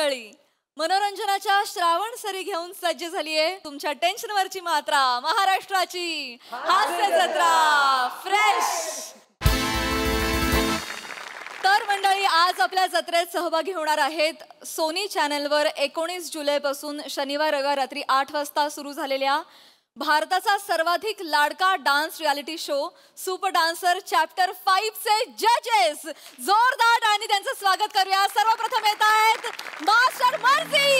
मंडळी, मनोरंजनाच्या श्रावण सरी घेऊन सज्ज झालीये तुमच्या टेन्शनवरची मात्रा, महाराष्ट्राची हास्य जत्रा फ्रेश. तर मंडळी, आज आपल्या जत्रेत सहभागी होणार आहेत सोनी चॅनलवर 19 जुलैपासून शनिवार रविवार रात्री 8 वाजता सुरू झालेल्या भारताचा सर्वाधिक लाडका dance reality show super dancer chapter 5 चे जजेस. जोरदार आणि त्यांचं स्वागत करूया. सर्वप्रथम येत आहेत मास्टर मर्जी.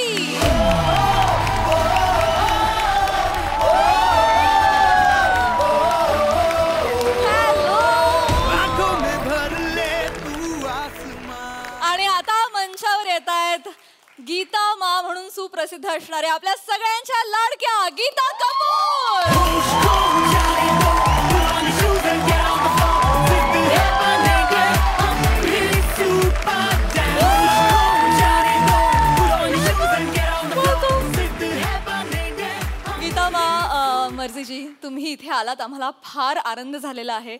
आणि आता मंचावर येत आहेत गीता मा म्हणून सुप्रसिद्ध असणारे आपल्या सगळ्यांच्या लाडक्या गीता कपूर. गीता मा, मर्जीजी, तुम्ही इथे आलात, आम्हाला फार आनंद झालेला आहे.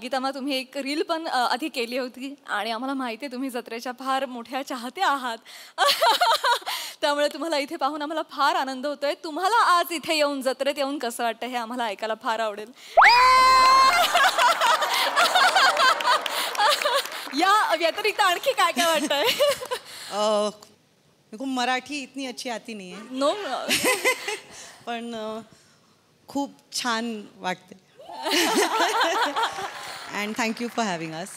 गीता मा, तुम्ही एक रील पण आधी केली होती आणि आम्हाला माहिती आहे तुम्ही जत्रेच्या फार मोठ्या चाहत्या आहात. त्यामुळे तुम्हाला इथे पाहून आम्हाला फार आनंद होतोय. तुम्हाला आज इथे येऊन, जत्रेत येऊन कसं वाटतं हे आम्हाला ऐकायला फार आवडेल. या व्यतिरिक्त आणखी काय काय वाटतंय? मेरे को मराठी इतनी अच्छी आती नहीं है. नो. पण खूप छान वाटते. अँड थँक्यू फॉर हॅव्हिंग अस.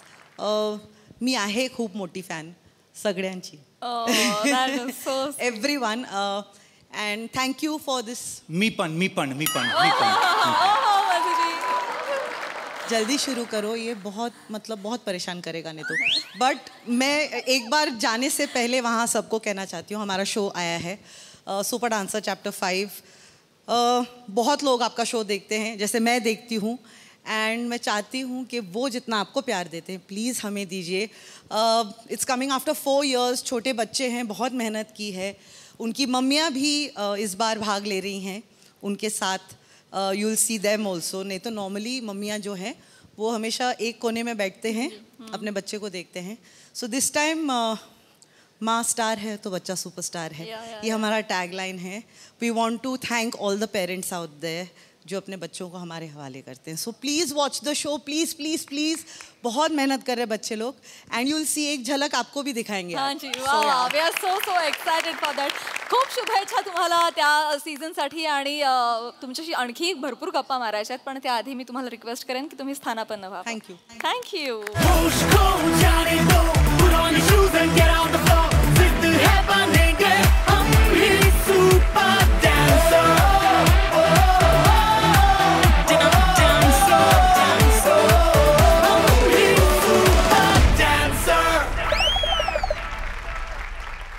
मी आहे खूप मोठी फॅन सगळ्यांची. एव्हरीवन. अँड थँक्यू फॉर दिस. मी पण जल्दी शुरू करो, ये बहुत परेशान करेगा नहीं तो. बट मैं एक बार जाने से पहले वहाँ सबको कहना चाहती हूँ, हमारा शो आया है सुपर डांसर चैप्टर 5. बहुत लोग आपका शो देखते हैं, जैसे मैं देखती हूँ. एंड मैं चाहती हूँ कि वो जितना आपको प्यार देते हैं प्लीज़ हमें दीजिए. It's coming after 4 years. छोटे बच्चे हैं, बहुत मेहनत की है. उनकी मम्मियाँ भी इस बार भाग ले रही हैं उनके साथ. You will see them also. नहीं तो नॉर्मली मम्मियाँ जो हैं वो हमेशा एक कोने में बैठते हैं, अपने बच्चे को देखते हैं. सो दिस टाइम माँ स्टार है तो बच्चा सुपरस्टार है. ये हमारा टैगलाइन है. We want to thank all the parents out there जो अपने बच्चों को हमारे हवाले करते हैं. So please watch the show, please please please. बहुत मेहनत कर रहे बच्चे लोग. एंड यू विल सी, एक झलक आपको भी दिखाएंगे. हाँ जी, वाह, we are so excited for that. खूप शुभेच्छा तुम्हाला त्या सीझनसाठी. आणि तुमच्याशी आणखी भरपूर गप्पा मारायच्या आहेत, पण त्याआधी मी तुम्हाला रिक्वेस्ट करेन की तुम्ही स्थानापन्न व्हा. थँक्यू. थँक्यू.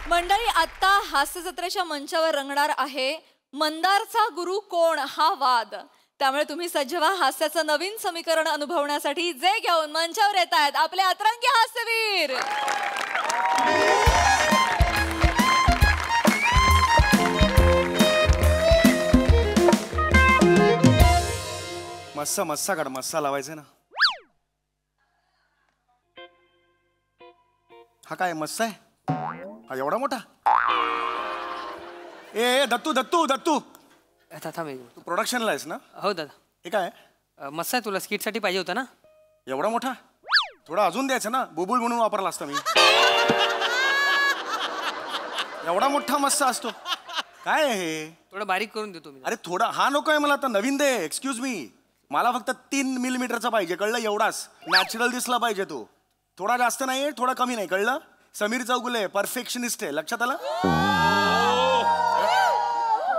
मंडळी, आता हास्य जत्रेच्या मंचावर रंगणार आहे मंदारचा गुरु कोण हा वाद. त्यामुळे तुम्ही सज्ज व्हा हास्याचं नवीन समीकरण अनुभवण्यासाठी, जे घेऊन मंचावर येत आहेत आपले अतरंगी हास्यवीर. मस्सा काढ, मस्सा लावायचा ना. हा काय मस्सा आहे? हा एवढा मोठा? ए दत्तू दत्तू दत्तू, तू प्रोडक्शनला आहेस ना? हो दादा. हे काय मस्त आहे, तुला स्किटसाठी पाहिजे होता ना? एवढा मोठा? थोडा अजून द्यायचं ना, बुबुळ म्हणून वापरला असता मी. एवढा मोठा मस्सा असतो? काय आहे हे? थोडं बारीक करून देतो मी. अरे थोडा हा नको आहे मला, आता नवीन दे. एक्सक्यूज मी, मला फक्त 3 मिलीमीटरचा पाहिजे, कळलं? एवढाच नॅचरल दिसला पाहिजे तो. थोडा जास्त नाही, थोडा कमी नाही, कळलं? समीर चौगुले परफेक्शनिस्ट आहे, लक्षात आलं?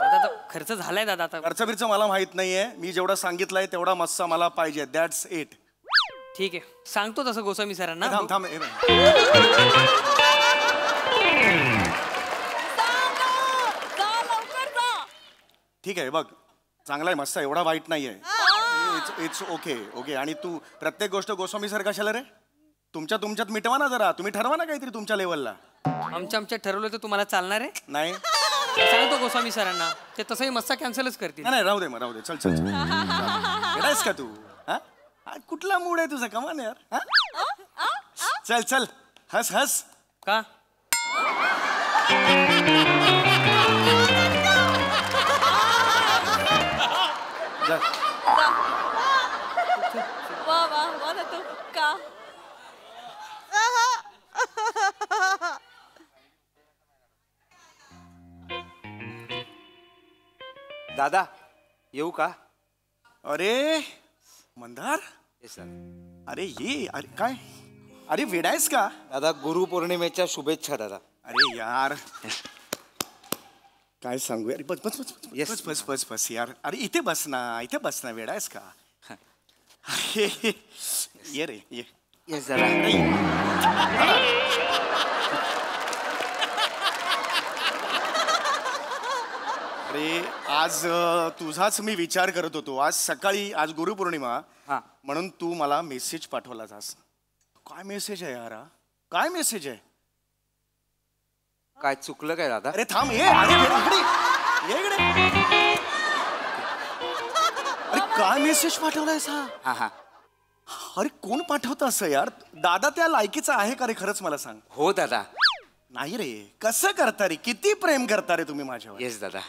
दादा खर्च झालाय दादा. आता खर्च बिर्च मला माहित नाहीये, मी जेवढा सांगितलंय तेवढा मस्सा मला पाहिजे. That's it. ठीक आहे, सांगतो तसं गोस्वामी सरांना. थांब थांब. ठीक आहे, बघ चांगला आहे मस्सा, एवढा वाईट नाहीये. It's okay okay. आणि तू प्रत्येक गोष्ट गोस्वामी सर कशाला रे? तुमच्यात मिटवा ना जरा, तुम्ही ठरवा ना काहीतरी तुमच्या लेवलला. आमच्या ठरवलं तर तुम्हाला चालणार आहे? नाही सांगतो गोस्वामी सरांना, ते तसंही मस्सा कॅन्सलच करतील. नाही राहू दे चल चल. येडायस का तू? कुठला मूड आहे तुझा? कमान यार. चल चल हस हस. का जा. वा वा वा ना तू का दादा येऊ का? अरे मंदार, येस सर. अरे ये, अरे काय, अरे वेडायस का? दादा गुरुपौर्णिमेच्या शुभेच्छा दादा. अरे यार काय सांगू यार. बस बस बस Yes. बस बस बस बस यार. अरे इथे बस ना वेडायस का? अरे ये रे ये. येस दादा. अरे आज तुझाच मी विचार करत होतो. आज सकाळी, आज गुरुपौर्णिमा हा. म्हणून तू मला मेसेज पाठवलास आज. काय मेसेज आहे यार हा? काय मेसेज आहे? काय चुकलं काय दादा? अरे थांब, ये अरे इकडे ये इकडे. अरे काय मेसेज पाठवलायस हा? हा हा. अरे कोण पाठवतं असं यार? दादा त्या लायकीचा आहे का रे? खरंच मला सांग. हो दादा. नाही रे, कसं करता रे? किती प्रेम करता रे तुम्ही माझ्यावर? येस दादा.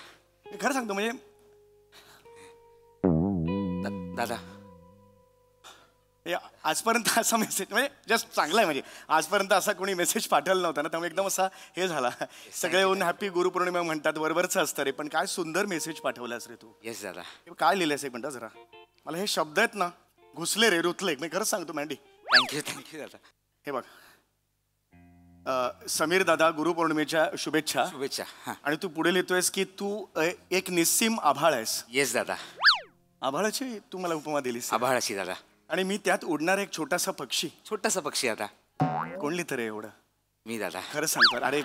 मी खरं सांगतो म्हणजे दादा हे आजपर्यंत असा मेसेज म्हणजे जस्ट चांगला आहे. म्हणजे आजपर्यंत असा कोणी मेसेज पाठवला नव्हता ना, त्यामुळे एकदम असा हे झाला. सगळे येऊन हॅपी गुरुपौर्णिमा म्हणतात, बरोबरच असतं रे. पण काय सुंदर मेसेज पाठवलास रे तू. येस दादा. हे काय लिहिलंयस एक मिनटं जरा. मला हे शब्द आहेत ना, घुसले रे, रुतले. मी खरंच सांगतो मॅन्डी. थँक्यू दादा. हे बघ, समीर दादा गुरुपौर्णिमेच्या शुभेच्छा. शुभेच्छा. हा. आणि तू पुढे लिहितोयस की तू एक निस्सीम आभाळ आहेस. येस दादा. आभाळाची तू मला उपमा दिलीस. आभाळाशी दादा. आणि मी त्यात उडणारा एक छोटासा पक्षी. छोटासा पक्षी दादा. कोण लिहितं रे एवढं? मी दादा. खरं सांगतो. अरे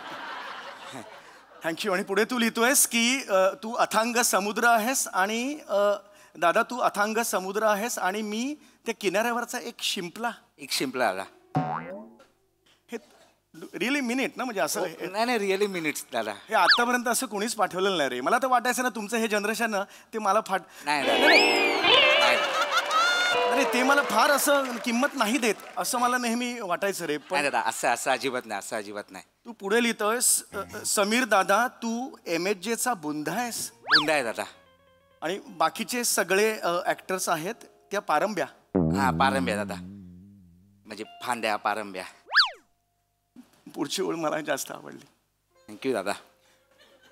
थँक्यू. आणि पुढे तू लिहितोयस की तू अथांग समुद्र आहेस आणि दादा तू अथांग समुद्र आहेस आणि मी त्या किनाऱ्यावरचा एक शिंपला. एक शिंपला दादा. हे रिअली मिनिट ना, म्हणजे असं नाही नाही रिअली मिनिट्स दादा. हे आतापर्यंत असं कोणीच पाठवलेलं नाही रे. मला तर वाटायचं ना तुमचं हे जनरेशन ना, ते मला नाही दादा. नाही. अरे ते मला फार असं किंमत नाही देत असं मला नेहमी वाटायचं रे. नाही पण दादा, असं अजिबात नाही, असं अजिबात नाही. तू पुढे लिहितोयस समीर दादा तू MHJ चा बुंदा आहेस बुंदा आहे दादा. आणि बाकीचे सगळे ऍक्टर्स आहेत त्या पारंब्या. हा पारंब्या दादा. म्हणजे फांद्या पारंब्या. पुढची ओळ मला जास्त आवडली. थँक्यू दादा.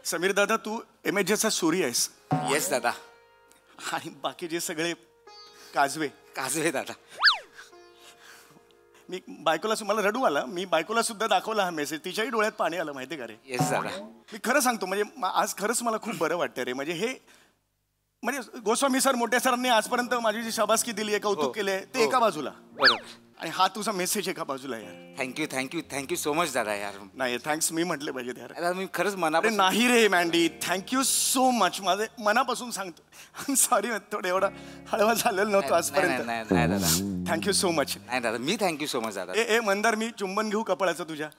समीर दादा तू MHJ चा सूर्य आहेस येस दादा. आणि बाकीचे सगळे काजवे. काजवे दादा. मी बायकोला मला रडू आला. मी बायकोला सुद्धा दाखवला हा मेसेज. तिच्याही डोळ्यात पाणी आलं माहिती का रे. येस दादा. मी खरं सांगतो म्हणजे आज खरंच मला खूप बरं वाटतं रे. म्हणजे हे म्हणजे गोस्वामी सर मोठ्या सरांनी आजपर्यंत माझी जी शाबासकी दिली आहे, कौतुक केले ते एका बाजूला, बरोबर. आणि हा तुझा मेसेज एका बाजूला यार. थँक्यू सो मच दादा यार. नाही थँक्स मी म्हटले पाहिजे यार. दादा मी खरंच अरे मनापासून. नाही रे मॅन्डी, थँक्यू सो मच. माझे मनापासून सांगतो. सॉरी थोडं एवढं हळवा झालेलं नव्हतं नाही आजपर्यंत. नाही दादा. Thank you so much. नाही दादा मी थँक्यू सो मच दादा. ए मंदार मी चुंबन घेऊ कपाळाचं तुझ्या?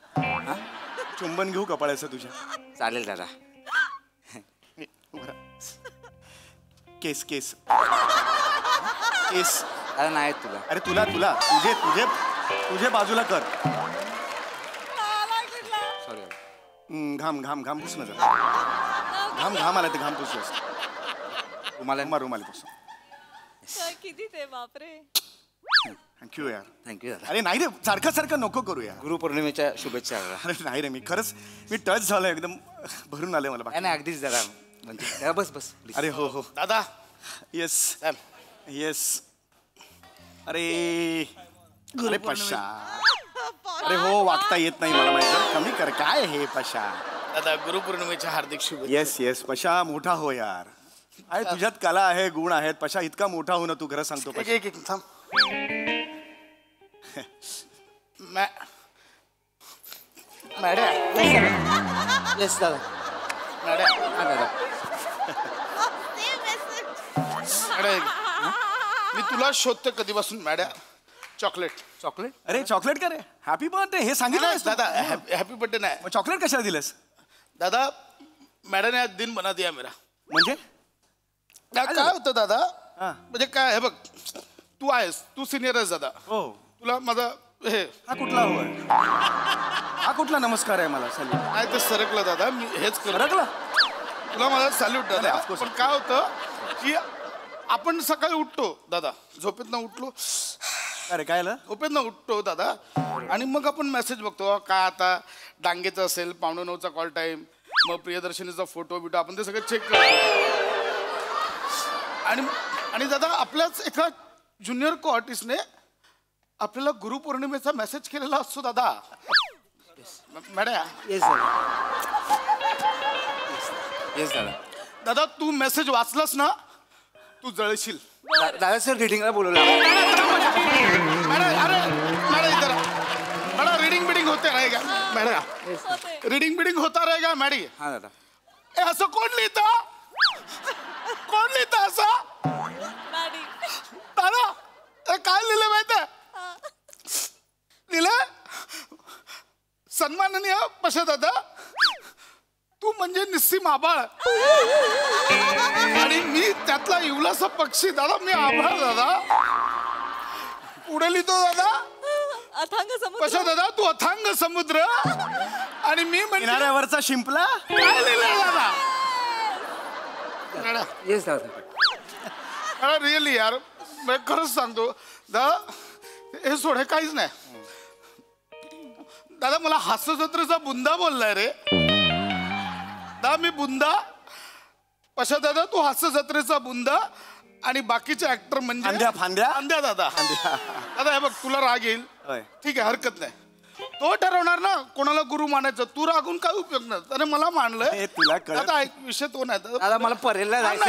चुंबन घेऊ कपाळाचं तुझ्या? चालेल दादा. केस केस केस. दादा नाही तुला. अरे तुला तुला तुझे तुझे तुझे बाजूला कर. सॉरी. घाम घाम घाम पुस ना जरा. घाम घाम आला ते घाम पुस. तुम्हाला रुमाली पुस. किती ते बापरे. थँक्यू यार. थँक्यू दादा. अरे नाही रे, सारखं सारखं नको करू यार. गुरुपौर्णिमेच्या शुभेच्छा दादा. अरे नाही रे, मी खरंच मी टच झालोय एकदम. भरून आले मला बाकी. नाही अगदीच दादा. म्हणजे दादा, बस बस please. अरे हो हो दादा येस येस. अरे अरे पशा. अरे हो वागता येत नाही मला माहिती. कमी कर. काय हे पशा. दादा गुरुपौर्णिमेच्या हार्दिक शुभेच्छा. येस येस पशा मोठा हो यार. अरे तुझ्यात कला आहे, गुण आहेत पशा. इतका मोठा हो ना तू. खरं सांगतो पशा. एक थांब. मॅडम येस दादा. मॅडम हा दादा. मॅडम मी तुला शोधते कधीपासून मॅडम. चॉकलेट. चॉकलेट. अरे चॉकलेट का रे? हॅपी बर्थडे हे सांगितलं दादा हैप्पी बर्थडे नाही. मग चॉकलेट कशाला दिलंस? दादा मैंने ने आज दिन बना दिया मेरा. म्हणजे काय होतं दादा, हा. म्हणजे काय हे बघ, तू आहेस, तू सिनियर आहेस दादा. हो तुला माझा हे हा कुठला हो आहे? हा कुठला नमस्कार आहे मला सॅल्यूट? नाही ते सरकलं दादा, मी हेच करत सरकला? तुला मला सॅल्यूट दादा. नाही, of course. पण काय होतं की आपण सकाळी उठतो दादा, झोपेतनं उठलो, अरे काय आलं? झोपेतनं उठतो दादा, आणि मग आपण मेसेज बघतो काय आता डांगेचं असेल, 8:45चा कॉल टाईम, मग प्रियदर्शनीचा फोटो बिटो आपण ते सगळं चेक करतो. आणि दादा आपल्याच एका ज्युनियर को आर्टिस्टने आपल्याला गुरुपौर्णिमेचा मेसेज केलेला असतो दादा. मॅडम येस दादा. दादा तू मेसेज वाचलास ना, तू जळशील. दादा सर रिडिंगला बोलवलं. मॅडम इधर मॅडम रीडिंग बिडिंग होते रहेगा मॅडम, रीडिंग बिडिंग होता रहेगा मॅडी. हा दादा. ए असं कोण लिहितं, कोण लिहितं असं दादा? ए, काय लिहिलं माहिती लिहिलं, सन्माननीय पशा दादा, तू म्हणजे निस्सीम आभाळ आणि मी त्यातला इवलासा पक्षी दादा, मी आभाळ दादा. पुढे लिहितो दादा, अथांग समुद्र. पशा दादा तू अथांग समुद्र आणि मी म्हणजे किनाऱ्यावरचा शिंपला. काय लिहिलंय दादा? येस दादा. रिअली यार, मी खरंच सांगतो दादा, हे सोड, हे काहीच नाही दादा. मला हास्य जत्रेचा बुंदा बोललाय रे दादा, मी बुंदा. पशा दादा तू हास्य जत्रेचा बुंदा आणि बाकीचे ऍक्टर म्हणजे फांद्या फांद्या फांद्या दादा. दादा हे बघ, तुला राग येईल, होय. ठीक आहे, हरकत नाही. तो ठरवणार ना कोणाला गुरु मानायचं. तू रागून काय उपयोग नाही, त्याने मला मानलंय. हे तुला कळत आता एक विषय तो नाही दादा मला परेलला जायचं.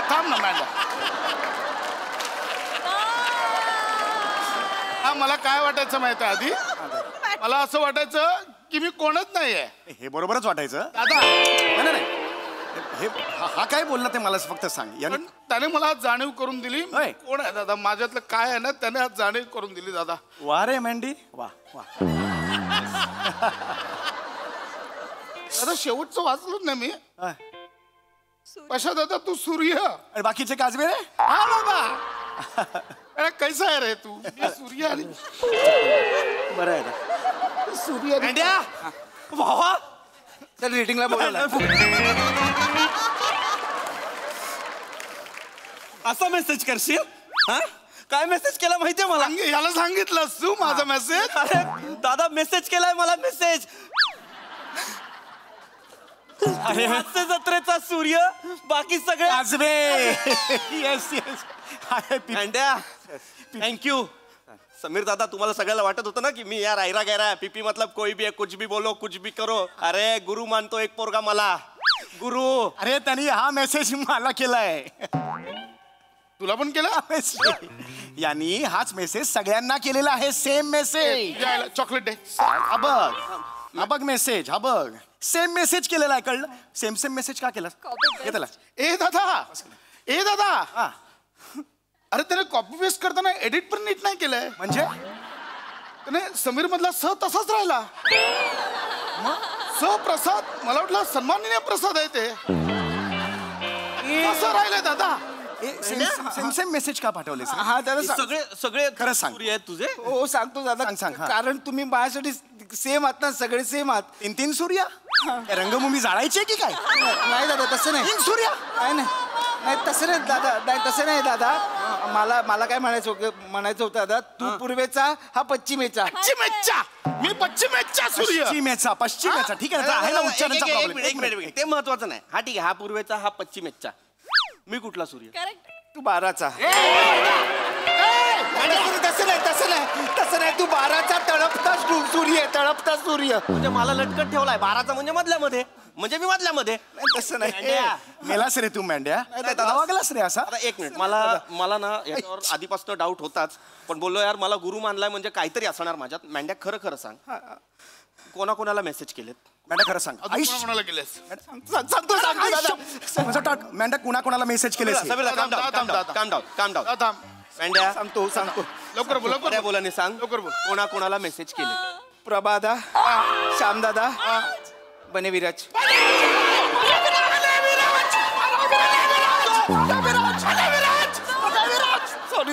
थांब ना मॅडम. हा मला काय वाटायचं माहिती आहे आधी, मला असं वाटायचं की मी कोणच नाहीये हे बरोबरच वाटायचं दादा. नाही नाही, नाही. हे हा काय बोलला ते मला फक्त सांग. पण त्याने मला आज जाणीव करून दिली होय. कोण आहे दादा, माझ्यातलं काय आहे ना, त्याने आज जाणीव करून दिली दादा. वा रे मँडी, वा वा. दादा शेवटचं वाचलं ना मी. होय. पशा दादा तू सूर्य. आणि बाकीचे काजवे रे? हा बाबा, अरे कैसा आहे रे तू? मी सूर्य आणि बरं आहे दादा. सूर्य आणि- मेंढ्या भावा चल रिडिंगला बोलवलं. असा मेसेज करशील? हा काय मेसेज केला माहितीये मला? याला सांगितलंस तू माझा मेसेज? अरे दादा मेसेज केलाय मला, मेसेज. अरे हास्य जत्रेचा सूर्य, बाकी सगळे काजवे. Yes yes. मेंढ्या थँक्यू. समीर दादा तुम्हाला सगळ्याला वाटत होतं ना की मी यार आयरा गैरा पीपी मतलब कोई भी है, कुछ भी बोलो कुछ भी करो. अरे गुरु मानतो एक पोरगा मला गुरु. अरे त्यांनी हा मेसेज मला केलाय. तुला पण केला? यांनी हाच मेसेज सगळ्यांना केलेला आहे. Same message. चॉकलेट दे. हा बघ, हा बघ मेसेज, हा बघ सेम मेसेज केलेला आहे. कळलं? सेम सेम मेसेज का केला? हे त्याला. ए दादा हा अरे त्याने कॉपी पेस्ट करताना एडिट पण नीट नाही केलंय. म्हणजे त्याने समीर मधला स तसाच राहिला. स प्रसाद, मला वाटलं सन्माननीय प्रसाद आहे ते. कसं राहिलंय दादा? सेम सेम मेसेज का पाठवले? हा दादा सगळे सगळे खरंच सांग. सूर्य आहेत तुझे. हो सांगतो दादा. सांग, सांग, हा. कारण तुम्ही माझ्यासाठी सेम आहात ना, सगळे सेम आहात. तीन तीन सूर्य. रंगभूमी जाळायची की काय? नाही दादा तसं नाही. तीन सूर्य. नाही तसं नाही दादा, नाही तसं नाही दादा. मला काय म्हणायचं होतं दादा, तू पूर्वेचा हा पश्चिमेचा. पश्चिमेच्या, मी पश्चिमेच्या सूर्य. पश्चिमेचा, पश्चिमेचा. ठीक आहे ना, आहे ना उच्चारांचा एक प्रॉब्लेम. मिनिट ते महत्वाचं नाही. हा ठीक आहे, हा पूर्वेचा हा पश्चिमेचा. मी कुठला सूर्य? करेक्ट. तू 12चा. तसं नाही तू 12चा तळपता सूर्य, तळपता सूर्य. म्हणजे मला लटकत ठेवलाय 12चा म्हणजे मधल्यामध्ये, म्हणजे मी मधल्यामध्ये. तसं नाही. मेंढ्या. मेलास रे तू मेंढ्या. दादा. वागलास रे असा. आता एक मिनिट, मला ना याच्यावर आधीपासून डाऊट होताच, पण बोललो यार मला गुरु मानलाय म्हणजे काहीतरी असणार माझ्यात. मेंढ्या खरं खरं सांग, कोणाकोणाला मेसेज केलेत? मेंढ्या खरं सांग. कोणाला केलेस? सांगतो दादा. मेंढ्या कुणाकोणाला मेसेज केले? काम डाऊन. मेंढ्या सांगतो लवकर बोल, बऱ्या बोलाने सांग, लवकर बोल. कोणाकोणाला मेसेज केले? प्रभादा, श्यामदादा, बनेविराज.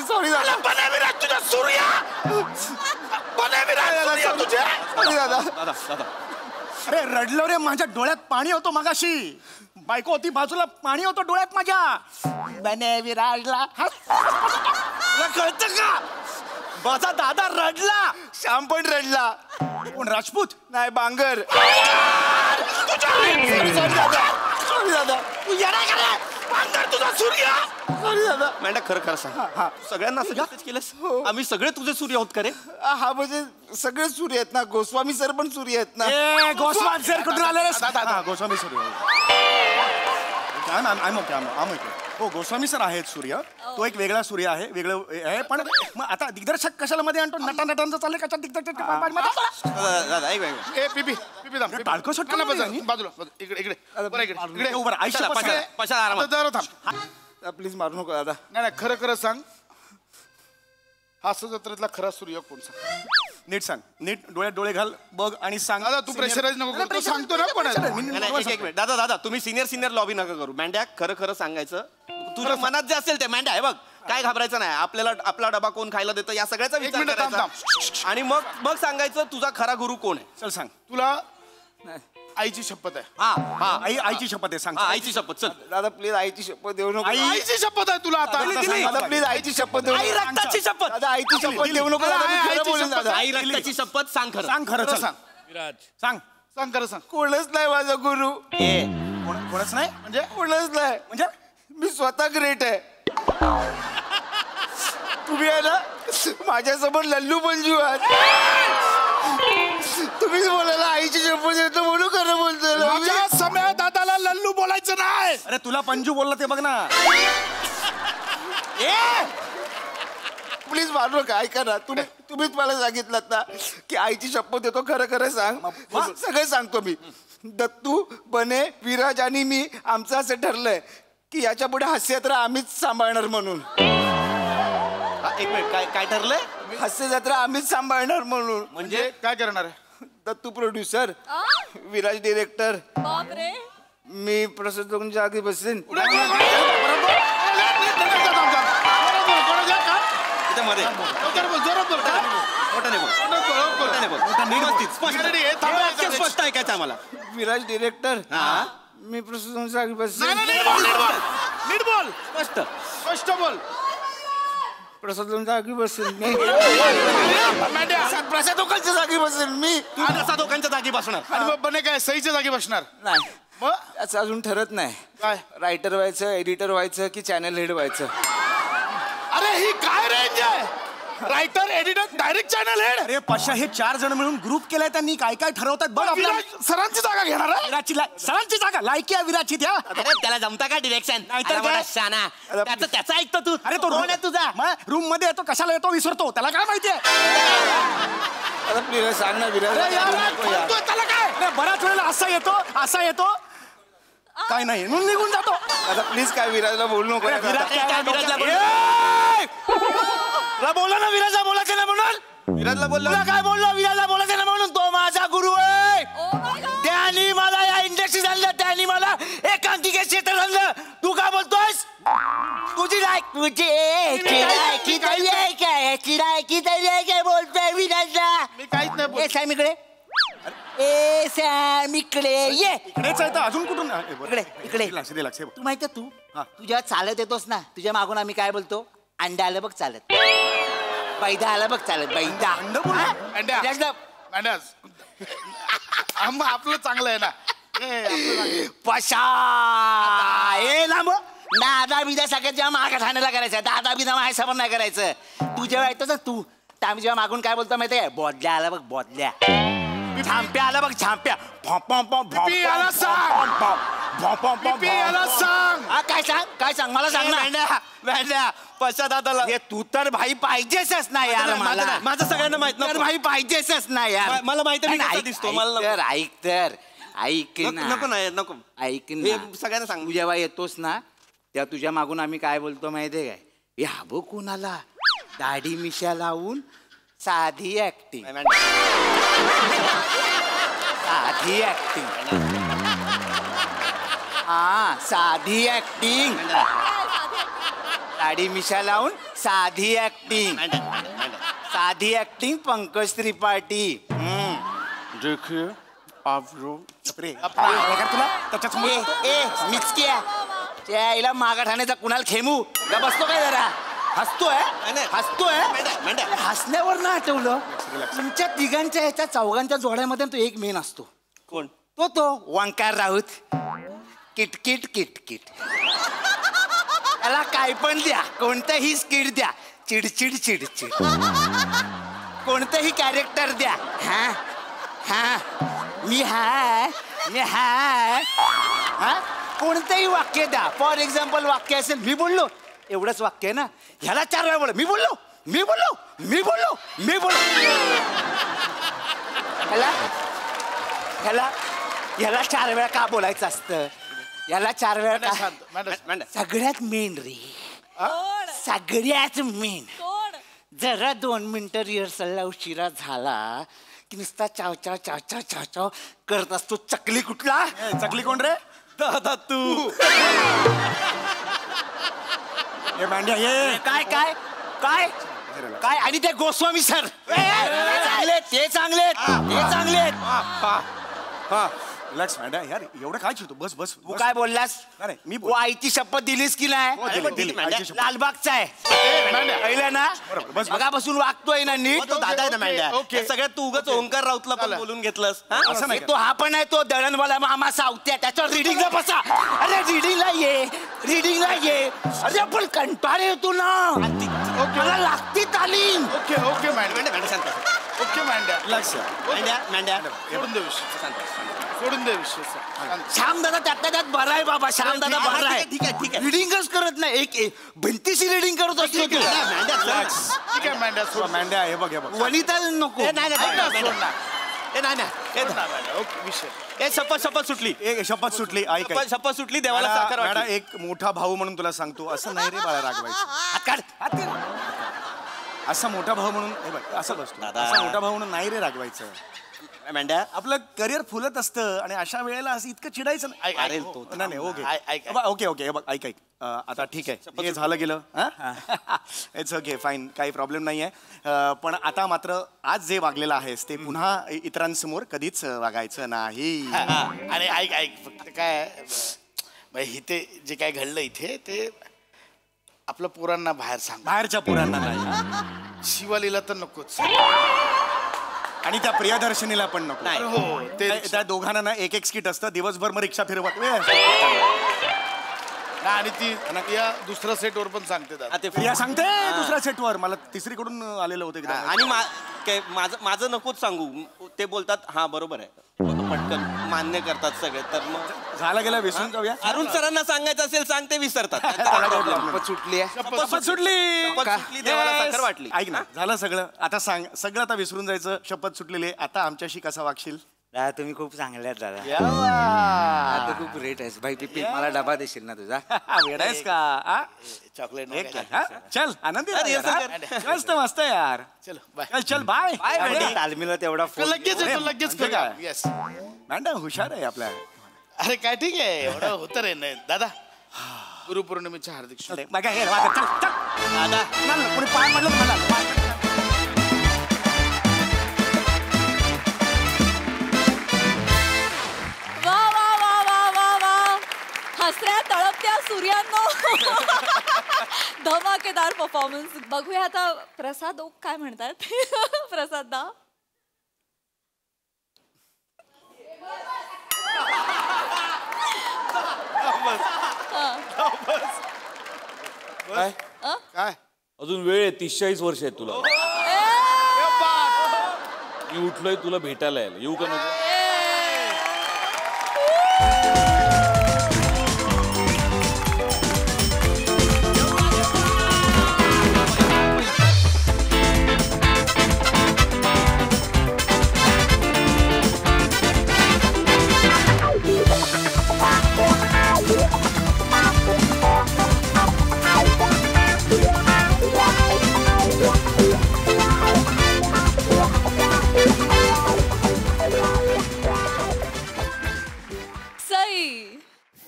सॉरी दादा. तुझा सूर्य. सॉरी दादा. दादा दादा अरे रडलो रे, माझ्या डोळ्यात पाणी होतं मगाशी. बायको होती बाजूला, पाणी होतं डोळ्यात माझ्या. बने विराजला तुला कळतं का? माझा दादा रडला. श्याम पण रडला. कोण राजपूत? नाही बांगर. सॉरी दादा. तू येणार का रे? बांगर तुझा सूर्य. सॉरी दादा. मॅन्ड्या खरं खरं सांग, सगळ्यांना असं मेसेज केलंस? आम्ही सगळे तुझे सूर्य आहोत का रे? हा म्हणजे सगळे सूर्य आहेत ना, गोस्वामी सर पण सूर्य आहेत ना. ए गोस्वामी सर कुठून आले रे? गोस्वामी सूर्य. हो गोस्वामी सर आहेत सूर्य. तो एक वेगळा सूर्य आहे, वेगळं आहे. पण मग आता दिग्दर्शक कशाला मध्ये आणतो? नटानटांचं चाललंय कशा दिग्दर्शक? दादा ऐक ऐक. ए पिपी थांब. टाळकं सुटलं नाही, नाही. बाजूला इकडे इकडे बरं इकडे इकडे उभं राहा. आयुष्यात पशा आरामात. आता जरा थांब. प्लीज मारू नको दादा. नाही खरं खरं सांग, हास्य जत्रेतला खरा सूर्य कोण सांग? नीट सांग, नीट डोळ्यात डोळे घाल, बग आणि सांग. दादा तू प्रेशराईज नको करू. तू सांगतो ना पण एक मिनिट दादा दादा तुम्ही सिनियर लॉबी नका करू. मॅन्ड्या खरं खरं सांगायचं. तुझ्या मनात जे असेल ते मॅन्ड्या आहे बघ, काय घाबरायचं नाही. आपल्याला आपला डबा कोण खायला देतं या सगळ्याचा विचार मिनिट थांब, करायचा. आणि मग सांगायचं तुझा खरा गुरु कोण आहे. चल सांग. तुला आईची शपथ आहे. हा आईची शपथ आहे. सांग. आईची शपथ. चल दादा प्लीज आईची शपथ देऊ नको. आईची शपथ आहे तुला आता. दादा प्लीज आईची शपथ देऊ आई नको. रक्ताची शपथ. दादा आईची शपथ देऊ नको. दादा मी खरं बोलेन दादा. आई रक्ताची शपथ. सांग खरं. सांग खरं. चल सांग सांग. सांग खरं सांग. कोणच नाही माझा गुरु. कोणच नाही म्हणजे कोणच नाही. म्हणजे मी स्वतः ग्रेट आहे. तुम्ही आहे ना माझ्यासमोर लल्लू मंजू आहात. तुम्हीच बोलायला आईची शपथ येतो म्हणून खरं बोलतोय. माझ्या समय दादाला लल्लू बोलायचं नाही. अरे तुला पंजू बोलला ते बघ ना. प्लीज मारू नका. ऐका ना, तुम्हीच मला सांगितलं ना की आईची शपथ देतो. खरं खरं सांग. सगळं सांगतो मी. दत्तू बने विराज आणि मी आमचं असं ठरलंय की याच्या पुढे हास्यजत्रा आम्हीच सांभाळणार म्हणून. एक मिनिट काय ठरलंय? हास्यजत्रा आम्हीच सांभाळणार म्हणून. म्हणजे काय करणार आहे? दत्तू प्रोड्युसर, विराज डिरेक्टर, बापरे. मी प्रसाद दोघांच्या आधी बसेन. मध्ये स्पष्ट ऐकायचं आम्हाला. विराज डिरेक्टर, मी प्रसाद दोघांच्या आधी बसेन. नीट बोल. स्पष्ट बोल. प्रसाद दोघांच्या आधी बसेन मी. प्रसाद दोघांच्या जागी बसेन मी. प्रसाद दोघांच्या जागी बसणार. आणि मग बने काय सईच्या जागी बसणार? नाही, मग असं अजून ठरत नाही. काय? रायटर व्हायचं, एडिटर व्हायचं की चॅनल हेड व्हायचं. अरे ही काय रेंज आहे? Writer, editor, direct channel head. अरे पशा हे 4 जण मिळून ग्रुप केलाय त्यांनी. काय काय ठरवतात बघ. आपल्या सरांची जागा घेणार आहे. विराची सरांची जागा लायकी आहे विराची त्या. अरे त्याला जमता का डिरेक्शन? नाहीतर काय? शाना त्याचं ऐकतो तू. अरे तो कोण आहे तुझा? रूम मध्ये येतो कशाला येतो विसरतो. त्याला काय माहितीये? आता प्लीज सांग ना विराज. त्याला काय? अरे बऱ्याच वेळेला असा येतो काय नाही म्हणून निघून जातो. आता प्लीज काय विराजला बोलू नको. बोला ना विराजला बोलायचं ना म्हणून. विराजला बोललो. तुला काय बोललो? विराजला बोलायचं ना म्हणून. तो माझा गुरु आहे. Oh my God. त्यांनी मला या इंडस्ट्रीत आणलं. त्यांनी मला एकांकिके क्षेत्रात आणलं. तू काय बोलतोयस? तुझी काय बोलतोय विराजला? मी काहीच नाही बोल. सॅम इकडे. ये इकडेच आहे तर अजून कुठून? इकडे. लक्ष तू माहितीये तू जेव्हा चालत येतोस ना, तुझ्या मागून आम्ही काय बोलतो? अंडा आलं बघ चालत. बैदा आलं बघ चालत. बैदा. आपलं चांगलं आहे ना. पशा ए लांब. दादा बिदा सगळ्यात जेव्हा मागा ठाण्याला करायचं. दादा बिदा माझ्या समोर नाही करायचं. तू जेव्हा येतोस ना तू, तर आम्ही जेव्हा मागून काय बोलतो माहितीये? बॉदल्या आला बघ बॉदल्या. झांप्या आला बघ झांप्या. काय सांग मला सांग ना. पशा दादाला तू तर भाई पाहिजेच ना यार. मला माझं सगळ्यांना माहित तर भाई पाहिजेच ना यार. मला माहिती आहे मी कसा दिसतो. मला ऐक ना. नको नाही नको. ऐक हे ना. सगळ्यांना सांग. तू जेव्हा येतोस ना तेव्हा तुझ्या मागून आम्ही काय बोलतो माहितीये काय? या बघ कोणाला दाढी मिशा लावून साधी ऍक्टिंग. साधी ऍक्टिंग. साधी ऍक्टिंग. दाढी मिशा लावून साधी ऍक्टिंग. साधी ऍक्टिंग पंकज त्रिपाठी. देखिए आप जो रे तुला त्याच्या समोर मिचक्या त्या आईला मागा ठाण्याचा कुणाल खेमू का बसतो काय जरा हसतोय हसण्यावर ना आठवलं तुमच्या तिघांच्या ह्याच्या चौघांच्या जोड्यामध्ये तो एक मेन असतो कोण तो वंकार राऊत किटकिट किटकिट त्याला काय पण द्या कोणतंही स्किट द्या चिडचिड चिडचिड कोणतंही कॅरेक्टर द्या हा मी हाय कोणतंही वाक्य द्या फॉर एक्झाम्पल वाक्य असेल मी बोललो एवढंच वाक्य आहे ना ह्याला 4 वेळा बोल मी बोललो ह्याला 4 वेळा का बोलायचं असतं याला 4 वेळा का सगळ्यात मेन रे सगळ्यात मेन जरा 2 मिनिटं रिहर्सलला उशिरा झाला की नुसता चाव चाव चाव चाव चाव चाव करत असतो चकली कुठला चकली कोण रे दादा तू हे मांड्या ये काय काय काय काय आणि ते गोस्वामी सर ते चांगले हा रिलॅक्स मांड्या यार एवढं काय चिडतो बस बस तू काय बोललास नाही मी तू आईची शपथ दिलीस की नाही दिली, आईची शपथ. लालबागचा आहे पहिला ना बस. बघापासून वागतोय ना नीट तो दादा आहे ना मांड्या ओके. या सगळ्यात तू उगाच ओंकार राऊतला पण बोलून घेतलंस हा? असं नाही तो हा पण आहे तो दळणवाला मामा सावत्या त्याच्यावर रिडिंगला बसा अरे रिडिंगला ये अरे पण कंटाळ येतो ना मला लागती तालीम ओके ओके मांड्या मांड्या शांत ओके मांड्या रिलॅक्स मांड्या सोडून दे विषय शांत. श्याम दादा त्यात बरा आहे बाबा श्याम दादा बरा आहे ठीक आहे रिडिंगच करत नाही एक भिंतीशी रिडिंग करत असतो तो ठीक आहे मांड्या सोड मांड्या हे बघ वनिता नको ओके विषय ए शपथ सुटली एक शपथ सुटली ऐक ऐक. शपथ सुटली देवाला साखर मॅडम वाटली. एक मोठा भाऊ म्हणून तुला सांगतो असं नाही रे बाळा रागवायचं हात काढ असा मोठा भाऊ म्हणून हे बघ असं बसतो दादा. असा मोठा भाऊ म्हणून नाही रे रागवायचं मांड्या आपलं करिअर फुलत असतं आणि अशा वेळेला असं इतकं चिडायचं नाही. अरे हो. तो- नाही ओके ऐक. ओके हे बघ ऐक आता ठीक आहे हे झालं गेलं इट्स ओके फाईन काही प्रॉब्लेम नाही आहे पण आता मात्र आज जे वागलेलं आहेस ते पुन्हा इतरांसमोर कधीच वागायचं नाही आणि ऐक फक्त काय इथे जे काय घडलं इथे ते आपल्या पोरांना बाहेर सांग बाहेरच्या पोरांना नाही शिवालीला तर नकोच आणि त्या प्रियदर्शनीला पण नको हो ते त्या दोघांना ना एक स्किट असतं दिवसभर मग रिक्षा फिरवत आणि ती या दुसऱ्या सेटवर पण सांगते दादा. ते प्रिया सांगते दुसऱ्या सेटवर मला तिसरीकडून आलेलं होतं एकदा. आणि माझं नकोच सांगू ते बोलतात हा बरोबर आहे पटकन मान्य करतात सगळे तर मग झालं गेलं विसरून जाऊया अरुण सरांना सांगायचं असेल सांग ते विसरतात शपथ सुटली आहे शपथ सुटली शपथ सुटली, देवाला साखर वाटली. ऐक ना झालं सगळं आता सांग सगळं आता विसरून जायचं शपथ सुटलेली आहे. आता आमच्याशी कसा वागशील दादा तुम्ही खूप चांगले आहेत दादा आता खूप ग्रेट आहेस भाई पिपी मला डबा देशील ना तुझा वेडायस का आ? चॉकलेट एक लाख, हा? चल आनंदी अरे, यार, असं हा? मस्त मस्त यार चलो बाय चल बाय तालमीला तेवढा फोन लगेच येतो लगेच म्हणजे काय? करूया येस मॅडम हुशार आहे आपल्या अरे काय ठीक आहे एवढं होतं रे नाही दादा गुरुपौर्णिमेच्या हार्दिक शुभेच्छा. बघा, हे, बघा, चल, चल. दादा नाही, नाही, कोणी पाय म्हणलं मला पाय. वा वा वा वा वा वा हसऱ्या तळपत्या सूर्यांनो धमाकेदार परफॉर्मन्स बघूया आता प्रसाद ओक काय म्हणतात प्रसाद दा काय अजून वेळ आहे 30-40 वर्ष आहेत तुला मी उठलोय तुला भेटायला यायला येऊ का नको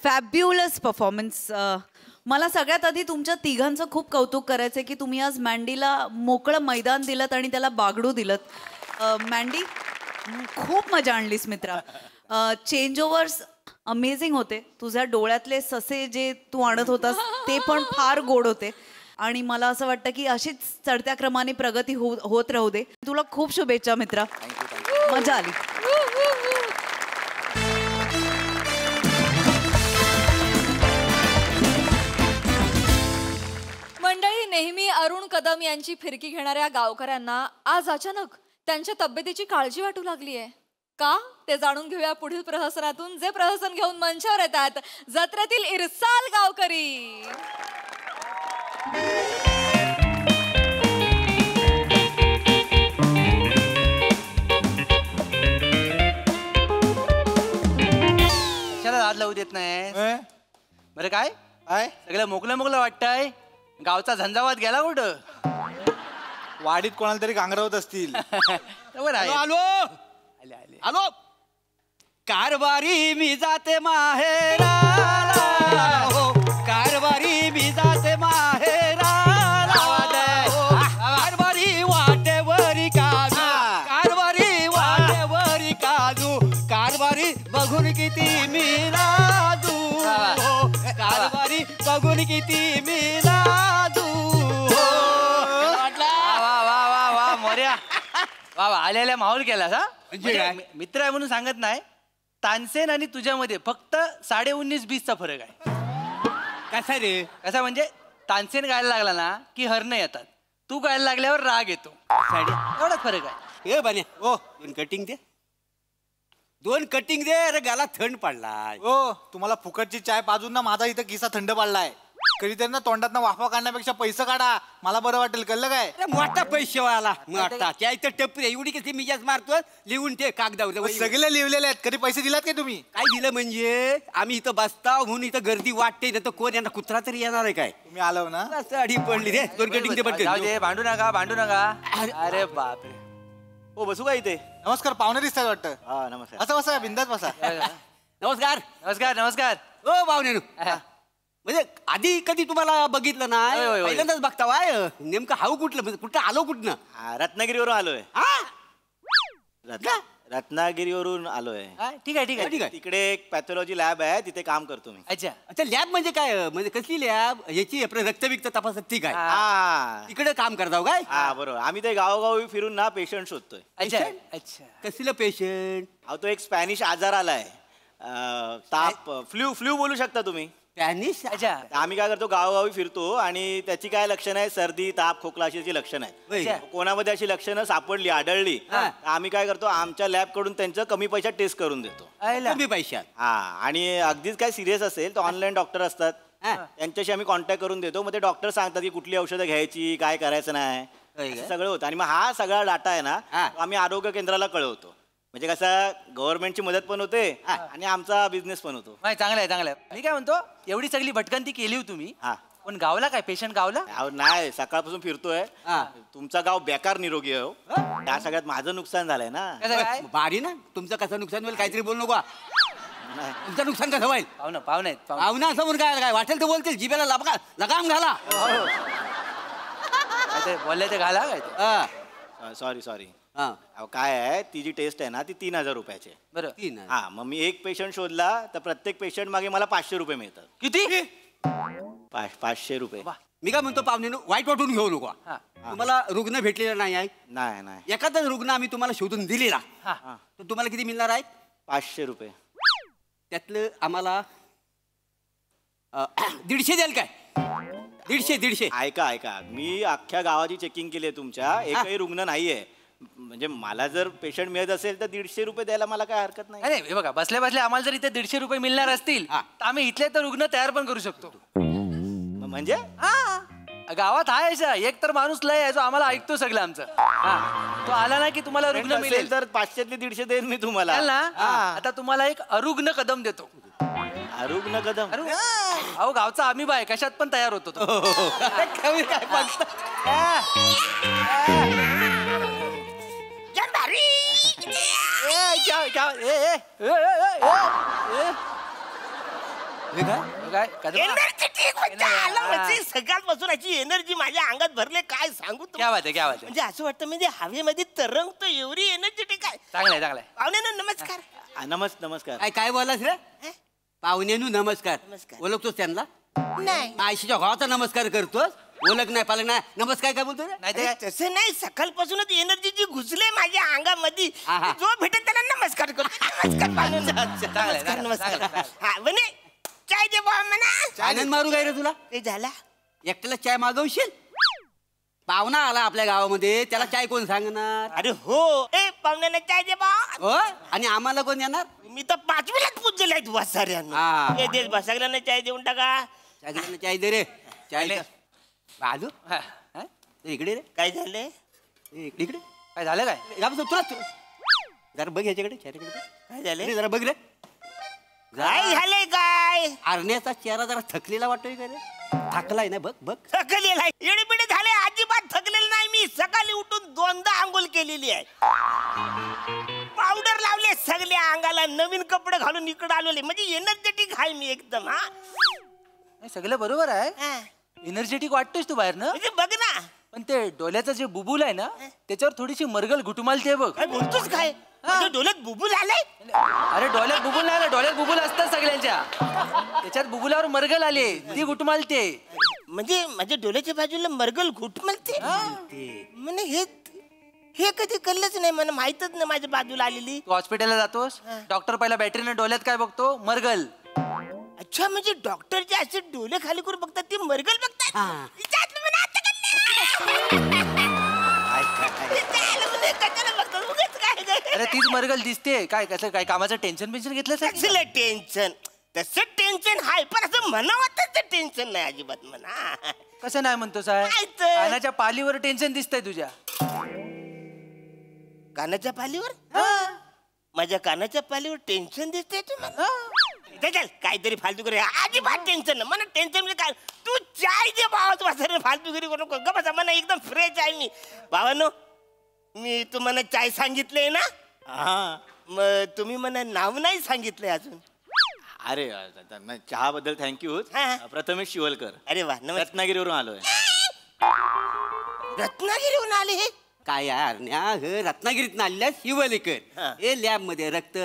फॅब्युलस परफॉर्मन्स मला सगळ्यात आधी तुमच्या तिघांचं खूप कौतुक करायचं की तुम्ही आज मँडीला मोकळं मैदान दिलं आणि त्याला बागडू दिलं मँडी खूप मजा आणलीस मित्रा. चेंज ओव्हर्स अमेझिंग होते. तुझ्या डोळ्यातले ससे जे तू आणत होतास ते पण फार गोड होते. आणि मला असं वाटतं की अशीच चढत्या क्रमाने प्रगती होत राहू दे. तुला खूप शुभेच्छा मित्रा. मजा आली. मंडळी, नेहमी अरुण कदम यांची फिरकी घेणाऱ्या गावकऱ्यांना आज अचानक त्यांच्या तब्येतीची काळजी वाटू लागली आहे. का ते जाणून घेऊया पुढील प्रहसनातून. जे प्रहसन घेऊन मंचावर येतात जत्रेतील इरसाल गावकरी. कशाला हात लावू देत नाही? बरं काय काय सगळं मोकलं मोकलं वाटतंय. गावचा झंझावात गेला कुठं? वाडीत कोणाला तरी गांगरवत असतील. आलो आलो. कारभारी मी जाते माहेराला, हो कारभारी मी जाते माहेराला. कारभारी वाटेवरी काजू, कारभारी वाटेवरी काजू, कारभारी बघून किती मी लाजू, कारभारी बघून किती मी लाजू. वा वा आलेल्या माहोल केला सा. म्हणजे मित्र आहे म्हणून सांगत नाही. तानसेन आणि तुझ्यामध्ये फक्त 19.5-20चा फरक आहे. कसा रे? कसा म्हणजे तानसेन गायला लागला ना की हरणं येतात, तू गायला लागल्यावर राग येतो. एवढाच फरक आहे. हे बने ओ 2 कटिंग दे, 2 कटिंग दे. अरे गाला थंड पडलाय. ओ तुम्हाला फुकटची चाय पाजून ना माझा इथं किस्सा थंड पडलाय. कधीतरी ना तोंडात ना वाफा काढण्यापेक्षा पैसे काढा, मला बरं वाटेल. कळलं काय? मोठा पैसे वाला मोठा त्या इथं टप्पी एवढी कशी मी जास्त मारतो. लिहून ठे कागदावर. सगळे लिहिलेले आहेत. कधी पैसे दिलात काय तुम्ही? काय दिलं म्हणजे आम्ही इथं बसता म्हणून इथं गर्दी वाटते. तर कोण यांना कुत्रा तरी येणार आहे काय? तुम्ही आलो ना अडी पडली रे. 2 कटिंग दे. भांडू नका भांडू नका. अरे बापरे. हो बसू का इथे? नमस्कार. पाहुणे दिसतात वाटतं. हा नमस्कार. असं बसा बिंदात बसा. नमस्कार नमस्कार नमस्कार. ओ पाहुणे म्हणजे आधी कधी तुम्हाला बघितलं ना? पहिल्यांदाच बघता वाय. नेमकं हाऊ कुठलं म्हणजे कुठं आलो कुठनं? रत्नागिरीवरून आलोय. रत्नागिरीवरून आलोय. ठीक आहे ठीक आहे ठीक आहे. तिकडे एक पॅथॉलॉजी लॅब आहे, तिथे काम करतो मी. अच्छा अच्छा. लॅब म्हणजे काय? म्हणजे कसली लॅब? याची आपलं रक्तबिक्त तपासत. ठीक आहे. तिकडे काम करताव काय? हा बरोबर. आम्ही ते गावोगावी फिरून ना पेशंट शोधतोय. अच्छा अच्छा. कसलं पेशंट? अहो तो एक स्पॅनिश आजार आलाय. ताप, फ्लू बोलू शकता तुम्ही. स्पॅनिश? अच्छा. आम्ही काय करतो गावोगावी फिरतो आणि त्याची काय लक्षणं आहे? सर्दी, ताप, खोकला अशी लक्षणं आहेत. कोणामध्ये अशी लक्षणं सापडली, आढळली, आम्ही काय करतो आमच्या लॅब कडून त्यांचं कमी पैशात टेस्ट करून देतो. कमी पैशात? हा. आणि अगदीच काय सिरियस असेल तर ऑनलाईन डॉक्टर असतात, त्यांच्याशी आम्ही कॉन्टॅक्ट करून देतो. मग ते डॉक्टर सांगतात की कुठली औषधं घ्यायची, काय करायचं नाही, सगळं होतं. आणि मग हा सगळा डाटा आहे ना आम्ही आरोग्य केंद्राला कळवतो. म्हणजे कसं गव्हर्नमेंटची मदत पण होते आणि आमचा बिझनेस पण होतो. चांगलं आहे चांगलं आहे. मी काय म्हणतो एवढी सगळी भटकंती केली हो तुम्ही, पण गावला काय पेशंट गावला? नाही, सकाळपासून फिरतोय. तुमचा गाव बेकार निरोगी आहे. त्या सगळ्यात माझं नुकसान झालंय ना. भारी ना. तुमचं कसं नुकसान होईल काहीतरी बोल नको. तुमचं नुकसान कसं होईल? पाहुणा पाहुणा असं म्हणून काय वाटेल तर बोलतील. जिभेला लगाम घाला. बोलले ते घाला काय? सॉरी. काय आहे ती जी टेस्ट आहे ना ती 3000 रुपयाची. बरं. हा. मग मी एक पेशंट शोधला तर प्रत्येक पेशंट मागे मला 500 रुपये मिळतात. किती? 500 रुपये. मी काय म्हणतो पाहुणे वाईट वाटून घेऊ नको. तुम्हाला रुग्ण भेटलेला नाही आहे? नाही. एखादा रुग्ण आम्ही तुम्हाला शोधून दिलेला तर तुम्हाला किती मिळणार आहे? 500 रुपये. त्यातलं आम्हाला 150 द्याल काय? 150. ऐका मी अख्ख्या गावाची चेकिंग केली आहे तुमच्या. एकही रुग्ण नाहीये. म्हणजे मला जर पेशंट मिळत असेल तर 150 रुपये द्यायला मला काय हरकत नाही. अरे हे बघा बसल्या बसल्या आम्हाला जर इथे 150 रुपये मिळणार असतील तर आम्ही इथले तर रुग्ण तयार पण करू शकतो. म्हणजे गावात आहे एक तर माणूस लय आहे जो आम्हाला ऐकतो सगळं आमचं. तो आला ना की तुम्हाला रुग्ण मिळेल. तर 500तले 150 देईन मी तुम्हाला. आता तुम्हाला एक अरुग्ण कदम देतो. अरुग्ण कदम? अहो गावचा आम्ही बाय कशात पण तयार होतो तो. काय बघता काय सकाळपासून अशी एनर्जी माझ्या अंगात भरले काय सांगू क्या बात आहे क्या बात आहे म्हणजे असं वाटतं म्हणजे हवेमध्ये तरंगतो एवढी एनर्जेटिक आहे. चांगलाय चांगलाय. पाहुण्यांनो नमस्कार. नमस्कार काय बोलास रे पाहुण्यानु नमस्कार ओळखतोस त्यांना नाही आयशीच्या भावाचा नमस्कार करतोस ओळख नाही पालक नाही नमस्कार काय बोलतो अरे, तसं नाही सकाळपासूनच एनर्जी जी घुसले माझ्या अंगामध्ये हा. जो भेटेल त्याला नमस्कार करतो. नमस्कार पाहुण्यांनो. नमस्कार नमस्कार. हा म्हणे चाय दे बा म्हणा. आनंद मारू काय रे तुला ते झाला एकट्याला चाय मागवशील पाहुणा आला आपल्या गावामध्ये त्याला चाय कोण सांगणार अरे हो ए पाहुण्यांना चाय दे बा. हो आणि आम्हाला कोण येणार मी तर 5वीलाच पूजलेला आहे तुला साऱ्यांना. हे देश बा सगळ्यांना चाय देऊन टाका. सगळ्यांना चाय दे रे चाय बाजू इकडे रे काय झाले इकडे काय झालं काय तुला जरा बघ याच्याकडे काय झाले जरा बघ रे काय झाले काय आरण्याचा चेहरा जरा थकलेला वाटतोय का रे थकलाय ना बघ बघ थकलेला येडबिडे झाले अजिबात थकलेलं नाही मी सकाळी उठून 2दा आंघोळ केलेली आहे पावडर लावले सगळ्या अंगाला नवीन कपडे घालून इकडे आलेले म्हणजे एनर्जेटिक आहे मी एकदम. हा सगळं बरोबर आहे एनर्जेटिक वाटतोस तू बाहेर ना म्हणजे बघ ना पण ते डोल्याचं जे बुबुल आहे ना त्याच्यावर थोडीशी मरगल घुटमालते बघ. काय बोलतोस काय माझ्या डोळ्यात बुबुल आलाय. अरे डोल्यात बुबुल नाही ना डोल्यात बुबुल असतात सगळ्यांच्या त्याच्यात बुबुलावर मरगल आले ती घुटमालते म्हणजे माझ्या डोळ्याच्या बाजूला मरगल घुटमालते म्हणजे हे कधी कळलंच नाही मला माहितच नाही माझ्या बाजूला आलेली. तू हॉस्पिटलला जातोस डॉक्टर पहिला बॅटरीने डोल्यात काय बघतो मरगल. अच्छा म्हणजे डॉक्टर जे असे डोळे खाली करून बघतात ते मरगल बघतात. अरे तीच मरगल दिसते काय कसं काय कामाचं टेन्शन पेन्शन घेतलं टेन्शन तसं टेन्शन हाय पण असं म्हणावं टेन्शन नाही अजिबात म्हणा. कसं नाही म्हणतो साहेब कानाच्या पालीवर टेन्शन दिसतंय तुझ्या कानाच्या पालीवर माझ्या कानाच्या पालीवर टेन्शन दिसतंय तुम्हाला चल काहीतरी फालतू करे अजिबात टेन्शन नाही मला टेन्शन म्हणजे काय तू चाय दे भावा तू असं फालतूगिरी करू नको ग बसा मला एकदम फ्रेश आहे मी. भावानो मी तुम्हाला चाय सांगितलंय ना मग तुम्ही मला नाव नाही सांगितलंय अजून. अरे चहाबद्दल थँक्यू प्रथमेश शिवलकर. अरे वा रत्नागिरीवरून आलोय. रत्नागिरीहून आले हे काय यार रत्नागिरीत आलेल्या शिवलेकर हे लॅब मध्ये रक्त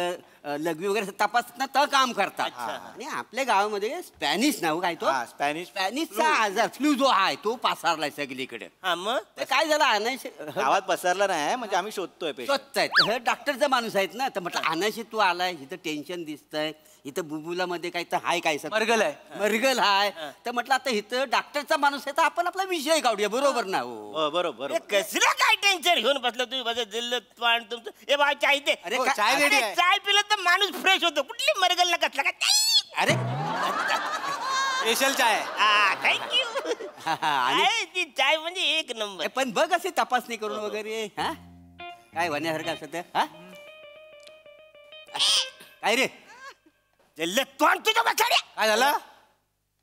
लघवी वगैरे तपासणं काम करतात आणि आपल्या गावामध्ये स्पॅनिश नाव काय तो स्पॅनिशचा आजार फ्लू जो आहे तो पसरलाय सगळीकडे. मग काय झालं अनायश गावात पसरला नाही म्हणजे आम्ही शोधतोय शोधतायत डॉक्टरचा माणूस आहेत ना तर म्हटलं अनायशी तू आलाय इथं टेन्शन दिसतंय इथं बुबुलामध्ये काय तर हाय काय मरगल आहे मरगल हाय तर म्हटलं आता इथं डॉक्टरचा माणूस आहे तर आपण आपला विषय काढूया बरोबर ना हो बरोबर कसलं काय टेन्शन घेऊन बसलं तुम्ही माझं दिल्ल तुमचं ए बा चाय दे. अरे चाय पिलं तर माणूस फ्रेश होतो कुठली मरगल ना कसला काय अरे स्पेशल चाय थँक्यू ती चाय म्हणजे एक नंबर. पण बघ असे तपासणी करून वगैरे हा काय होण्यासारखं असं हा काय रे तुझ्या बसाड्या काय झालं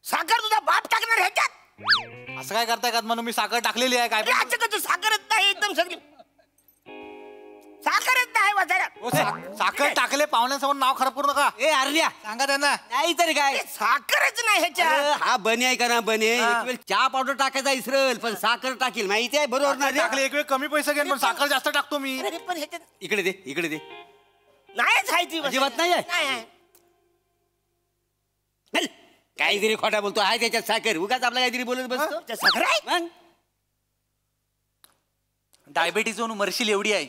साखर तुझा बाप टाकणार ह्याच्यात असं काय करताय का म्हणून मी साखर टाकलेली आहे काय असं का तू साखरच नाही एकदम सगळी साखरच नाही बसाड्या साखर टाकले पाहुण्यांसमोर नाव खराब करू नका. ए अरण्या सांगा त्यांना नाही तरी काय साखरच नाही ह्याच्यात. हा बने आहे का ना बने एक वेळ चहा पावडर टाकायचा इसरल पण साखर टाकील माहिती आहे बरोबर ना टाकले एक वेळ कमी पैसे घेईन पण साखर जास्त टाकतो मी. अरे पण ह्याच्यात इकडे दे नाहीच आहे ती अजिबात नाही आहे काहीतरी खोटा बोलतो आहे त्याच्यात साखर उगाच आपला काहीतरी बोलत बसतो साखर आहे मग डायबिटीज होऊन मरशील एवढी आहे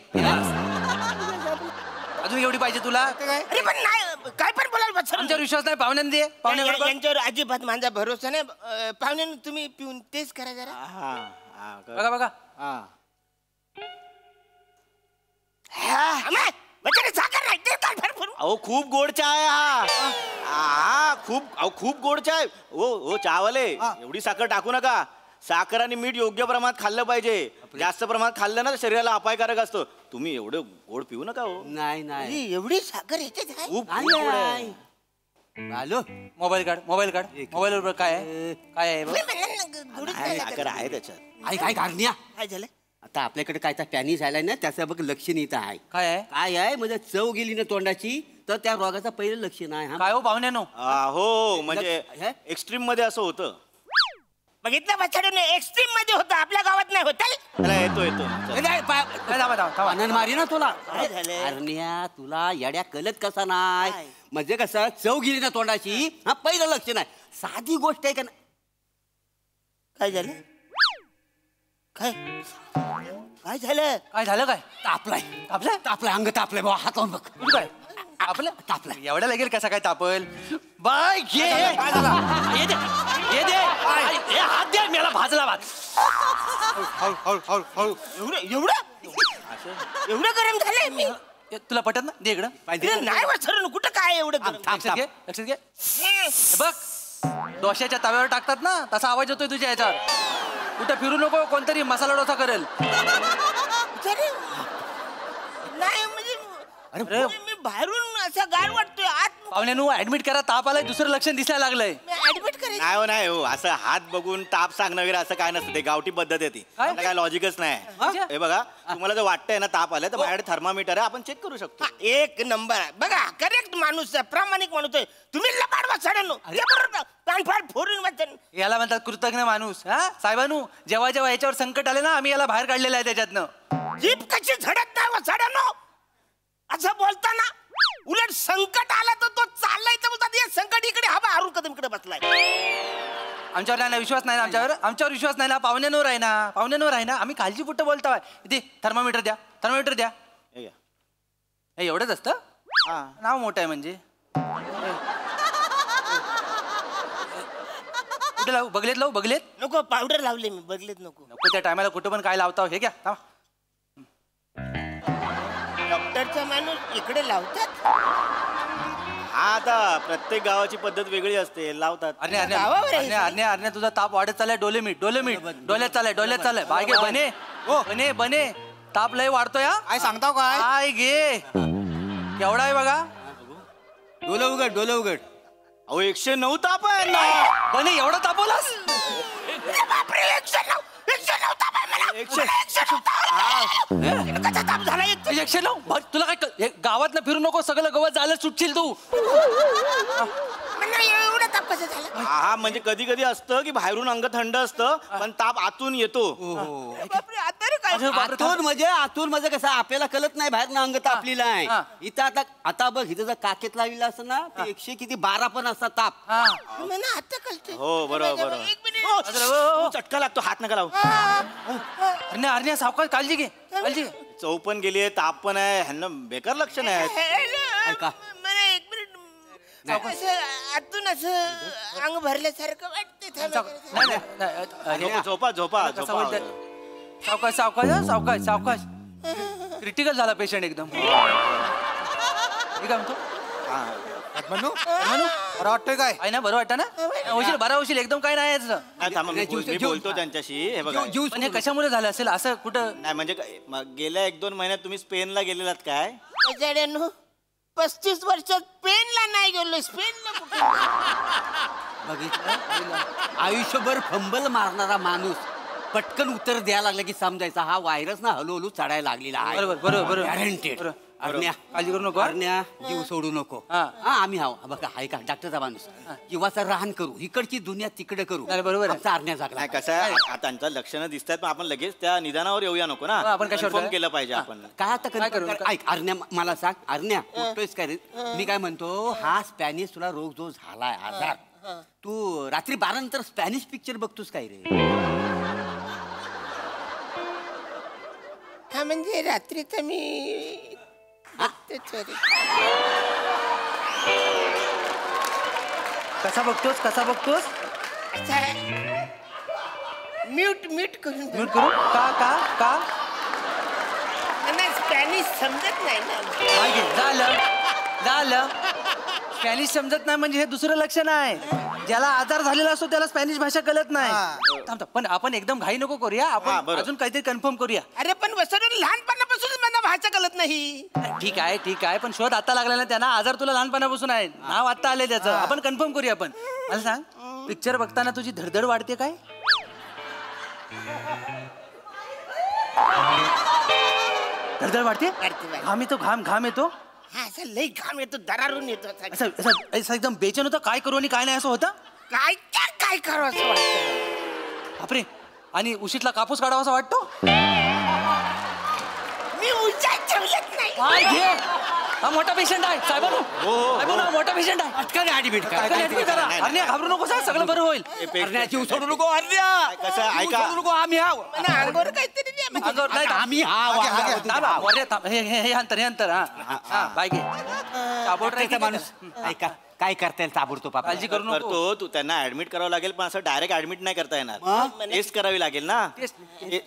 अजून एवढी पाहिजे तुला अरे पण नाही काय पण बोलाल आमच्यावर विश्वास नाही पाहुण्यांना दे पाहुण्यावर यांच्यावर अजिबात माझा भरोसा नाही. पाहुण्यांना तुम्ही पिऊन टेस्ट करा जरा बघा बघा साखर नाही ते काय फरक पडू. अहो खूप गोड चहा आहे हा खूप गोड चहा आहे. ओ चहावाले एवढी साखर टाकू नका. साखर आणि मीठ योग्य प्रमाणात खाल्लं पाहिजे. जास्त प्रमाणात खाल्लं ना तर शरीराला अपायकारक असतं. तुम्ही एवढं गोड पिऊ नका हो. नाही एवढी साखर ह्याच्यात आहे खूप गोड आहे. हॅलो मोबाईल काढ मोबाईल वर काय आहे साखर आहे त्याच्यात. काय कारण्या काय झालं आता आपल्याकडे काय तर पॅनिस आलाय ना त्याचं बघ लक्षण इथं आहे काय म्हणजे चव गेली ना तोंडाची तर त्या रोगाचं पहिलं लक्षण आहे. काय हो पाहुण्यानो? हो म्हणजे एक्स्ट्रीम मध्ये असं होतं. बघितलं बछड्याने एक्स्ट्रीम मध्ये होतं, आपल्या गावात नाही होत. येतो आनंद मारी ना तुला. काय झालं? अरण्या तुला येड्या कळत कसा नाही, म्हणजे कसं चव गेली ना तोंडाची, हा पहिलं लक्षण आहे. साधी गोष्ट आहे का ना. काय झालं? काय काय झालं? काय झालं? काय तापलाय तापलं? तापलाय, अंग तापलाय बाबा, हात लावून बघ. कुठं काय आपलं तापलाय. एवढ्या लागेल कसा काय तापल? बाय घे ये दे ये दे ए, हात द्या मला भाजला भात. एवढं गरम झालंय मी. तुला पटत ना? दे इकडं. नाही वसरण कुठं काय एवढं गरम? लक्षात घे लक्षात घे. हे बघ डोश्याच्या तव्यावर टाकतात ना, तसा आवाज येतोय तुझ्या ह्याच्यावर. कुठं फिरू नको, कोणतरी मसाला डोसा करेल. नाही म्हणजे अरे मी बाहेरून असं गार वाटतोय, आत पाहुण्यानु ऍडमिट करा, ताप आलाय, दुसरं लक्षण दिसायला लागलंय. ऍडमिट करायचं. नाही हो नाही हो, असं हात बघून ताप सांगणं वगैरे असं काय नसतं. ते गावठी पद्धत आहे ती. त्याला काय लॉजिकच नाही. हे बघा तुम्हाला जर वाटतंय ना ताप आलाय तर माझ्याकडे थर्मामीटर आहे, आपण चेक करू शकतो. एक नंबर आहे बघा, करेक्ट माणूस आहे, प्रामाणिक माणूस आहे. तुम्ही लबाड वाचाड्यानो कानफाड फोडून वाचन. याला म्हणतात कृतज्ञ माणूस. हा साहेबानू, जेव्हा जेव्हा याच्यावर संकट आले ना, आम्ही याला बाहेर काढलेलं आहे त्याच्यातनं. जीभ कशी झडत नाही वाचाड्यानो असं बोलताना. उलट संकट आलं तर तो चाललाय तर बोलतात हे संकट इकडे हवा हारून कदम इकडे बसलाय. आमच्यावर नाही ना विश्वास नाही ना, आमच्यावर विश्वास नाही ना. पाहुण्यावर आहे ना, पाहुण्यावर आहे ना. आम्ही काळजी पुट्ट बोलतोय. दे थर्मामीटर द्या, थर्मामीटर द्या. हे एवढंच असतं? नाव मोठं आहे म्हणजे. कुठे लावू? बगलेत लावू? बगलेत नको, पावडर लावले मी, बगलेत नको. नको त्या टायमाला कुठं पण काय लावता. हे घ्या. डॉक्टरचा माणूस इकडे लावतात. हा आता प्रत्येक गावाची पद्धत वेगळी असते, लावतात. अरे तुझा ताप वाढत चाललाय. डोलेमीट डोल्यात चाललाय. बागे बने बने ताप लय वाढतोय. काय सांगताव काय घे केवढा आहे बघा. डोलं उघड. अहो 109 ताप आहे ना. बने एवढा तापवलास? बापरे, 109 ताप आहे मला. 109 ताप झाला. 109? तुला काय गावात फिरू नको, सगळं गवत झालं, सुटशील तू. एवढा ताप कसं झाला? हा म्हणजे कधी कधी असतं की बाहेरून अंग थंड असतं पण ताप आतून येतो. बापरे, आतून म्हणजे कसं आपल्याला कळत नाही, बाहेर अंग तापलेलं आहे. इथं आता बघ, इथं जर काकेत लावलेलं असं ना, ते 112 पण असतात ताप. मला आता कळतंय. हो बरोबर. एक मिनिट. चटका लागतो, हात नका लावू. अरे सावकाश, काळजी घे. चव पण गेली, ताप पण आहे, ह्यांना बेकार लक्षण आहेत. मला एक मिनिट. आतून असं अंग भरल्यासारखं वाटतंय. झोपा. सावकाश. क्रिटिकल झाला पेशंट एकदम. म्हणू बरं वाटतंय काय? आहे ना, बरं वाटतं ना? बरा होशील एकदम. काय नाही मी बोलतो त्यांच्याशी. हे बघा हे कशामुळे झालं असेल असं? कुठं नाही म्हणजे गेल्या 1-2 महिन्यात तुम्ही स्पेनला गेलेलात काय? 35 वर्षात स्पेनला नाही गेलो. स्पेनला बघितलं, आयुष्यभर फंबल मारणारा माणूस पटकन उत्तर द्यायला लागला की समजायचा हा व्हायरस ना हळूहळू चढायला लागलेला आहे. बरोबर. गॅरंटेड. अरण्या, काळजी करू नको. अरण्या, जीव सोडू नको. आम्ही बघा, आहे का डॉक्टरचा माणूस किंवाचा राहण करू, इकडची दुनिया तिकडे करू. बरोबर. आमचा अरण्या जागला. कसं आहे, त्यांचं लक्षणं दिसतात पण आपण लगेच त्या निदानावर येऊया नको ना. आपण कशावर केलं पाहिजे आपण. काय आता करू? ऐक अरण्या, मला सांग अरण्या, कुठतोयस काय रे? मी काय म्हणतो, हा स्पॅनिश तुला रोग जो झालाय आजार, तू रात्री 12 नंतर स्पॅनिश पिक्चर बघतोस काय रे? हा म्हणजे रात्रीचं मी कसा बघतोस? म्यूट करून. का? स्पॅनिश समजत नाही ना. झालं. स्पॅनिश समजत नाही म्हणजे हे दुसरं लक्षण आहे. ज्याला आजार झालेला असतो त्याला स्पॅनिश भाषा कळत नाही. पण आपण एकदम घाई नको करूया, आपण अजून काहीतरी कन्फर्म करूया. अरे पण वसरून लहानपणापासून मला भाषा कळत नाही. ठीक आहे पण शोध आता लागला ना त्यांना. आजार तुला लहानपणापासून आहे, नाव आता आले त्याचं. आपण कन्फर्म करूया. पण मला सांग, पिक्चर बघताना तुझी धडधड वाढते काय? धडधड वाढते? घाम येतो? असं लई घाम येतो दरारून येतो असं असं असं एकदम बेचैन होतं काय करू आणि काय नाही असं होतं काय करू असं वाटतं. बापरे आणि उशीतला कापूस काढावा असं वाटतो. मी उशात ठेवलंच नाही. काय घे हा मोठा पेशंट आहे साहेबांनो. हा मोठा पेशंट आहे. पटकन ऍडमिट करा. ऍडमिट करा. अरण्या घाबरू नको साहेब सगळं बरं होईल. अरण्या जीव सोडू नको अरण्या. कसं आहे, ऐका. जीव सोडू नको आम्ही आहो. अंगावर काहीतरी दे. अंगावर नाही आम्ही हे अंतर हा बाय घे. ताबोट राहायचं माणूस ऐका काय करता येईल ताबडतोब काळजी करू नको. करतो तू त्यांना ऍडमिट करावं लागेल पण असं डायरेक्ट ऍडमिट नाही करता येणार. टेस्ट करावी लागेल ना.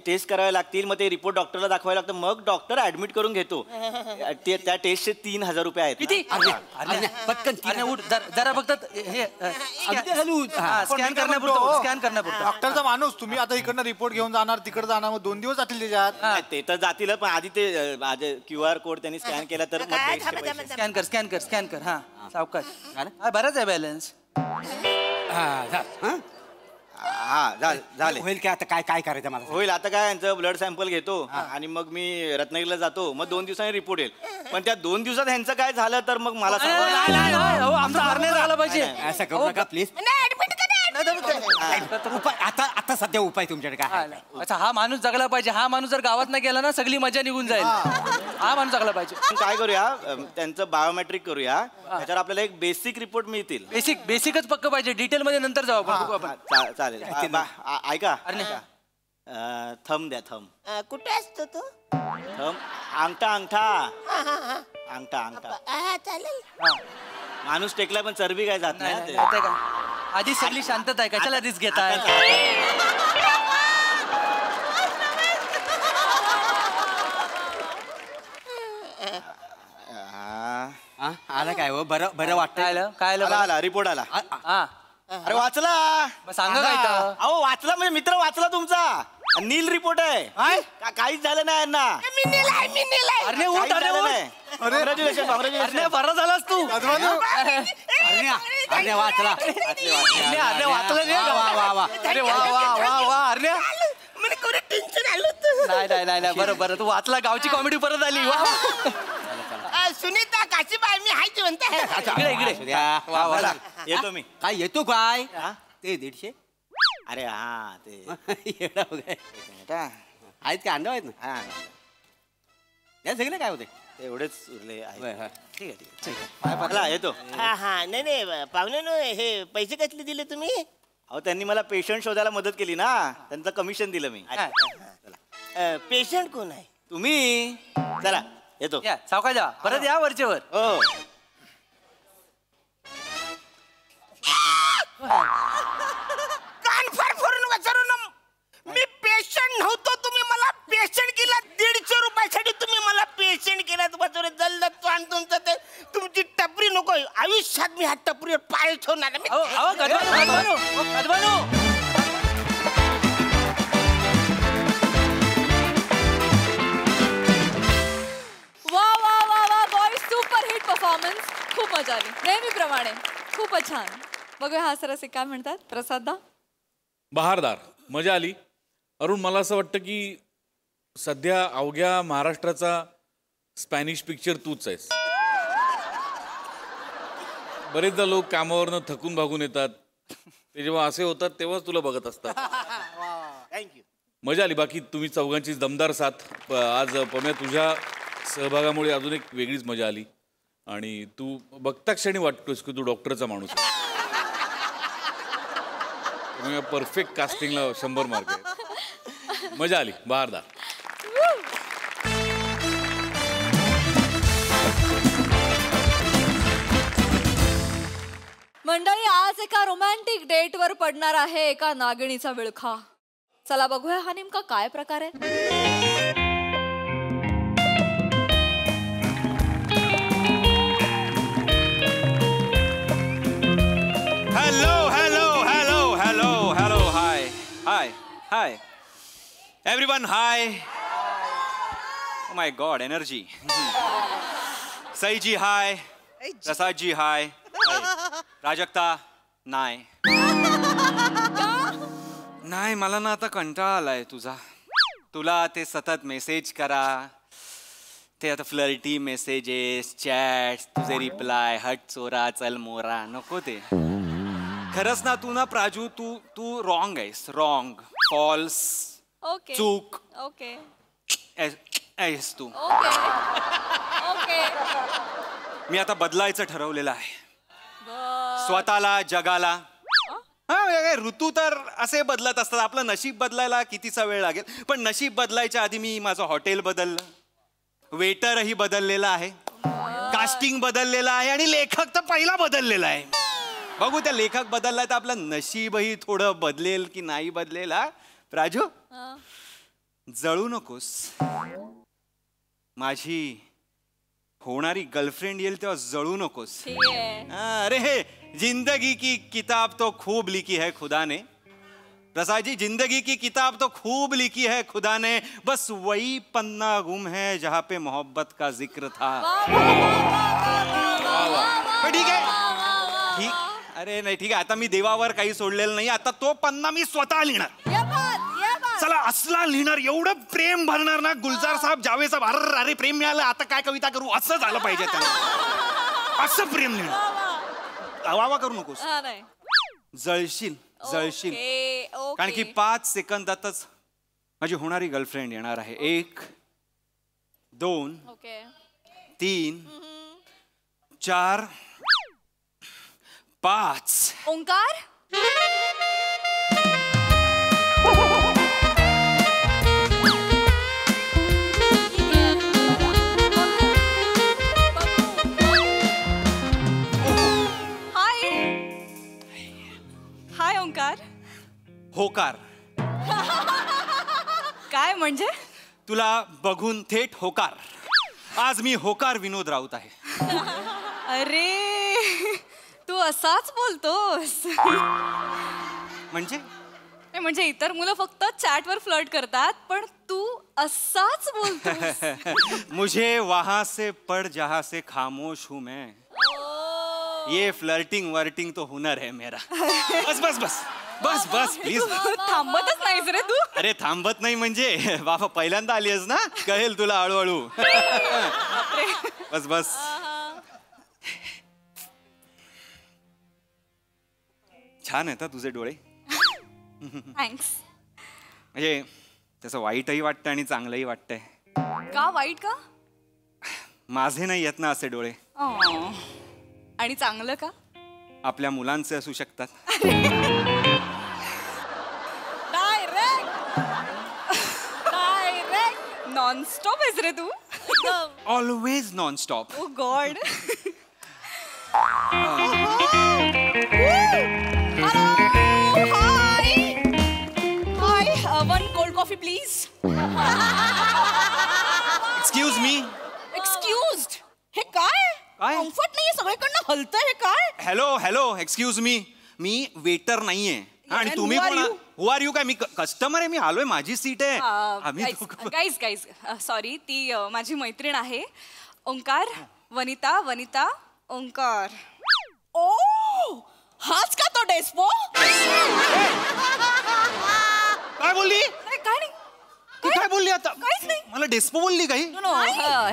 टेस्ट करावे लागतील मग ते रिपोर्ट डॉक्टरला दाखवावे लागतं मग डॉक्टर ऍडमिट करून घेतो. त्या टेस्टचे 3,000 रुपये आहेत. किती पटकन उठ जरा फक्त हे स्कॅन करण्यापुरतं स्कॅन करण्यापुरतं. डॉक्टरचा माणूस तुम्ही आता इकडनं रिपोर्ट घेऊन जाणार तिकडे जाणार मग 2 दिवस जातील त्याच्यात. ते तर जातील पण आधी ते QR कोड त्यांनी स्कॅन केला तर स्कॅन कर हा सावकाश. बराच आहे बॅलन्स. झाले होईल काय आता काय करायचं मला होईल. आता काय यांचं ब्लड सॅम्पल घेतो आणि मग मी रत्नागिरीला जातो मग 2 दिवसांनी रिपोर्ट येईल. पण त्या 2 दिवसात ह्यांचं काय झालं तर मग मला आमचा हरणे झाला पाहिजे. असं करू नका प्लीज. आता सध्या उपाय तुमच्याकडे काय. अच्छा हा माणूस जगला पाहिजे. हा माणूस जर गावात नाही गेला ना सगळी मजा निघून जाईल. हा माणूस जगला पाहिजे. काय करूया त्यांचं बायोमेट्रिक करूया त्याच्यावर आपल्याला एक बेसिक रिपोर्ट मिळतील. बेसिकच पक्क पाहिजे. डिटेल मध्ये नंतर जाऊ आपण. चालेल ऐका थंब द्या थंब. कुठे असतो तो थंब अंगठा चालेल. माणूस टेकला पण चरबी काय जात नाही. आधी सगळी शांतता आहे कशाला रिस्क घेताय. आला काय हो बरं वाटतं. काय आला रिपोर्ट आला. अरे वाचला सांगा काय अहो वाचला म्हणजे मित्र वाचला तुमचा. नील रिपोर्ट आहे. काहीच झालं नाही यांना. अरे बरा झालास तू. अरे वाचला नाही बरं तू वाचला. गावची कॉमेडी परत आली. सुनीता काशीबाई मी हाय जिवंत इकडे येतो मी. काय येतो काय ते 150. अरे हा ते आहेत का अंडा आहेत ना. या सगळे काय होते एवढेच उरले. ठीक आहे येतो. हा नाही पाहुणे हे पैसे कसले दिले तुम्ही. अहो त्यांनी मला पेशंट शोधायला मदत केली ना त्यांचं कमिशन दिलं मी. पेशंट कोण आहे. तुम्ही चला येतो. सावकाश जा परत या वरचेवर. हो कान फार फोडून वाचारून मी पेशंट नव्हतो. तुम्ही मला पेशंट केला. 150 रुपयासाठी तुम्ही मला पेशंट केला. जल्द तुमचं ते तुमची टपरी नको. आयुष्यात मी ह्या टपरीवर पाय ठेवणार. वा बॉय सुपर हिट परफॉर्मन्स. खूप मजा आली नेहमीप्रमाणे. खूपच छान. बघूया हा सरसे काय म्हणतात. प्रसादा बहारदार मजा आली. अरुण मला असं वाटतं की सध्या अवघ्या महाराष्ट्राचा स्पॅनिश पिक्चर तूच आहेस. बरेचदा लोक कामावरनं थकून भागून येतात. ते जेव्हा असे होतात तेव्हाच तुला बघत असतात. थँक्यू. मजा आली. बाकी तुम्ही चौघांची दमदार साथ. आज पम्या तुझ्या सहभागामुळे अजून एक वेगळीच मजा आली. आणि तू बघता क्षणी वाटतोस की तू डॉक्टरचा माणूस आहे. परफेक्ट कास्टिंगला 100 मार्क आहे. मजा आली. बहारदार. मंडळी आज एका रोमॅन्टिक डेटवर पडणार आहे एका नागिणीचा विळखा. चला बघूया हा नेमका काय प्रकार आहे. Hello. Hi. Everyone, hi. Oh my God, energy. Sai ji, hi. Prasad ji, hi. Prajakta, नाही. नाही मला ना आता कंटाळा आलाय तुझा. तुला ते सतत मेसेज करा ते आता फ्लर्टी मेसेजेस चॅट तुझे रिप्लाय हट चोरा चल मोरा नको ते. खरंच ना तू ना प्राजू तू रॉंग आहेस. रॉंग फॉल्स ओके चूक ओके आहेस तू. ओके ओके मी आता बदलायचं ठरवलेलं आहे स्वतःला जगाला. हा ऋतू तर असे बदलत असतात. आपलं नशीब बदलायला कितीचा वेळ लागेल पण नशीब बदलायच्या आधी मी माझं हॉटेल बदललं. वेटरही बदललेला आहे. कास्टिंग बदललेलं आहे आणि लेखक तर पहिला बदललेला आहे. बघू त्या लेखक बदललाय तर आपलं नशीबही थोडं बदलेल की नाही बदलेल. हा राजू जळू नकोस. माझी होणारी गर्लफ्रेंड येईल तेव्हा जळू नकोस. अरे हे जिंदगी की किताब तो खूब लिखी है खुदा ने. प्रसाद जी जिंदगी की किताब तो खूब लिखी है खुदा ने बस वही पन्ना गुम है जहाँ पे मोहब्बत का जिक्र था. ठीक आहे ठीक. अरे नाही ठीक आहे आता मी देवावर काही सोडलेलं नाही. आता तो पन्ना मी स्वतः लिहिणार. चला असला लिहिणार एवढं प्रेम भरणार ना. गुलजार साहेब जावेद साहेब अरे अरे प्रेम मिळालं आता काय कविता करू असं झालं पाहिजे त्यांना. असं प्रेम लिहिणार. आवावा करू नकोस. जळशील जळशील. कारण की 5 सेकंदातच माझी होणारी गर्लफ्रेंड येणार आहे. 1 2 3 4 5. ओंकार हाय ओंकार. होकार. काय म्हणजे तुला बघून थेट होकार. आज मी होकार विनोद राऊत आहे. अरे तू असाच बोलतोस. म्हणजे इतर मुलं फक्त चॅटवर फ्लर्ट करतात पण तू असाच बोलतोस. मुझे वहां से पढ़ जहां से खामोश हूं मैं. ये फ्लर्टिंग वर्टिंग तो हुनर है मेरा. बस बस बस बस बस प्लीज. थांबतच नाहीस रे तू. अरे थांबत नाही म्हणजे बाबा पहिल्यांदा आली आहेस ना कळेल तुला हळूहळू. बस बस. छान आहेत तुझे डोळे. थँक्स. म्हणजे त्याचं वाईटही वाटतं आणि चांगलंही वाटतंय. का वाईट का. माझे नाही येत ना असे डोळे. आणि चांगलं का. आपल्या मुलांचे असू शकतात. डायरेक्ट नॉनस्टॉप आहेस रे तू. Always nonstop. Oh God. One cold coffee please. Excuse me. Excused. हे काय कम्फर्ट नाहीये सगळीकडनं हलतंय. हे काय. Hello hello excuse me. मी वेटर नाहीये आणि तुम्ही कोण. Who are you. काय मी कस्टमर आहे. मी आलोय माझी सीट आहे. गाईज गाईज सॉरी ती माझी मैत्रीण आहे ओंकार. वनिता वनिता ओंकार. ओ हाच का तो डेस्पो. काय बोलली. काय नाही ती काय बोलली आता. काहीच नाही. मला डेस्पो बोलली काही.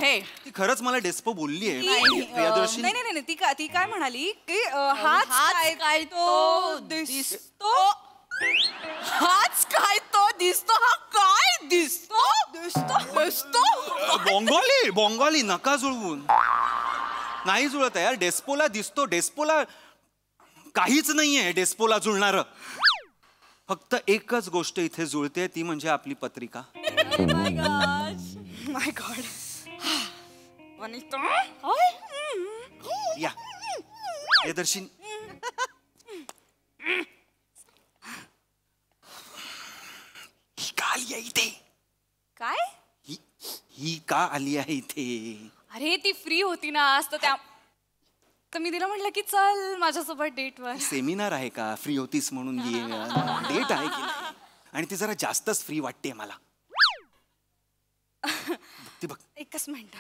हे ती खरंच मला डेस्पो बोलली आहे. नाही नाही नाही ती काय म्हणाली की हाच काय तो दिसतो. हाच काय तो दिसतो. हा काय दिसतो दिसतो दिसतो. बंगाली बंगाली नका जुळवून. नाही जुळत यार. डेस्पोला दिसतो. डेस्पोला काहीच नाहीये डेस्पोला जुळणार. फक्त एकच गोष्ट इथे जुळते ती म्हणजे आपली पत्रिका. माय गॉड. वनिता या प्रियदर्शी. ही का आली आहे इथे. काय ही का आली आहे इथे. अरे ती फ्री होती ना आज तर मी तिला म्हटलं की चल माझ्यासोबत डेटवर. सेमिनार आहे का फ्री होतीस म्हणून डेट आहे की नाही. आणि ती जरा जास्तच फ्री वाटते मला. बघ एकच मिनिट.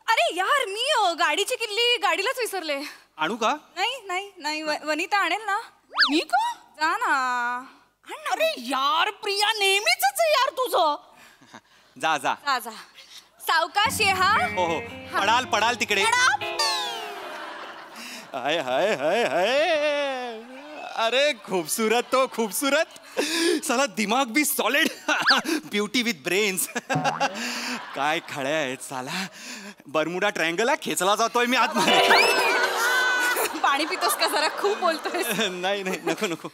अरे यार मी गाडीची किल्ली गाडीलाच विसरले. आणू का. नाही नाही नाही वनिता आणेल ना. मी का. जा ना. अरे यार प्रिया नेहमीच आहे यार तुझं. जा जा जा जा. सावकाश ये हा. हो हो पडाल पडाल तिकडे. हाय हाय हाय हाय. अरे खूबसूरत तो खूबसूरत. साला दिमाग भी सॉलिड. Beauty with brains. काय खळ्या आहेत साला. बर्मुडा ट्रायंगल खेचला जातोय मी आतमध्ये. पाणी पितोस का जरा खूप बोलतोय. नाही नाही नको नको.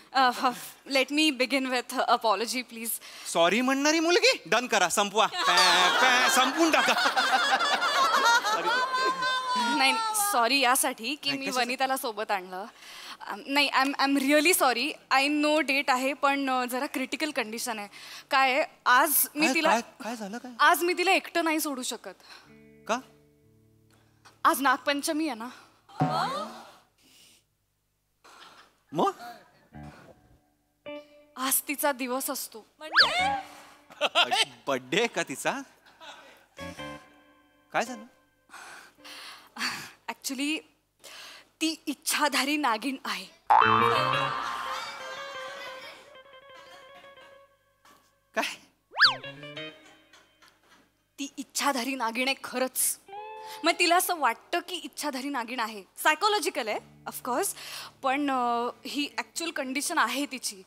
Let me begin with apology please. Sorry म्हणणारी मुलगी. डन करा संपवा. संपवून टाका. नाही सॉरी यासाठी की मी वनिताला सोबत आणलं. नाही I am really sorry. I know date आहे पण जरा क्रिटिकल कंडिशन आहे. काय आज मी तिला काय झालं काय आज मी तिला एकटं नाही सोडू शकत. का? आज नागपंचमी आहे ना. मग आज तिचा दिवस असतो. बर्थडे का तिचा? काय झालं? ऍक्च्युली ती इच्छाधारी नागिन आहे. काय? ती इच्छाधारी नागिन आहे खरंच. मग तिला असं वाटतं की इच्छाधारी नागिन आहे. सायकोलॉजिकल आहे ऑफकोर्स पण ही ॲक्च्युअल कंडिशन आहे तिची.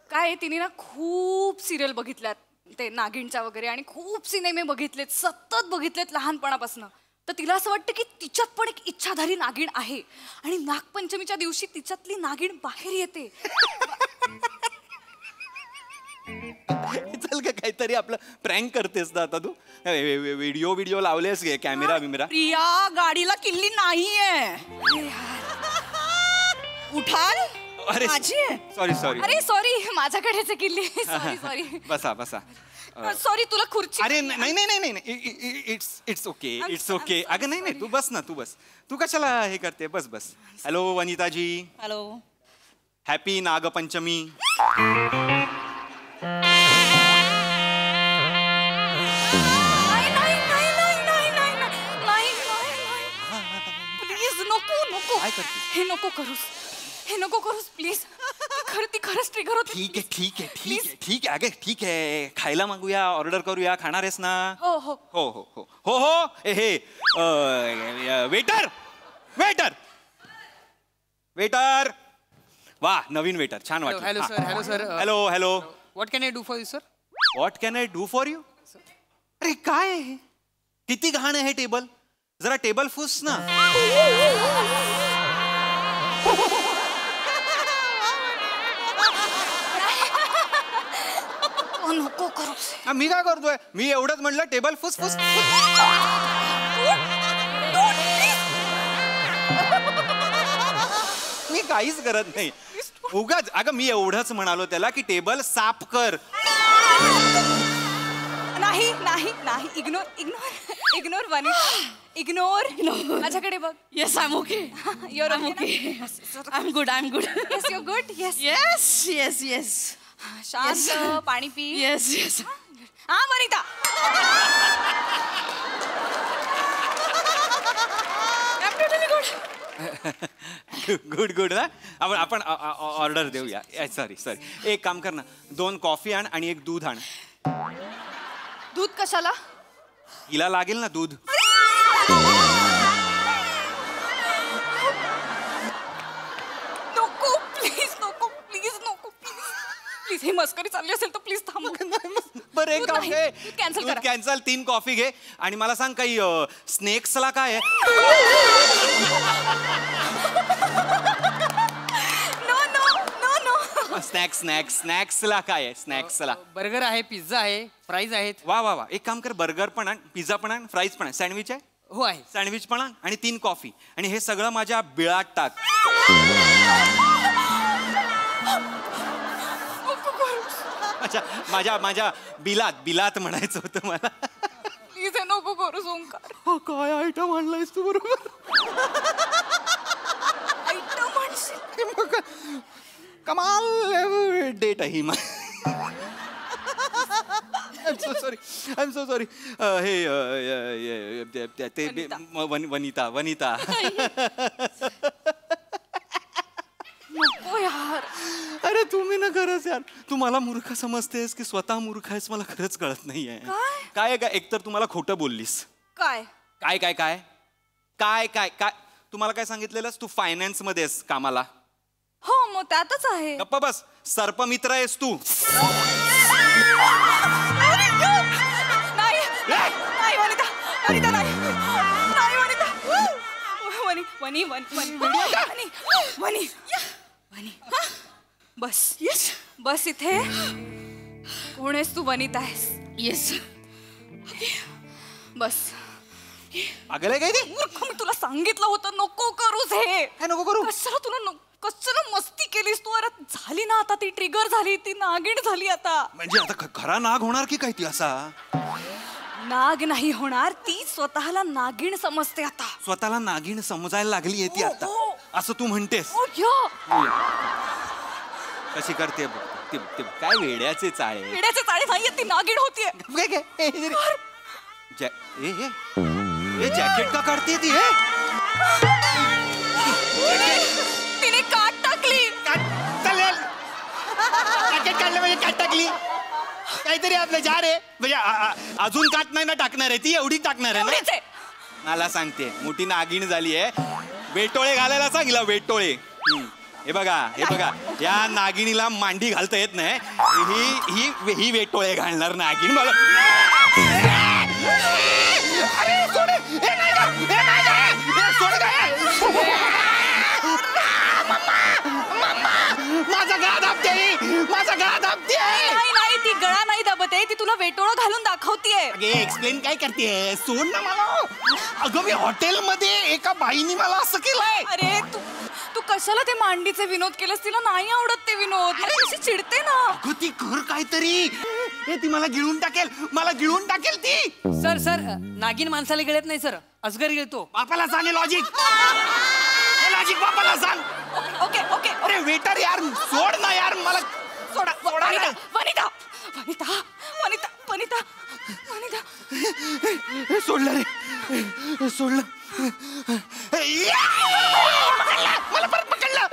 काय तिने ना खूप सिरियल बघितल्यात ते नागिनच्या वगैरे आणि खूप सिनेमे बघितलेत. सतत बघितलेत लहानपणापासून. तर तिला असं वाटतं की तिच्यात पण एक इच्छाधारी नागिन आहे आणि नागपंचमीच्या दिवशी तिच्यातली नागिन बाहेर येते. चल का काहीतरी आपलं प्रँक करतेस ना आता तू. व्हिडिओ लावलेस गे कॅमेरा बिमेरा. प्रिया गाडीला किल्ली नाहीये. उठाल. अरे माझी आहे. Sorry sorry. अरे सॉरी माझ्याकडेच आहे किल्ली. Sorry sorry. बसा बसा. सॉरी तुला खुर्ची. अरे नाही नाही नाही नाही इट्स ओके इट्स ओके. अगं नाही नाही तू बस ना तू बस. तू कशाला हे करते. बस बस. Hello Vanitaji. Hello. Happy Nagpanchami. Please नको नको. काय करते? हे नको करूस. हे नको करूस प्लीज. ती खरंच ट्रिगर होती. ठीक आहे ठीक आहे ठीक आहे ठीक आहे. अगे ठीक आहे. खायला मागूया ऑर्डर करूया. खाणार आहेस ना? हो हो हो हो हो हो हो. हे वेटर वेटर वेटर. वा नवीन वेटर छान वाटलं. Hello sir hello sir. Hello hello. What can I do for you sir? What can I do for you? अरे काय आहे? किती घाण आहे हे टेबल. जरा टेबल फुस ना. नको करू. मी काय करतोय? मी एवढंच म्हणलं टेबल फुस फुस. मी काहीच करत नाही. उगाच. अगं मी एवढंच म्हणालो त्याला की टेबल साफ कर. नाही नाही नाही. Ignore ignore ignore Vanita. Ignore. माझ्याकडे बघ. Yes I am okay. Your okay. I am good. I am good. Yes your good. Yes yes yes yes. शांत. पाणी पी. Yes yes. हा वनिता. गुड गुड ना. आपण ऑर्डर देऊया. Sorry sorry. एक काम कर ना. 2 कॉफी आण आणि 1 दूध आण. दूध कशाला? हिला लागेल ना दूध. नको प्लीज नको प्लीज नको प्लीज प्लीज. ही मस्करी चालली असेल तर प्लीज थांब. बरं एक काम घे. कॅन्सल करा. कॅन्सल. 3 कॉफी घे आणि मला सांग काही स्नेक्सला काय आहे? No no no no. स्नॅक्सला काय आहे? स्नॅक्सला बर्गर आहे, पिझ्झा आहे, फ्राईज आहेत. वा वा वा. एक काम कर. बर्गर पण आण, पिझ्झा पण आण, फ्राईज पण आण. सँडविच आहे? हो आहे. सँडविच पण आण आणि 3 कॉफी. आणि हे सगळं माझ्या बिळात टाक. माझ्या बिलात म्हणायचं होतं मला. प्लीज नको करू ओंकार. काय आयटम आणलायस तू बरोबर. आयटम म्हणशील. कमाल डेट आहे. I am so sorry. हे ते वनिता. नको यार. अरे तुम्ही ना खरंच यार, तू मला मूर्ख समजतेस की स्वतः मूर्ख आहेस मला खरंच कळत नाहीये. काय काय एकतर तू मला खोटं बोललीस. काय काय काय काय काय काय काय तुम्हाला काय सांगितलेलंस, तू फायनान्स मध्ये आहेस कामाला. हो मग त्यातच आहे. गप्पा बस, सर्पमित्र आहेस तू. नाही नाही वनिता, वनिता नाही नाही वनिता. वनी वनी वनी वनी वनी वनी बस बस इथे. कोण आहेस तू? वनिता आहेस. येस बस. पागल आहे काय ते? मूर्ख, मी तुला सांगितलं होतं नको करूस हे. काय नको करू? कशाला तुला कशाला मस्ती केलीस तू? अरे झाली ना आता, ती ट्रिगर झाली, ती नागिण झाली आता. म्हणजे आता खरा नाग होणार की काय ती? असा नाग नाही होणार, ती स्वतःला नागिण समजते आता. स्वतःला नागिण समजायला लागली ती आता, असं तू म्हणतेस? कशी करते काय वेड्याचे चाळे. वेड्याचे चाळे नाहीये, ती नागिण होतीये. जॅकेट का काढते ती? तिने काट टाकली. जॅकेट काढलं म्हणजे काट टाकली काहीतरी आपलं जा रे. म्हणजे अजून काट नाही ना टाकणार आहे ती, एवढी टाकणार आहे ना. मला सांगते मोठी नागिण झाली आहे. वेटोळे घालायला सांगितलं, वेटोळे. हे बघा या नागिणीला मांडी घालता येत नाही. ही वेटोळे घालणार नागिण. मला माझा गळा दाबते, माझा गळा दाबते. नाही ती गळा नाही दाबत आहे, ती तुला वेटोळं घालून दाखवतीये. एक्सप्लेन काय करते? सोड ना मला. अगं मी हॉटेलमध्ये एका बाईनी मला असं केलंय. अरे तू कशाला ते मांडीचे विनोद केलेस? तिला नाही आवडत ते विनोद. कशी चिडते ना. अगं ती कर काहीतरी. ती मला गिळून टाकेल ती. सर नागिन माणसाला गिळत नाही सर, अजगर गिळतो. बापाला सांग लॉजिक बापाला सांग. ओके अरे वेटर यार सोड ना यार, मला सोडा. वनिता वनिता वनिता वनिता वनिता सोडलं रे, सोडलं. मला परत पकडलं.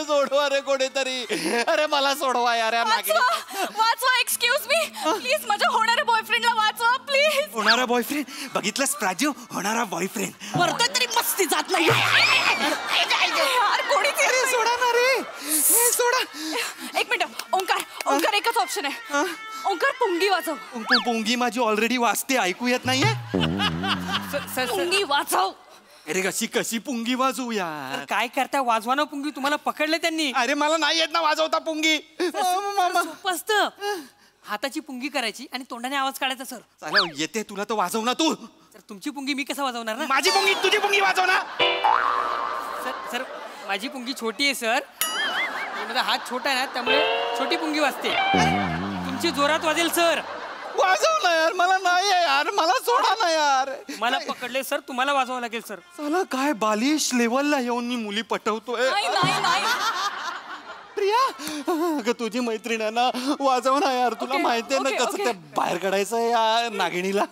सोडवा रे कोणीतरी. अरे मला सोडवा यार. वाचवा. एक्सक्यूज मी प्लीज, माझ्या होणाऱ्या बॉयफ्रेंडला वाचवा प्लीज. होणारा बॉयफ्रेंड बघितलंस प्राजू? होणारा बॉयफ्रेंड वरतोय तरी मस्ती जात नाही यार. कोणीच सोडा ना रे, सोडा. एक मिनिट. ओंकार एकच ऑप्शन आहे. ओंकार पुंगी वाजव. पुंगी माझी ऑलरेडी वाजते, ऐकू येत नाहीये. पुंगी वाजव. अरे कशी पुंगी वाजवू यार? काय करताय? वाजवा ना पुंगी. तुम्हाला पकडले त्यांनी. अरे मला नाही येत ना वाजवता पुंगी. मस्त हाताची पुंगी करायची आणि तोंडाने आवाज काढायचा सर. चालेल, येते तुला तर वाजव ना तू. सर तुमची पुंगी मी कसं वाजवणार ना? माझी पुंगी तुझी पुंगी वाजव ना. सर माझी पुंगी छोटी आहे सर, माझा हात छोटा आहे ना, त्यामुळे छोटी पुंगी वाजते. तुमची जोरात वाजेल सर. वाजव ना यार, मला नाही यार, मला सोडा ना यार. मला पकडले सर, तुम्हाला वाजवावं लागेल सर. चला काय बालिश लेवलला येऊन मी मुली पटवतोय. नाही प्रिया, अगं तुझी मैत्रीण आहे ना, वाजव ना यार. तुला माहितीये ना कसं ते बाहेर काढायचं या नागिणीला.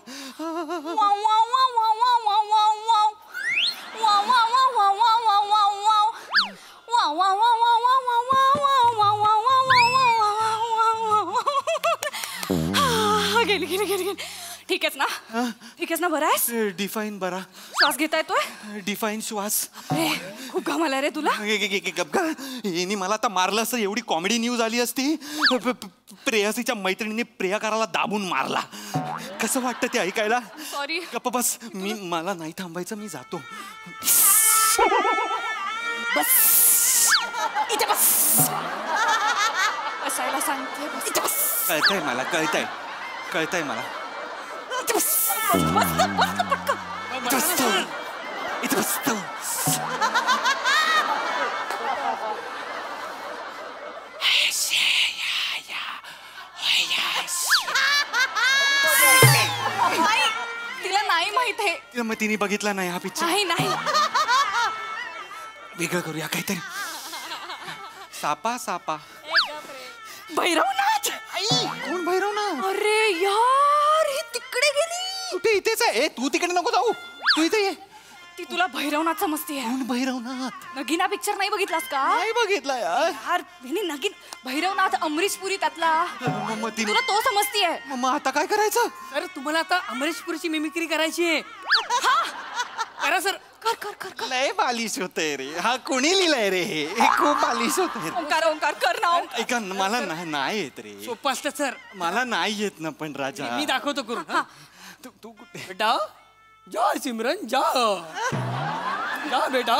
गेली. ठीक आहेस ना? ठीक आहेस ना? बरं आहेस? डिफाईन बरा. श्वास घेता येतोय? डिफाईन श्वास. खूप घाम आला रे तुला. हिने मला आता मारलं असं, एवढी कॉमेडी न्यूज आली असती. प्रेयसीच्या मैत्रिणीने प्रियकाराला दाबून मारला. कसं वाटतं ते ऐकायला? सॉरी. गप्प बस. मला नाही थांबायचं, मी जातो. बस इथे बस. बसायला सांगते. इथे बस. कळतंय मला, कळतंय मला. इथे बस. बस पटकन. इथे बसतो. तिला नाही माहित आहे. मग तिने बघितला नाही हा पिक्चर. नाही वेगळं करूया काहीतरी. सापा भैरवनाथ. कोण भैरवनाथ? अरे यार, ही तिकडे गेली. कुठे? इथेच आहे. तू तिकडे नको जाऊ, तू इथे ये. ती तुला भैरवनाथचा मस्ती आहे. कोण भैरवनाथ? नगीना पिक्चर नाही बघितलास का? नाही बघितला यार. यार नगीन भैरवनाथ अमरीश पुरी त्यातला. तुला तो समजती आहे. मग आता काय करायचं? सर तुम्हाला आता अमरीश पुरीची मिमिक्री करायची आहे. करा सर. कर कर कर कर. लय बालिश होतंय रे. हा कोणी लिहिलंय रे? हे खूप बालिश होतंय रे. ओंकार ओंकार कर ना. ऐका मला नाही येत रे. सोपं असतं सर. मला नाही येत ना पण राजा. मी दाखवतो करून. तू कुठे बेटा? जा सिमरन जा. जा बेटा.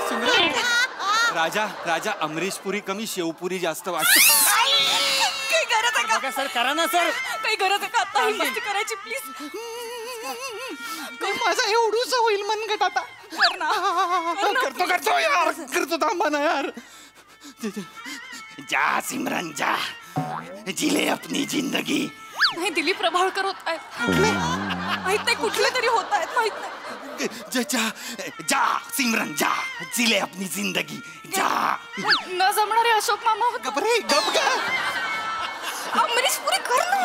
सिमरन. राजा अमरीश पुरी कमी शेवपुरी जास्त वाटत. काही गरज आहे का? सर करा ना सर. काही गरज आहे का आता ही मस्ती करायची प्लीज? माझा एवढूच होईल मनगट आता. कर ना. करतो यार. करतो थांबा ना यार. जा सिमरन जा. जिले अपनी जिंदगी. नाही दिलीप प्रभावळकर होत आहेत. माहित नाही कुठले तरी होत आहेत. माहित नाही. जा सिमरन जा. जिले अपनी जिंदगी जा. न जमणारे अशोक मामा होत. गप का. अमरीश पुरी कर ना.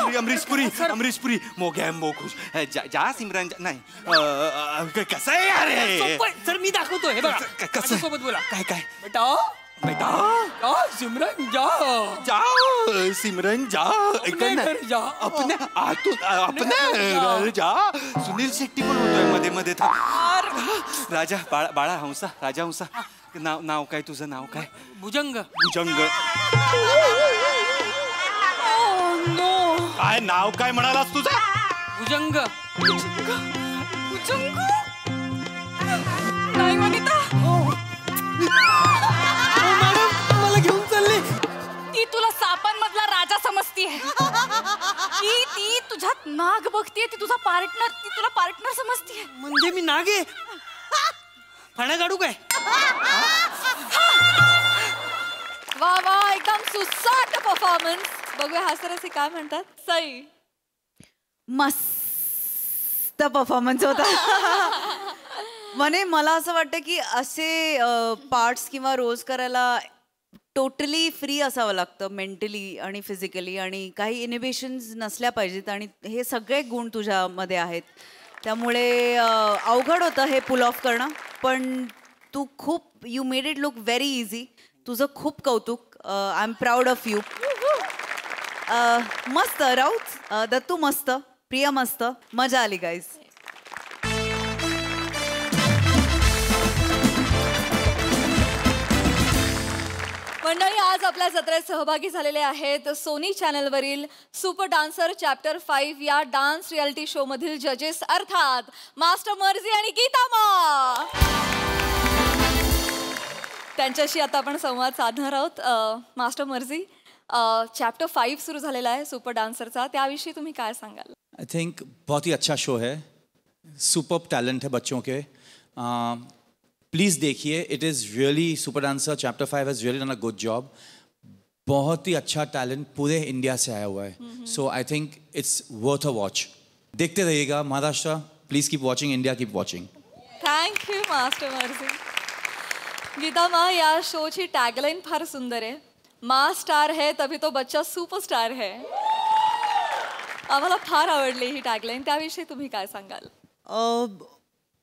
अमरीश पुरी मोग्या मोखुश. जा सिमरन जा. नाही कसं आहे यार? सर मी दाखवतो हे बघा. कसं सोबत बोला. काय बेटा जा सिमरन जा. जा सिमरन जा. जा अपने आतून जा. सुनील शेट्टी पण होतोय मध्ये मध्ये. राजा बाळा हंसा. राजा हंसा. नाव काय तुझं? नाव काय? भुजंग. काय नाव काय म्हणालास तुझं? भुजंग. नाही वनिता. मला घेऊन चालले. ती तुला सापांमधला राजा समजतीये. ती तुझ्यात नाग बघतीये. ती तुझा पार्टनर. ती तुला पार्टनर समजतीये. म्हणजे मी नाग आहे? फणा काढू काय? वा वा एकदम सुसाट परफॉर्मन्स. बघूया हास्यरसी काय म्हणतात. सई. मस्त परफॉर्मन्स होता. मला असं वाटतं की असे पार्ट्स किंवा रोल्स करायला टोटली फ्री असावं लागतं मेंटली आणि फिजिकली आणि काही इनिबिशन्स नसल्या पाहिजेत आणि हे सगळे गुण तुझ्यामध्ये आहेत. त्यामुळे अवघड होतं हे पुल ऑफ करणं पण तू खूप you made it look very easy. तुझं खूप कौतुक. I am proud of you. मस्त राऊत. दत्तू मस्त. प्रिया मस्त. मजा आली गाईज. मंडळी आज आपल्या जत्रेत सहभागी झालेले आहेत सोनी चॅनलवरील सुपर डान्सर चॅप्टर 5 या डान्स रियालिटी शो मधील जजेस अर्थात मास्टर मर्जी आणि गीता मा. त्यांच्याशी आता आपण संवाद साधणार आहोत. मास्टर मर्जी चॅप्टर 5 सुरू झालेला आहे सुपर डान्सरचा. त्याविषयी तुम्ही काय सांगाल? आई थिंक बहुत ही अच्छा शो है. सुपर टैलेंट है बच्चों के. प्लीज़ देखिए. It is really super dancer chapter 5 has really done a good job. बहुत ही अच्छा टैलेंट पूरे इंडिया से आया हुआ है. So I think it's worth a watch. देखते रहिएगा. Maharashtra please keep watching. India keep watching. Thank you master मर्जी. गीता मा या शोची टॅगलाईन फार सुंदर आहे. माँ स्टार है तभी तो बच्चा सुपरस्टार है. आम्हाला फार आवडली ही टॅगलाईन. त्याविषयी तुम्ही काय सांगाल?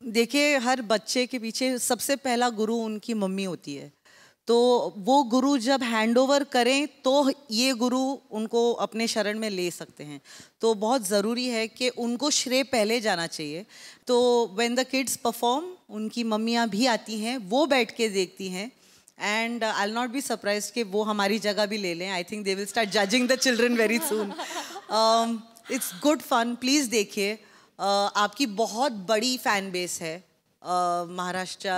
देखिए हर बच्चे के पीछे सबसे पहला गुरु उनकी मम्मी होती है. तो वो गुरु जब हैंड ओवर करें तो ये गुरु उनको अपने शरण में ले सकते हैं. तो बहुत ज़रूरी है कि उनको श्रेय पहले जाना चाहिए. तो व्हेन द किड्स परफॉर्म उनकी मम्मियाँ भी आती हैं. वो बैठ के देखती हैं. And I will not be surprise कि वो हमारी जगह भी ले लें. I think they will start judging the children very soon. It's good fun. Please देखिए. आपकी बहुत बड़ी फ़ैन बेस है. महाराष्ट्र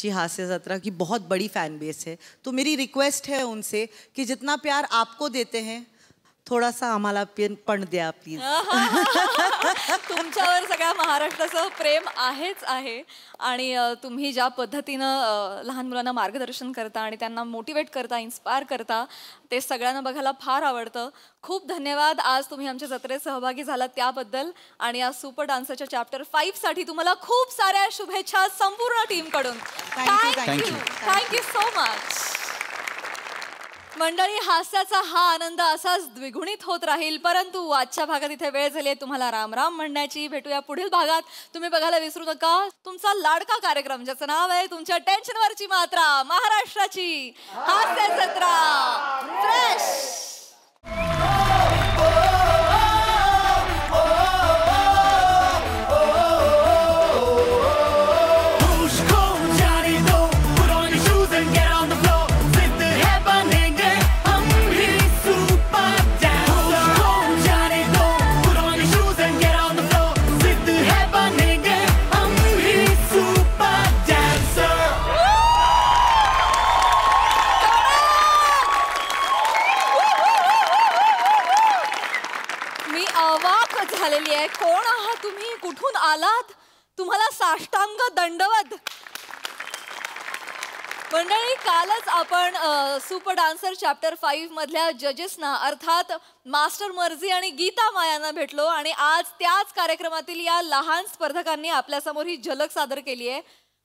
की हास्य जत्रा की बहुत बड़ी फ़ैन बेस है. तो मेरी रिक्वेस्ट है उनसे कि जितना प्यार आपको देते हैं थोडासा आम्हाला पण द्या प्लीज. तुमच्यावर सगळ्या महाराष्ट्राचं प्रेम आहेच आहे आणि तुम्ही ज्या पद्धतीनं लहान मुलांना मार्गदर्शन करता आणि त्यांना मोटिवेट करता, इन्स्पायर करता, ते सगळ्यांना बघायला फार आवडतं. खूप धन्यवाद आज तुम्ही आमच्या जत्रेत सहभागी झालात त्याबद्दल आणि या सुपर डान्सरच्या चॅप्टर 5 साठी तुम्हाला खूप साऱ्या शुभेच्छा संपूर्ण टीमकडून. Thank you so much. मंडळी, हास्याचा हा आनंद असाच द्विगुणित होत राहील, परंतु आजच्या भागात इथे वेळ झाली आहे तुम्हाला राम राम म्हणण्याची. भेटूया पुढील भागात. तुम्ही बघायला विसरू नका तुमचा लाडका कार्यक्रम ज्याचं नाव आहे तुमच्या टेन्शनवरची मात्रा, महाराष्ट्राची हास्य जत्रा फ्रेश. झालेली आहे. कोण आहात तुम्ही, कुठून आलात, तुम्हाला साष्टांग दंडवत. मंडळी, कालच आपण सुपर डान्सर चॅप्टर 5 मधल्या जजेसना अर्थात मास्टर मर्जी आणि गीता मायांना भेटलो आणि आज त्याच कार्यक्रमातील या लहान स्पर्धकांनी आपल्यासमोर ही झलक सादर केली आहे.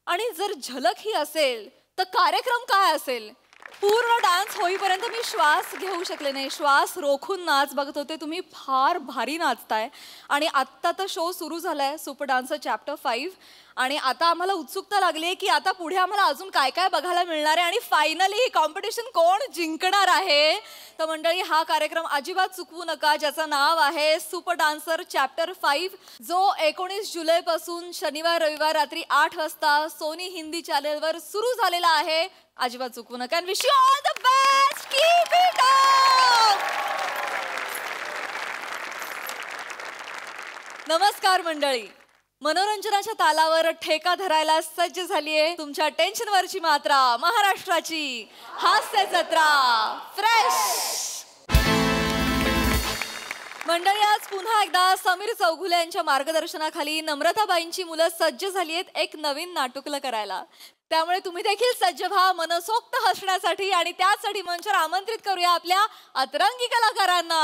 आणि जर झलक ही असेल तर कार्यक्रम काय असेल. पूर्ण डान्स होईपर्यंत मी श्वास घेऊ शकले नाही, श्वास रोखून नाच बघत होते. तुम्ही फार भारी नाचताय आणि आत्ता तर शो सुरू झालाय सुपर डान्सर चॅप्टर 5 आणि आता आम्हाला उत्सुकता लागली आहे की आता पुढे आम्हाला अजून काय काय बघायला मिळणार आहे आणि फायनली ही कॉम्पिटिशन कोण जिंकणार आहे. तर मंडळी, हा कार्यक्रम अजिबात चुकवू नका ज्याचं नाव आहे सुपर डान्सर चॅप्टर 5, जो 19 जुलैपासून शनिवार रविवार रात्री 8 वाजता सोनी हिंदी चॅनेलवर सुरू झालेला आहे. अजिबात चुकवू नका. Wish you all the best. Keep it up. नमस्कार मंडळी, मनोरंजनाच्या तालावर ठेका धरायला सज्ज झालीये तुमच्या टेन्शनवरची मात्रा, महाराष्ट्राची हास्य जत्रा फ्रेश. मंडळी, आज पुन्हा एकदा समीर चौगुले यांच्या मार्गदर्शनाखाली नम्रताबाईंची मुलं सज्ज झाली आहेत एक नवीन नाटुकलं करायला. त्यामुळे तुम्ही देखील सज्ज व्हा मनसोक्त हसण्यासाठी आणि त्यासाठी मंचावर आमंत्रित करूया आपल्या अतरंगी कलाकारांना.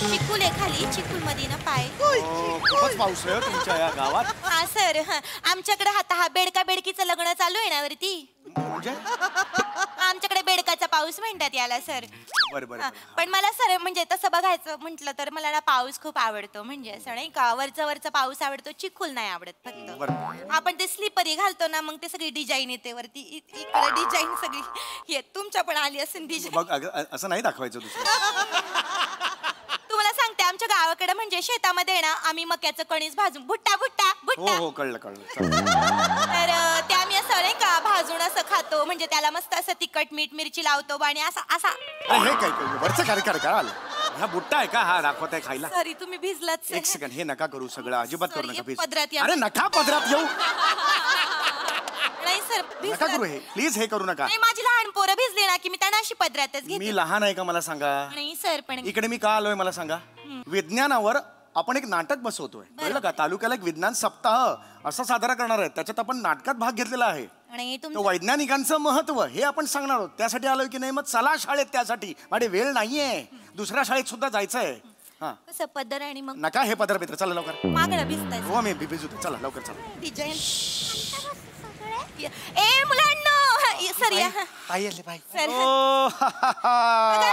चिकुल आहे खाली, चिकुल मध्ये ना पाय. खूपच पाऊस आहे तुमच्या या गावात. हा सर, आमच्याकडे आता हा बेडका बेडकीचं लग्न चालू आहे ना वरती. आमच्याकडे बेडकाचा पाऊस म्हणतात याला सर. पण मला सर म्हणजे तसं बघायचं म्हटलं तर मला ना पाऊस खूप आवडतो. म्हणजे असं नाही का वरचा पाऊस आवडतो, चिखल नाही आवडत. फक्त आपण ते स्लीपरी घालतो ना, मग ते सगळी डिझाईन येते वरती. इकडे डिझाईन सगळी येत. तुमच्या पण आली असेल डिझाईन. असं नाही दाखवायचं तुम्हाला सांगते, आमच्या गावाकडे म्हणजे शेतामध्ये ना आम्ही मक्याचं कणीस भाजून भुट्टा भुट्टा भुट्टा. हो कळलं. तर ते आम्ही असं नाही का भाजून असं खातो. म्हणजे त्याला मस्त असं तिखट मीठ मिरची लावतो आणि असा असा. हे काय वरचं कार्यक्रम काय आलं. हा बुट्टा आहे का हा दाखवत आहे खायला. सॉरी, तुम्ही भिजलात. एक सेकंड, हे नका करू सगळं, अजिबात करू नका प्लीज. पदरात या. अरे नका पदरात येऊ. नाही सर, नका करू हे प्लीज, हे करू नका. नाही, माझी लहान पोरं भिजली ना की मी त्यांना अशी पदरातच घेते. मी लहान आहे का मला सांगा. नाही सर, पण इकडे मी का आलोय मला सांगा. विज्ञानावर आपण एक नाटक बसवतोय, कळलं का. तालुक्याला एक विज्ञान सप्ताह असं साजरा करणार आहे. त्याच्यात आपण नाटकात भाग घेतलेला आहे. तो वैज्ञानिकांचं महत्व हे आपण सांगणार आहोत. त्यासाठी आलोय की नाही. मग चला शाळेत, त्यासाठी माझे वेळ नाहीये. दुसऱ्या शाळेत सुद्धा जायचंय. हा कसं पदर आणि मग नका हे पदर बित्र. चला लवकर. मागणं भिजताय. हो मी भिजू. चला लवकर चला. डिझाईन. ए मुलांनो, सर या. बाई आले बाई. सर,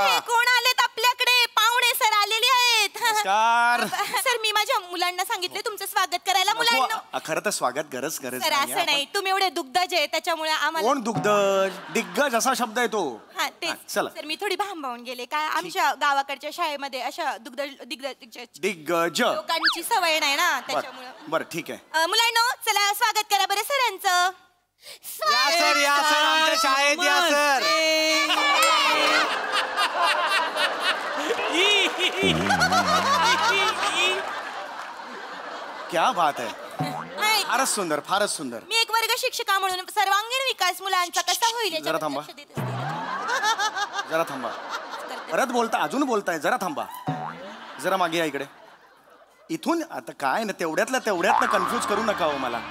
हे कोण आलेत आपल्याकडे. पाहुणे सर आलेले आहेत. नमस्कार. सर, मी माझ्या मुलांना सांगितले तुमचं स्वागत करायला. मुलांना खरं तर स्वागत गरज सर असं नाही. तुम्ही एवढे दुग्धज आहे त्याच्यामुळे आम्हाला. कोण दुग्धज. दिग्गज असा शब्द आहे तो. हा तेच. चला सर, मी थोडी भांबावून गेले. काय आमच्या गावाकडच्या शाळेमध्ये अशा दिग्गज लोकांची सवय नाही ना, त्याच्यामुळे. बरं ठीक आहे. मुलांनो, चला स्वागत करा बरं सरांचं. या सर आमच्या शाळेत या सर. क्या बात आहे. फारच सुंदर, फारच सुंदर. मी एक वर्ग शिक्षिका म्हणून सर्वांगीण विकास मुलांचा कसा होईल. जरा थांबा, जरा थांबा. परत बोलता, अजून बोलताय. जरा थांबा, जरा मागे या इकडे. इथून आता काय ना तेवढ्यातनं कन्फ्यूज करू नका हो मला.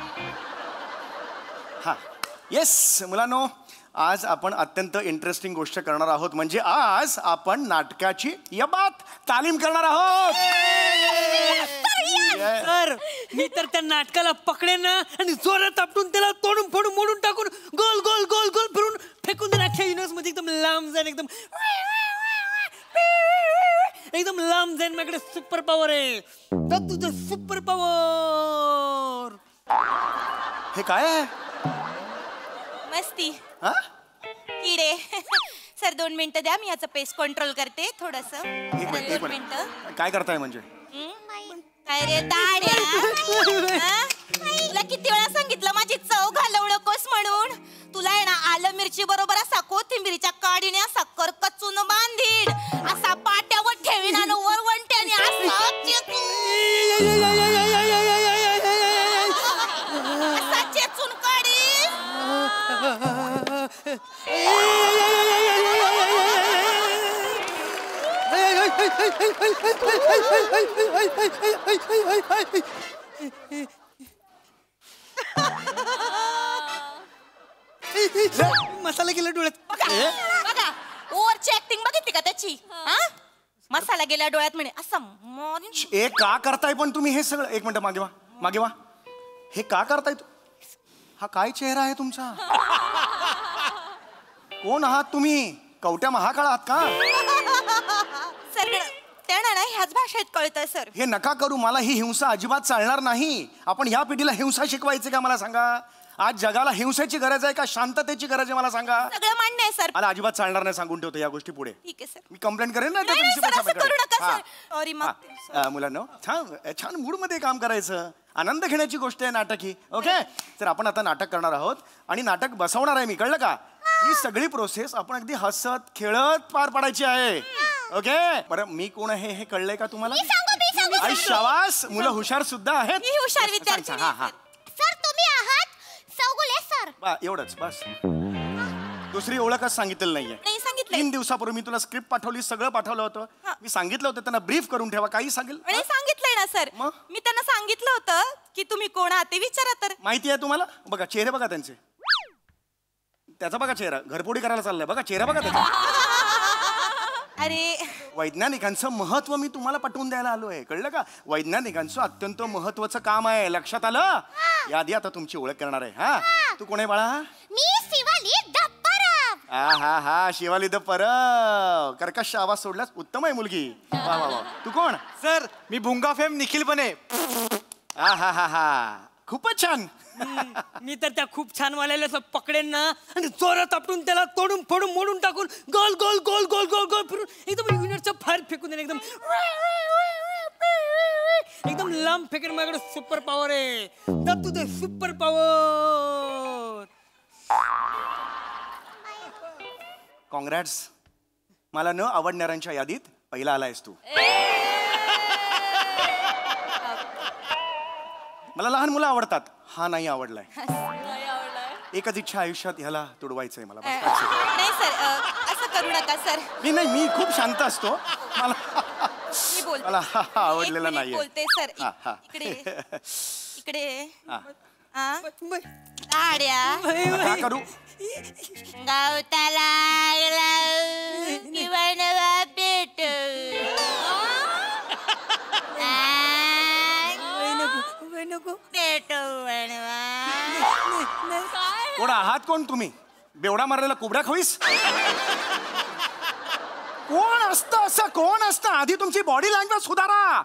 हा येस मुलांनो, आज आपण अत्यंत इंटरेस्टिंग गोष्ट करणार आहोत. म्हणजे आज आपण नाटकाची यबात तालीम करणार आहोत. सर मी तर त्या नाटकाला पकडेन ना आणि जोरात आपटून त्याला तोडून फोडून मोडून टाकून गोल गोल गोल गोल फिरून फेकून देईन अख्ख्या युनिवर्स मध्ये एकदम लांब जाईन, एकदम एकदम लांब जाईन. माझ्याकडे सुपर पॉवर आहे. तर तुझं सुपर पॉवर हे काय आहे? मस्ती किडे. सर 2 मिनिटं द्या, मी याचं पेस कंट्रोल करते थोडस. एक मिनिट काय करताय म्हणजे? काय रे ताड्या, तुला किती वेळा सांगितलं माझी चव घालवू नकोस म्हणून. तुला आहे ना आलं मिरची बरोबर असा कोथिंबीरीच्या काडीने असा करकचून बांधीन, असा पाट्यावर ठेवीन आणि वरवंट्याने असा चेचून काढीन. मसाला गेला डोळ्यात. बघा ओव्हरची ऍक्टिंग बघितली का त्याची? मसाला गेला डोळ्यात म्हणे असं. हे का करताय पण तुम्ही हे सगळं? एक मिनिट मागे वा, मागे वा. हे का करताय? हा काय चेहरा आहे तुमचा? कोण आहात तुम्ही? कवट्या महाकाळ आहात का? सर त्यांना ना ह्याच भाषेत कळतं सर. हे नका करू. मला ही हिंसा अजिबात चालणार नाही. आपण ह्या पिढीला हिंसा शिकवायची का मला सांगा? आज जगाला हिंसेची गरज आहे का शांततेची गरज आहे मला सांगा? सगळं मान्य आहे सर. मला अजिबात चालणार नाही, सांगून ठेवतो या गोष्टी पुढे. ठीक आहे सर. मी कंप्लेंट करेन ना. मुलांना छान मूड मध्ये काम करायचं. आनंद घेण्याची गोष्ट आहे नाटक ही. ओके, तर आपण आता नाटक करणार आहोत आणि नाटक बसवणार आहे मी, कळलं का? ही सगळी प्रोसेस आपण अगदी हसत खेळत पार पाडायची आहे. ओके, बरं मी कोण आहे हे कळलंय का तुम्हाला? आई शाबास, मुलं हुशार सुद्धा आहेत. हुशार विद्यार्थी. सर तुम्ही आहात चौगुले सर. एवढंच बस. दुसरी ओळखच सांगितलेलं नाहीये. 3 दिवसापूर्वी मी तुला स्क्रिप्ट पाठवली, सगळं पाठवलं होतं. मी सांगितलं होतं त्यांना ब्रीफ करून ठेवा, काही सांगेल. सांगितलंय ना सर. मी त्यांना सांगितलं होतं की तुम्ही कोण आहात ते विचारा. तर माहिती आहे तुम्हाला? बघा चेहरे बघा त्यांचे. त्याचा बघा चेहरा, घरपोडी करायला चाललाय. बघा चेहरा बघा त्याचा. अरे वैज्ञानिकांचं महत्व मी तुम्हाला पटवून द्यायला आलोय, कळलं का? वैज्ञानिकांचं अत्यंत महत्वाचं काम आहे, लक्षात आलं? यादी आता तुमची ओळख करणार आहे. हा, तू कोण आहे बाळा? मी शिवाली दप्पराव. हा शिवाली दप्पराव. कर्कश आवाज सोडलास, उत्तम आहे मुलगी. वा वा वा. तू कोण? सर मी भुंगा फेम निखिल बने. हा खूपच छान. मी तर त्या खूप छान वाल्याला पकडेन ना आणि जोरात आपटून त्याला तोडून फोडून मोडून टाकून गोल गोल गोल गोल गोल गोल फिरून एकदम युनिटचं फार फेकून देईन. एकदम एकदम लांब फेकेन. माझ्याकडे सुपर पॉवर आहे. तर तुझं सुपर पॉवर. कॉंग्रॅट्स. मला न आवडणाऱ्यांच्या यादीत पहिला आलायस तू. मला लहान मुलं आवडतात, हा नाही आवडलाय. एकच इच्छा आयुष्यात ह्याला तुडवायचंय मला. नाही सर, असं करू नका सर. मी खूप शांत असतो. मला आवडलेला नाही बोलते सर. इकडे इकडे आड्या करू गावताला भेट. कोण आहात? कोण तुम्ही? बेवडा मारलेला कुबडा खवीस? कोण असतं असं? कोण असतं? आधी तुमची बॉडी लँग्वेज सुधारा.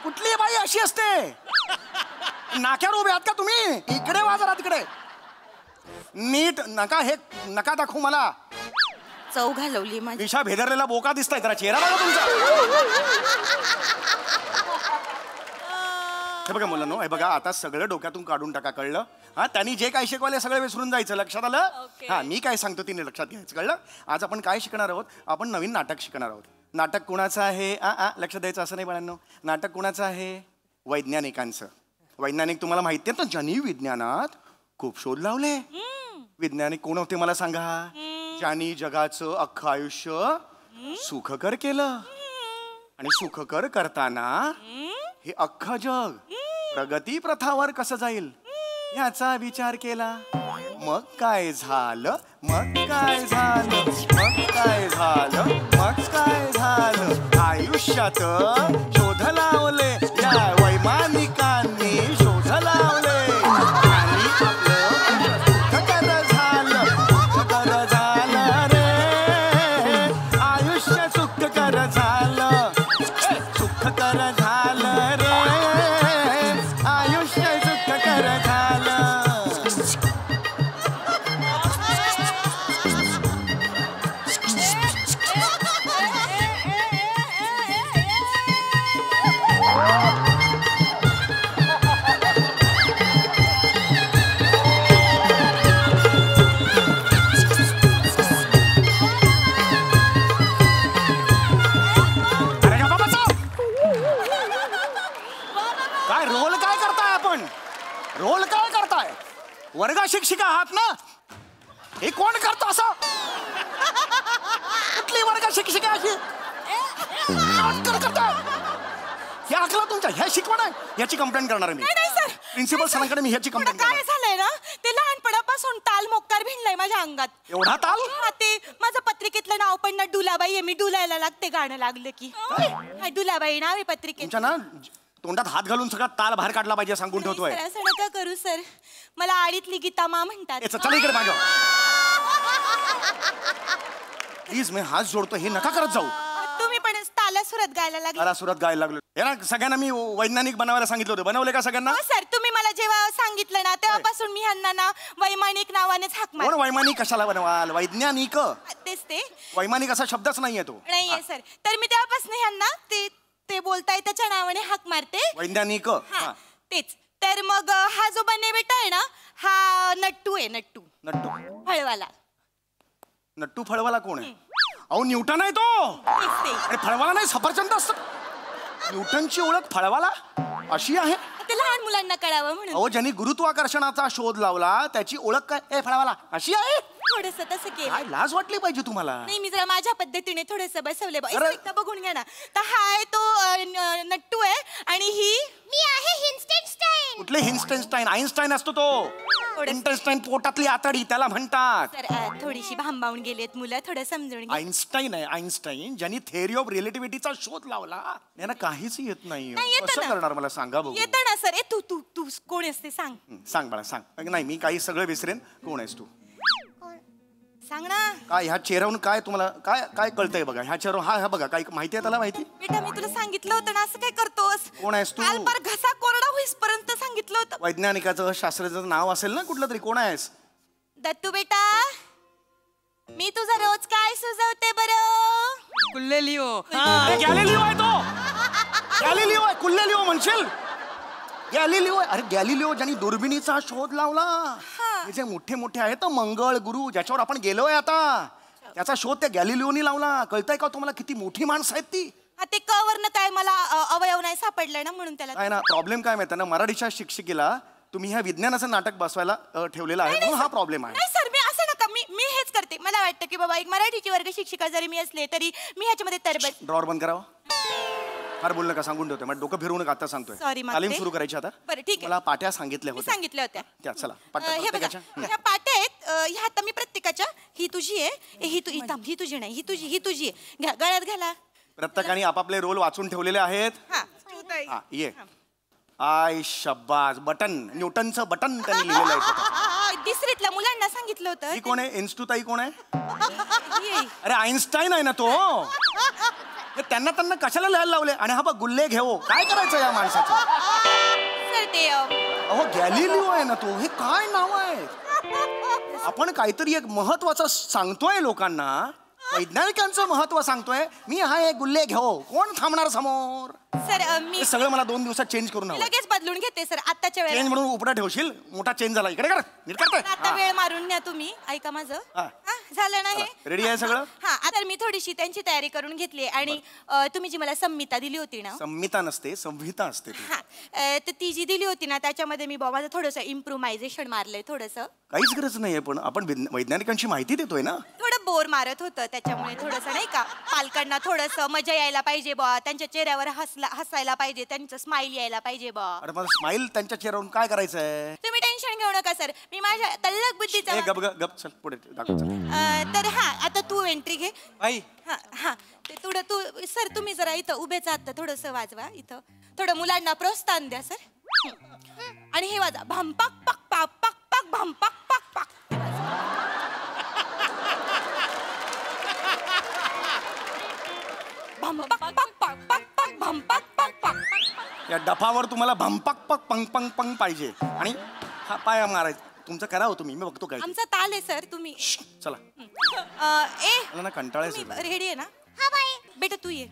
कुठली बाई अशी असते? नाक्यावर उभे आहात का तुम्ही? इकडे वा जरा, तिकडे नीट. नका हे नका दाखवू मला. चव घालवली माझी. दिशा भेदरलेला बोका दिसताय. जरा चेहरा बघा तुमचा. हे बघा मुलांनो, हे बघा आता सगळं डोक्यातून काढून टाका, कळलं? हा, त्यांनी जे काय शिकवले सगळं विसरून जायचं, लक्षात आलं? हा, मी काय सांगतो तिने लक्षात घ्यायचं, कळलं? आज आपण काय शिकणार आहोत? आपण नवीन नाटक शिकणार आहोत. नाटक कुणाचं आहे? लक्षात द्यायचं असं नाही बाळांनो. नाटक कुणाचं आहे? वैज्ञानिकांचं. वैज्ञानिक तुम्हाला माहिती आहे ना, ज्यांनी विज्ञानात खूप शोध लावले. वैज्ञानिक कोण होते मला सांगा? ज्यांनी जगाचं अख्खं आयुष्य सुखकर केलं. आणि सुखकर करताना हे अख्खं जग प्रगती प्रथावर कसं जाईल याचा विचार केला, मग काय झालं, मग काय झालं, मग काय झालं, मग काय झालं. आयुष्यात शोध लावले या वैमानिकांनी, शोध लावले आणि आपलं सुखकर झालं, सुखकर झालं रे. आयुष्य सुखकर झालं, सुखकर झालं रे. आयुष्य सुखकर झालं. काय रोल काय करताय आपण, रोल काय करताय. वर्गा शिक्षिका आहात ना, हे कोण करतो असं. कुठली वर्ग शिक्षिका अशी नाटकं करताय. हे आखला तुमच्या, ह्या शिकवण आहे, याची कंप्लेंट करणार आहे मी. नाही सर, प्रिन्सिपल सरांकडे मी ह्याची कंप्लेंट काय करणार. झालंय ना, ते लहानपणापासून ताल मोक्कार भिनलाय माझ्या अंगात. एवढा ताल. हा, ते माझं पत्रिकेतलं नाव पण ना डुलाबाई आहे, मी डुलायला लागते गाणं लागलं की. हा, डुलाबाई नाव आहे पत्रिकेत. तुमच्या ना तोंडात हात घालून सगळा ताल बाहेर काढला पाहिजे सांगून ठेवतोय. सर, असं नका करू सर, मला आडीतली गीता मा म्हणतात. चला इकडे माझ्या प्लीज, मी हात जोडतो, हे नका करत जाऊ. तुम्ही पण ताला सुरात गायला लागले. मला सुरात गायला लागलो. हे ना सगळ्यांना मी वैज्ञानिक बनवायला सांगितलं होतं, बनवले का सगळ्यांना. हो सर, तुम्ही मला जेव्हा सांगितलं ना तेव्हापासून मी ह्यांना ना वैमानिक नावानेच हाक कोण मारते. वैमानिक कशाला बनवाल, वैज्ञानिक. तेच ते वैमानिक असा शब्दच नाहीये तो. नाहीये सर, तर मी तेव्हापासून ह्यांना ते बोलताय त्याच्या नावाने हाक मारते. वैज्ञानिक. हा, तेच. तर मग हा जो बन्ने बेटा आहे ना, हा नट्टू आहे. नट्टू नट्टू फळवाला. नट्टू फळवाला कोण आहे. अहो न्यूटन आहे तो. अरे फळवाला नाही, सफरचंद असत. न्यूटनची ओळख फळवाला अशी आहे. ते लहान मुलांना कळावं म्हणून. अहो ज्यांनी गुरुत्वाकर्षणाचा शोध लावला त्याची ओळख काय, ए फळवाला अशी आहे. थोडस तसं केलं. काय लाज वाटली पाहिजे तुम्हाला. नाही, मी जरा माझ्या पद्धतीने थोडस बसवले. अरे. एकदा बघून घ्या ना. तर हा आहे तो नट्टू आहे आणि ही मी आहे हिन्स्टेनस्टाईन. कुठले हिन्स्टेनस्टाईन, आईन्स्टाईन असतो तो. इंटरस्टाईन पोटातली आतडी त्याला म्हणतात. सर, थोडीशी भांबावून गेलेत मुलं, थोडं समजून घ्या. आईन्स्टाईन आहे, आईन्स्टाईन ज्यांनी थेअरी ऑफ रिलेटिव्हिटीचा शोध लावला. यांना काहीच येत नाही. कसं करणार मला सांगा बघू. येतं ना सर. तू तू तू कोण असते सांग. सांग मला, सांग. नाही मी काही सगळं विसरेन. कोण आहेस तू. सांग ना. काय ह्या चेहऱ्यावरून काय तुम्हाला काय काय कळतंय बघा. ह्या चेहऱ्यावर हा बघा काय माहिती आहे त्याला. माहिती बेटा, मी तुला सांगितलं होतं ना, असं काय करतोस. कोण आहेस तू. काल पार घसा कोरडा होईसपर्यंत सांगितलं होतं. वैज्ञानिकाचं शास्त्राचं नाव असेल ना कुठलं तरी. कोण आहेस. दत्तू बेटा, मी तुझा रोज काय सुचवते बरं. कुल्लेलिओ. गॅलिलिओ आहे तो. गॅलिलिओ आहे. कुल्लेलिओ म्हणशील. गॅलिलिओ. अरे गॅलिलिओ ज्यांनी दुर्बिणीचा शोध लावला. हे जे मोठे मोठे आहेत मंगळ गुरु ज्याच्यावर आपण गेलोय आता, त्याचा शोध त्या गॅलिलिओनी लावला. कळतंय का तुम्हाला किती मोठी माणसं आहेत ती. ते कवरनं काय मला अवयव नाही सापडलाय ना म्हणून त्याला. काय ना प्रॉब्लेम काय माहिती ना, मराठीच्या शिक्षिकेला तुम्ही ह्या विज्ञानाचं नाटक बसवायला ठेवलेलं आहे म्हणून हा प्रॉब्लेम आहे. नाही सर, मी असं नका. मी हेच करते. मला वाटतं की बाबा एक मराठीची वर्ग शिक्षिका जरी मी असले तरी मी ह्याच्यामध्ये तरबेज. ड्रॉवर बंद करावा. फार बोलू नका, सांगून ठेवतोय. मग डोकं फिरवू नका, आता सांगतोय. Sorry, मागते. तालीम सुरू करायची आता. बरं, ठीक आहे. मला पाट्या सांगितल्या मी होत्या. सांगितल्या होत्या. त्या चला हे बघा, ह्या पाट्या आहेत. ह्या आता मी प्रत्येकाच्या, ही तुझी आहे, ही तुझी नाही, ही तुझी आहे. गळ्यात घाला. प्रत्येकाने आपापले रोल वाचून ठेवलेले आहेत. हा, ये. आय शब्बास. बटन, न्यूटनचं बटन त्यांनी लिहिलेलं आहे. तिसरीतल्या मुलांना सांगितलं होतं. ही कोण आहे. इन्स्टुताई कोण आहे. ही. अरे आईन्स्टाईन आहे ना तो. त्यांना कशाला लिहायला लावले. आणि हा बघ गुल्ले घेऊ. काय करायचं या माणसाचं. सर ते अहो गॅलिलिओ आहे ना तो. हे काय नाव आहे. आपण काहीतरी एक महत्वाचं सांगतोय लोकांना. वैज्ञानिकांचं महत्व सांगतोय. मी हा एक गुल्ले घेऊ. कोण थांबणार समोर. सर मी सगळं मला 2 दिवसात चेंज करून हवं. लगेच बदलून घेते सर. आत्ताच्या चेंज वेळेला म्हणून उपडा ठेवशील. मोठा चेंज झाला. इकडे कर. नीट करते. आता वेळ मारून न्या तुम्ही. ऐका माझं. झालं ना हे. रेडी आहे सगळं. हा, आता मी थोडीशी त्यांची तयारी करून घेतली आणि तुम्ही जी मला संहिता दिली होती ना. संहिता नसते, संहिता असते. हा, तर ती जी दिली होती ना त्याच्यामध्ये मी माझं थोडंसं इम्प्रोव्हायझेशन मारलंय थोडंसं. काहीच गरज नाहीये, पण आपण वैज्ञानिकांची माहिती देतोय ना. थोडं बोर मारत होतं त्याच्यामुळे थोडंसं नाही का पालकांना थोडंसं मजा यायला पाहिजे बा, त्यांच्या चेहऱ्यावर हसायला पाहिजे, त्यांचं स्माइल यायला पाहिजे बा. अरे मला स्माइल त्यांच्या चेहऱ्यावरून काय करायचंय? तुम्ही टेन्शन घेऊ नका सर, मी माझ्या तल्लक बुद्धीचा गप गप गप चल पुढे दाखव चल. तर हा आता तू एंट्री घे. आई हा हा ते थोडं तू सर तुम्ही जरा इथं उभेच आहात तर थोडंसं वाजवा इथं, थोडं मुलांना प्रोत्साहन द्या सर. आणि हे वाजा भांपाक पाक पाक पाक पाक भांपाक पाक पाक. भांपाक पाक पाक पाक पाक भांपाक पाक पाक. या डफावर तुम्हाला भंपाक पक पंग पंग पंग पाहिजे आणि हा पाया मारायचा. तुमचं करा हो तुम्ही, मी बघतो काय. आमचा ताल आहे सर, तुम्ही चला. मला ना कंटाळा येतो. रेडी आहे ना? हा बाई बेटा तू ये.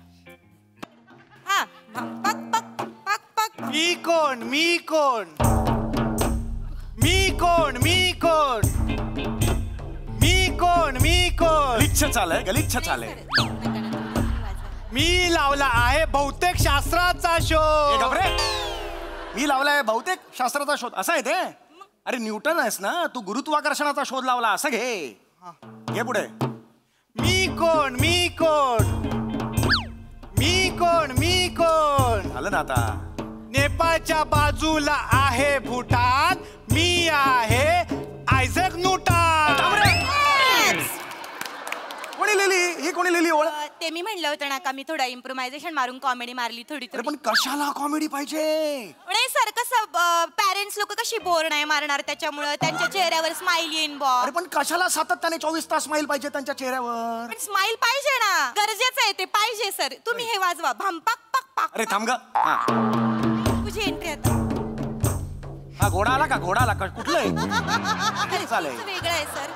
हा भांपाक पाक पाक पाक. मी कोण मी कोण मी कोण मी कोण मी कोण मी कोण. गलिच्छ चालय गलिच्छ चालय. मी लावला आहे बहुतेक शास्त्राचा शोध. मी लावलाय बहुतेक शास्त्राचा शोध असं आहे ते. अरे न्यूटन आहेस ना तू, गुरुत्वाकर्षणाचा शोध लावला असं घे. घे पुढे. मी कोण मी कोण मी कोण मी कोण. झालं ना आता. नेपाळच्या बाजूला आहे भूटान, मी आहे आयझॅक न्यूटन. कोणी लिहिली ही कोणी लिहिली ओळ? ते मी म्हणलं होतं ना का मी थोडा इम्प्रोव्हायझेशन मारून कॉमेडी मारली थोडी थोडी. पण कशाला कॉमेडी पाहिजे? नाही सर कसं पॅरेंट्स लोक कशी बोर नाही मारणार त्याच्यामुळं त्यांच्या चेहऱ्यावर स्माइल येईन बॉ. अरे पण कशाला सातत्याने 24 तास स्माइल पाहिजे त्यांच्या चेहऱ्यावर? पण स्माइल पाहिजे ना, गरजेचं आहे ते पाहिजे सर. तुम्ही हे वाजवा भांपाक पाक पाक. अरे थांब ग. तुझी एंट्री आता. हा घोडा आला का? घोडा आला का? कुठलं आहे? चालेल वेगळं आहे सर.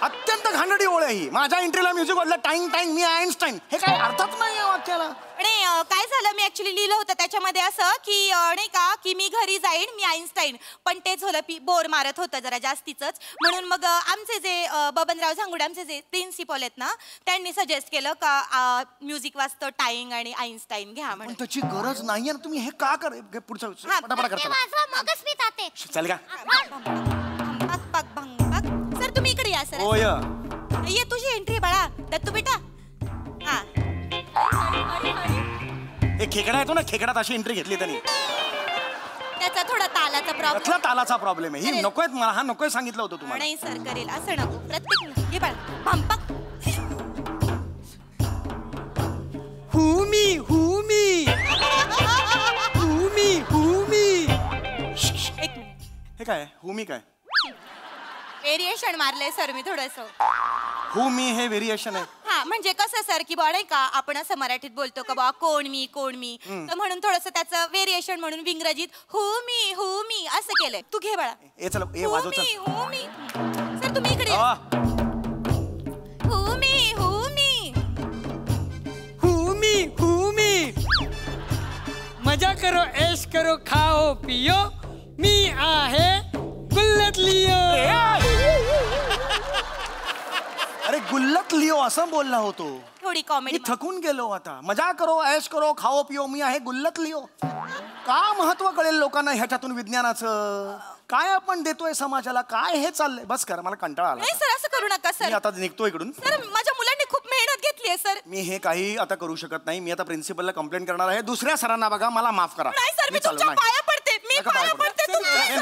अत्यंत घाणेरडी ओळ आहे ही. माझ्या एंट्रीला म्युझिक वाजलं टाइम टाइम मी आईन्स्टाईन. हे काय अर्थच नाही या वाक्याला. नाही काय झालं मी ऍक्च्युली लिहिलं होतं त्याच्यामध्ये असं की नाही का की मी घरी जाईन मी आईन्स्टाईन, पण तेच झालं बोर मारत होतं जरा जास्तीच. म्हणून मग आमचे जे बबनराव झांगुडे आमचे जे प्रिन्सिपल आहेत ना त्यांनी सजेस्ट केलं का म्युझिक वाजतं टाईंग आणि आईन्स्टाईन घ्या म्हणून. त्याची गरज नाहीये ना, तुम्ही हे का कर पुढचं पटापटा करता. मगच मी जाते. चल का. सर तुम्ही इकडे या सर. ये तुझी एंट्री बाळा दत्तू बेटा. हा एक खेकडा येतो ना, खेकड्यात अशी एंट्री घेतली त्यांनी. त्याचा थोडा तालाचा प्रॉब्लेम. तालाचा प्रॉब्लेम आहे. ही नकोय मला, हा नकोय सांगितलं होतं तुम्हाला. नाही सर करेल असं नको प्रत्येक. हे बाळा भांपाक. हुमी हुमी हुमी हुमी. एक मिनिट. हे काय हुमी काय? व्हेरिएशन मारलंय सर मी थोडंसं. हुमी हे व्हेरिएशन आहे. हा म्हणजे कसं सर की बा नाही का आपण असं मराठीत बोलतो का बा कोण मी कोण मी, तर म्हणून थोडंसं त्याचं व्हेरिएशन म्हणून इंग्रजीत हु मी असं केलंय. तू घे बाळा. ए चल ए वाजव चल. हुमी सर तुम्ही इकडे या. हुमी हुमी मजा करो ऐश करो खाओ पियो, मी आहे गुल्लत लियो. अरे गुल्लत लिओ असं बोलला होतो. थोडी कॉमेडी. थकून गेलो आता. मजा करो ऐश करो खाओ पिओ, मी आहे गुल्लत लिओ. का महत्व कळेल लोकांना ह्याच्यातून विज्ञानाचं? काय आपण देतोय समाजाला? काय हे चाललंय? बस कर, मला कंटाळा आला. नाही सर असं करू नका सर. मी आता निघतो इकडून. सर माझ्या मुलांनी खूप मेहनत घेतली आहे सर. मी हे काही आता करू शकत नाही. मी आता प्रिन्सिपलला कंप्लेंट करणार आहे. दुसऱ्या सरांना बघा, मला माफ करा. नाही सर मी तुमच्या पाया पडते. मी पाया पडते तुमच्या.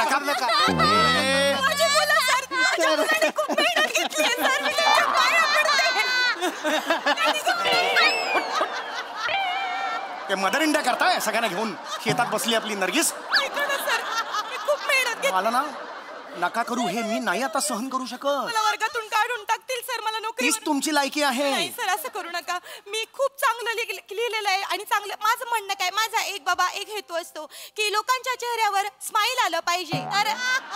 माझी मुलं सर माझ्या मुलांनी खूप मेहनत घेतली आहे सर. मी तुमच्या पाया पडते. ते मदर इंडिया करताय सगळ्यांना घेऊन शेतात बसली आपली नर्गिस. मला ना नका करू हे. मी नाही आता सहन करू शकत. मला वर्गातून काढून टाकतील सर. मला नको तीच तुमची लायकी आहे. नाही सर असं करू नका. मी खूप चांगलं लिहिलेलं आहे आणि चांगलं माझं म्हणणं काय माझा एक बाबा एक हेतू असतो की लोकांच्या चेहऱ्यावर स्माइल आलं पाहिजे. तर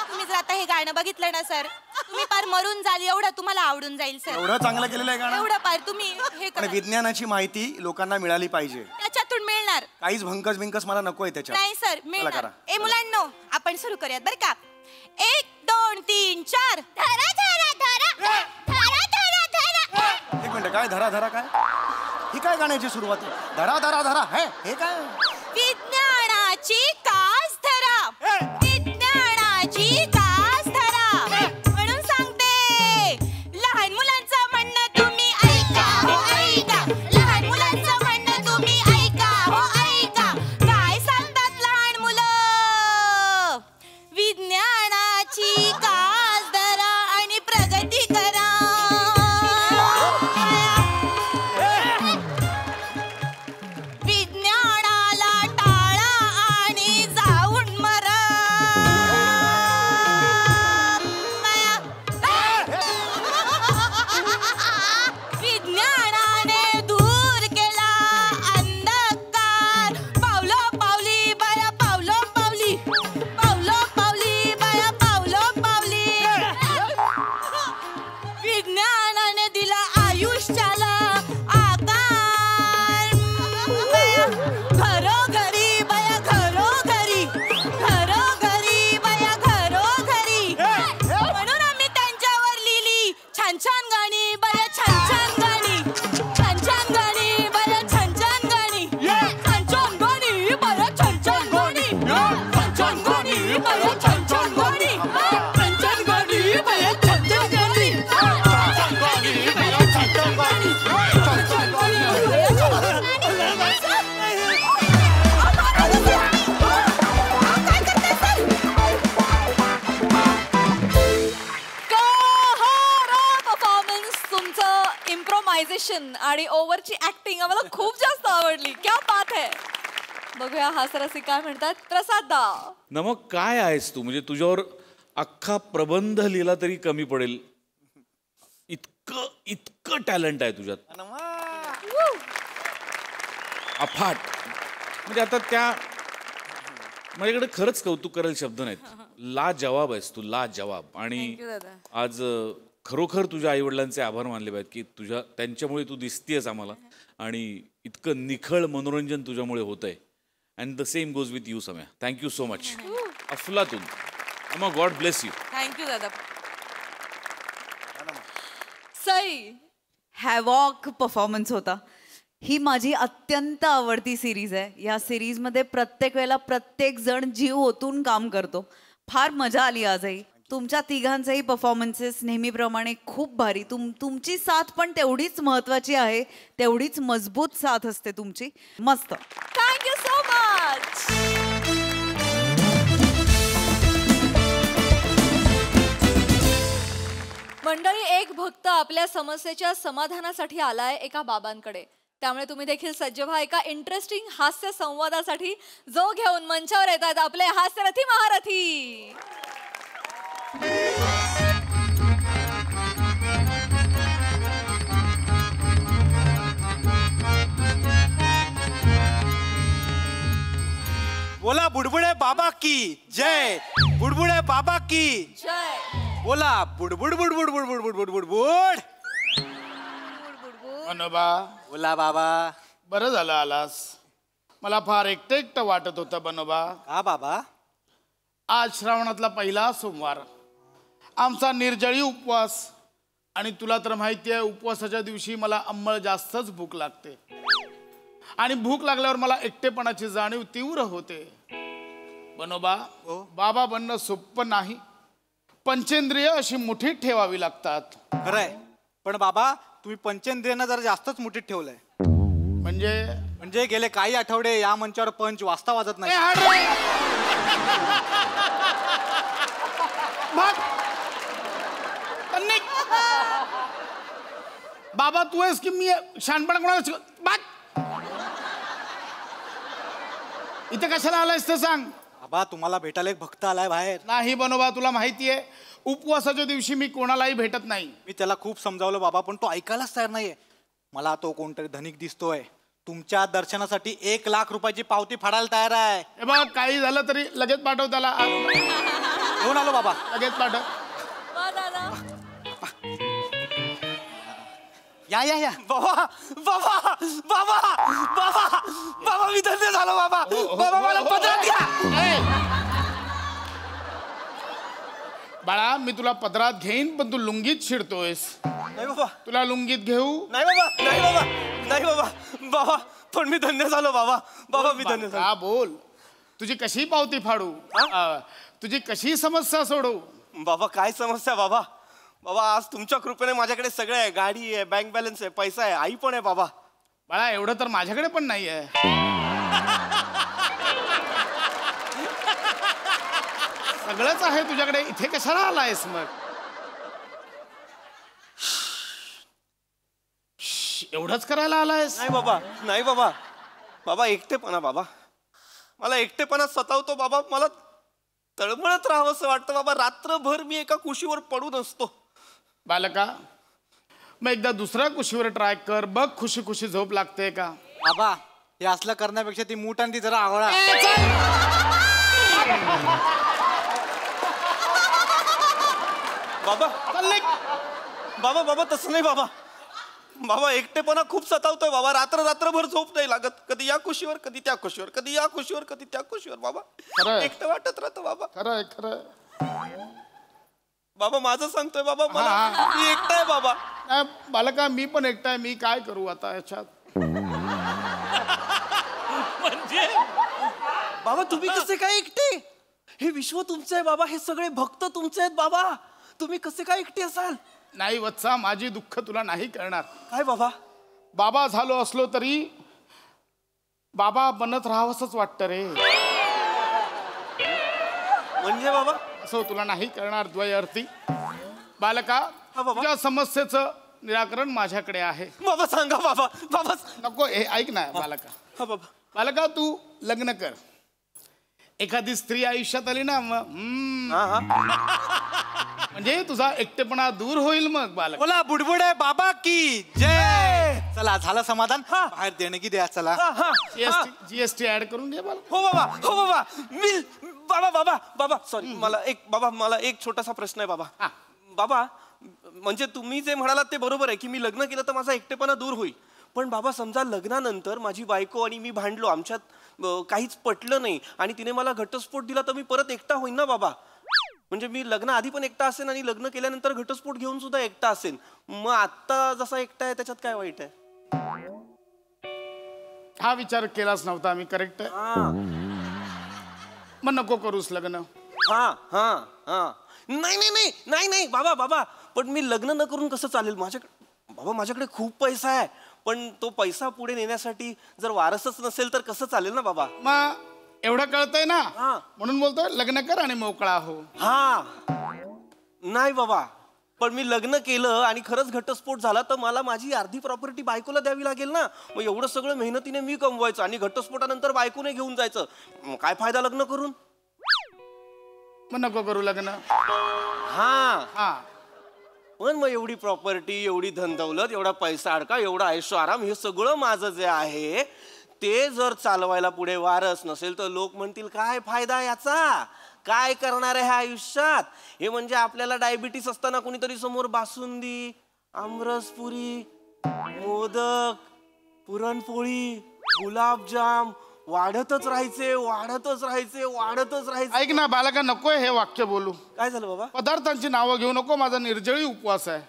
तुम्ही जर आता हे गाणं बघितलं ना सर तुम्ही पार मरून जाल एवढं तुम्हाला आवडून जाईल सर. एवढं चांगलं केलेलं आहे गाणं. एवढं पार तुम्ही हे पण विज्ञानाची माहिती लोकांना मिळाली पाहिजे. त्याच्यातून मिळणार. काहीच भंकस बिंकस मला नकोय त्याच्यात. नाही सर चला मिळणार. करा. ए मुलांनो आपण सुरू करूयात बरं का. 1 2 3 4 धरा धरा धरा धरा धरा धरा. एक मिनिट काय धरा धरा काय ही काय गाण्याची सुरुवात आहे? धरा धरा धरा हे काय? विज्ञानाची कास धरा विज्ञानाची कास धरा म्हणून सांगते लहान मुलांचं म्हणणं तुम्ही ऐका हो ऐका. लहान मुलांचं म्हणणं तुम्ही ऐका हो ऐका. काय सांगतात लहान मुलं विज्ञानाची कास धरा आणि प्रगती करा. विज्ञानाला टाळा आणि जाऊन मरा. विज्ञानाने दूर केला अंधकार. पावलो पावली बाया पावलो पावली पावलो पावली बाया पावलो पावली. विज्ञानाने दिला आयुष्याला आकार. घरोघरी बाया घरोघरी घरोघरी बाया घरोघरी. म्हणून आम्ही त्यांच्यावर लिहिली छान छान गाणी बाया छान छान गाणी. छान छान गाणी बाया छान छान गाणी. छान छान गाणी बाया छान छान गाणी. छान छान गाणी बाया छान छान गाणी. छान छान गाणी बाया छान छान गाणी. छान छान गाणी बाया छान छान गाणी. छान छान गाणी बाया छान छान परफॉर्मन्स तुमचं इम्प्रोमायझेशन आणि ओव्हरची ऍक्टिंग आम्हाला खूप जास्त आवडली. क्या बात है. बघूया हास्यरसिक काय म्हणतात. प्रसाद दा नमक काय आहेस तू म्हणजे तुझ्यावर अख्खा प्रबंध लिहिला तरी कमी पडेल इतकं इतकं टॅलेंट आहे तुझ्यात. अफाट म्हणजे आता त्या माझ्याकडे खरंच कौतुक करायला शब्द नाहीत. लाजवाब आहेस तू लाजवाब. आणि आज खरोखर तुझ्या आईवडिलांचे आभार मानले पाहिजेत की तुझ्या त्यांच्यामुळे तू दिसतेस आम्हाला आणि इतकं निखळ मनोरंजन तुझ्यामुळे होतंय. And the same goes with you Samya. Thank you so much. अफलातून अम्मा गॉड ब्लेस यू. थँक्यू दादा. सई हॅवॉक परफॉर्मन्स होता. ही माझी अत्यंत आवडती सिरीज आहे. या सिरीजमध्ये प्रत्येक वेळेला प्रत्येक जण जीव ओतून काम करतो. फार मजा आली आजही. तुमच्या तिघांचेही परफॉर्मन्सेस नेहमीप्रमाणे खूप भारी. तुमची साथ पण तेवढीच महत्वाची आहे. तेवढीच मजबूत साथ असते तुमची. मस्त. Thank you so much. मंडळी एक भक्त आपल्या समस्येच्या समाधानासाठी आलाय एका बाबांकडे. त्यामुळे तुम्ही देखील सज्ज व्हा एका इंटरेस्टिंग हास्य संवादासाठी जो घेऊन मंचावर येतात आपले हास्यरथी महारथी. बोला बुडबुडे बाबा की जय. बुडबुडे बाबा की जय. बोला बुडबुड बुडबुड बुडबुड बुडबुड बुडबुड. मनोबा बोला बाबा. बरं झालं आलास. मला फार एकटं एकटं वाटत होतं बनोबा. का बाबा? आज श्रावणातला पहिला सोमवार आमचा निर्जळी उपवास. आणि तुला तर माहिती आहे उपवासाच्या दिवशी मला अंमळ जास्तच भूक लागते. आणि भूक लागल्यावर मला एकटेपणाची जाणीव तीव्र होते. बनोबा बाबा बनणं सोपं नाही. पंचेंद्रिय अशी मुठीत ठेवावी लागतात. खरंय. पण बाबा तुम्ही पंचेंद्रियांना जरा जास्तच मुठीत ठेवलंय. म्हणजे गेले काही आठवडे या मंचावर पंच वाजता वाजत नाही. बाबा तू आहेस की मी शहाणपणा कोणाला इथे कशाला आलायस ते सांग. बाबा तुम्हाला भेटायला एक भक्त आलाय बाहेर. नाही बनोबा, तुला माहितीये उपवासाच्या दिवशी मी कोणालाही भेटत नाही. मी त्याला खूप समजावलं बाबा, पण तो ऐकायलाच तयार नाहीये. मला तो कोणतरी धनिक दिसतोय, तुमच्या दर्शनासाठी 1 लाख रुपयाची पावती फाडायला तयार आहे. हे बघ, काही झालं तरी लगेच पाठव त्याला. घेऊन आलो बाबा. लगेच पाठव. या या या. बाबा बाबा बाबा बाबा बाबा मी धन्य झालो बाबा. बाबा मला पदरात घ्या. बाळा, मी तुला पदरात घेईन, पण तू लुंगीत शिरतोयस. नाही बाबा, तुला लुंगीत घेऊ? नाही बाबा, नाही बाबा, नाही बाबा. बाबा पण मी धन्य झालो बाबा. बाबा मी धन्य झालो. हा बोल, तुझी कशी पावती फाडू? तुझी कशी समस्या सोडू? बाबा काय समस्या बाबा? बाबा आज तुमच्या कृपेने माझ्याकडे सगळं आहे. गाडी आहे, बँक बॅलन्स आहे, पैसा आहे, आई पण आहे बाबा. बाळा एवढं तर माझ्याकडे पण नाही आहे. सगळंच आहे तुझ्याकडे, इथे कशाला आलायस मग? एवढंच करायला आलायस? नाही बाबा, नाही बाबा. बाबा एकटेपणा बाबा, मला एकटेपणा सतावतो बाबा. मला तळमळत राहावं असं वाटतं बाबा. रात्रभर मी एका कुशीवर पडून असतो. बालका, मग एकदा दुसऱ्या कुशीवर ट्राय कर, बघ खुशी खुशी झोप लागते का? बाबा हे असलं करण्यापेक्षा ती मूठ आणि ती जरा आवळा. बाबा बाबा बाबा तसं नाही बाबा. बाबा एकटेपणा खूप सतावतोय बाबा. रात्रभर झोप नाही लागत. कधी या कुशीवर, कधी त्या कुशीवर, कधी या कुशीवर, कधी त्या कुशीवर. बाबा एकटं वाटत राहतं बाबा. खरंय खरंय बाबा माझं सांगतोय बाबा. मला मी एकटा आहे बाबा. बालका मी पण एकटा आहे. मी काय करू आता याच्यात? म्हणजे बाबा तुम्ही कसे काय एकटे? हे विश्व तुमचं आहे बाबा. हे सगळे भक्त तुमचे आहेत बाबा. तुम्ही कसे काय एकटे असाल? नाही वत्सा, माझी दुःख तुला नाही करणार. काय बाबा? बाबा झालो असलो तरी बाबा बनत राहावंसच वाटतं रे. म्हणजे बाबा असं तुला नाही करणार द्वयर्थी. बालका, तुझ्या समस्येचं निराकरण माझ्याकडे आहे. बाबा सांगा बाबा. बाबा नको, हे ऐक ना बालका. हा बाबा. बालका तू लग्न कर. एखादी स्त्री आयुष्यात आली ना म्हणजे तुझा एकटेपणा दूर होईल. मग बालक बोला बुडबुडे बाबा की जय. चला झालं समाधान. बाहेर देणं की द्या. चला जीएसटी ऍड करून घे बालक. हो बाबा, हो बाबा. मी बाबा बाबा बाबा सॉरी, मला एक छोटासा प्रश्न आहे बाबा. बाबा म्हणजे तुम्ही जे म्हणालात ते बरोबर आहे की मी लग्न केलं तर माझा एकटेपणा दूर होईल. पण बाबा समजा लग्नानंतर माझी बायको आणि मी भांडलो, आमच्यात काहीच पटलं नाही आणि तिने मला घटस्फोट दिला, तर मी परत एकटा होईन ना बाबा? म्हणजे मी लग्न आधी पण एकटा असेन आणि लग्न केल्यानंतर घटस्फोट घेऊन सुद्धा एकटा असेन. मग आता जसा एकटा आहे त्याच्यात काय वाईट आहे? हा विचार केलाच नव्हता मी. करेक्ट आहे. मग नको करूस लग्न. हा हा हा नाही नाही नाही नाही नाही बाबा बाबा. पण मी लग्न न करून कसं चालेल? बाबा माझ्याकडे खूप पैसा आहे, पण तो पैसा पुढे नेण्यासाठी जर वारसच नसेल तर कसं चालेल ना बाबा? मग एवढं कळतंय ना, म्हणून बोलतोय लग्न कर आणि मोकळा हो. हा नाही बाबा, पण मी लग्न केलं आणि खरंच घटस्फोट झाला तर मला माझी अर्धी प्रॉपर्टी बायकोला द्यावी लागेल ना. मग एवढं सगळं मेहनतीने मी कमवायचं आणि घटस्फोटानंतर बायकोने घेऊन जायचं. मग काय फायदा लग्न करून? मग नको करू लग्न. हा हा पण मग एवढी प्रॉपर्टी, एवढी धनदौलत, एवढा पैसा अडका, एवढा ऐशो आराम, हे सगळं माझं जे आहे ते जर चालवायला पुढे वारस नसेल तर लोक म्हणतील काय फायदा याचा? काय करणार आहे ह्या आयुष्यात? हे म्हणजे आपल्याला डायबिटीस असताना कोणीतरी समोर बासुंदी, आमरसपुरी, मोदक, पुरणपोळी, गुलाबजाम वाढतच राहायचे वाढतच राहायचे वाढतच राहायचे. ऐक ना बालका, नकोय हे वाक्य बोलू. काय झालं बाबा? पदार्थांची नावं घेऊ नको. माझा निर्जळी उपवास आहे.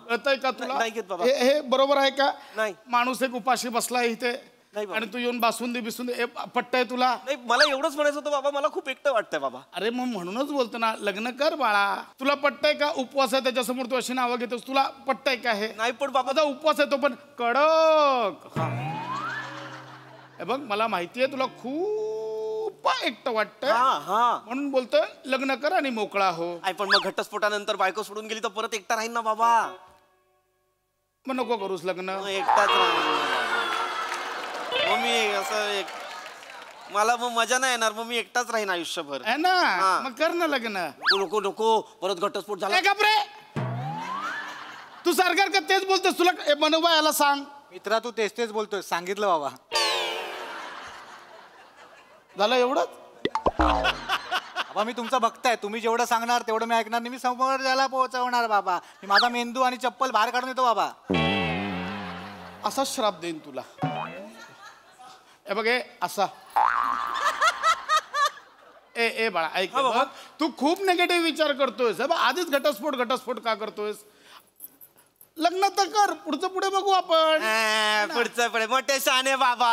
कळतंय का तुला? हे बरोबर आहे का? नाही. माणूस एक उपाशी बसलाय इथे आणि तू येऊन बासुंदी बिसुंदी पट्टय तुला? नाही, मला एवढंच म्हणायचं होतं बाबा, मला खूप एकटं वाटतंय बाबा. अरे मग म्हणूनच बोलतो ना, लग्न कर बाळा. तुला पट्टय का? उपवास आहे त्याच्यासमोर तू अशी नावं घेतोस. तुला पट्टय का हे? नाही पण बाबा उपवास आहे तो पण कडक. हे बघ मला माहितीये तुला खूप एकटं वाटतंय, म्हणून बोलतोय लग्न कर आणि मोकळा हो. पण मग घटस्फोटानंतर बायको सोडून गेली तर परत एकटा राहील ना बाबा. मग नको करूस लग्न. एकटाच राहील. मी असं एक मला मग मजा नाही येणार, मग मी एकटाच राहीन आयुष्यभर. आहे ना, मग कर ना लग्न. नको नको, परत घटस्फोट झाला. तू सरकार का तेच बोलतोस, तुला मनोबा याला सांग. मित्रा तू तेच तेच बोलतोय, सांगितलं बाबा. झालं एवढंच. बाबा मी तुमचा भक्त आहे, तुम्ही जेवढं सांगणार तेवढं मी ऐकणार नाही. मी समोर ज्याला पोहोचवणार बाबा. मी माझा मेंदू आणि चप्पल बाहेर काढून येतो बाबा. असा श्राप देईन तुला. हे बघ हे असा. ए बाळा ऐक, बघ तू खूप निगेटिव्ह विचार करतोयस. आधीच घटस्फोट का करतोयस? लग्न तर कर, पुढचं पुढे बघू आपण. पुढचं पुढे मोठे शहाणे बाबा.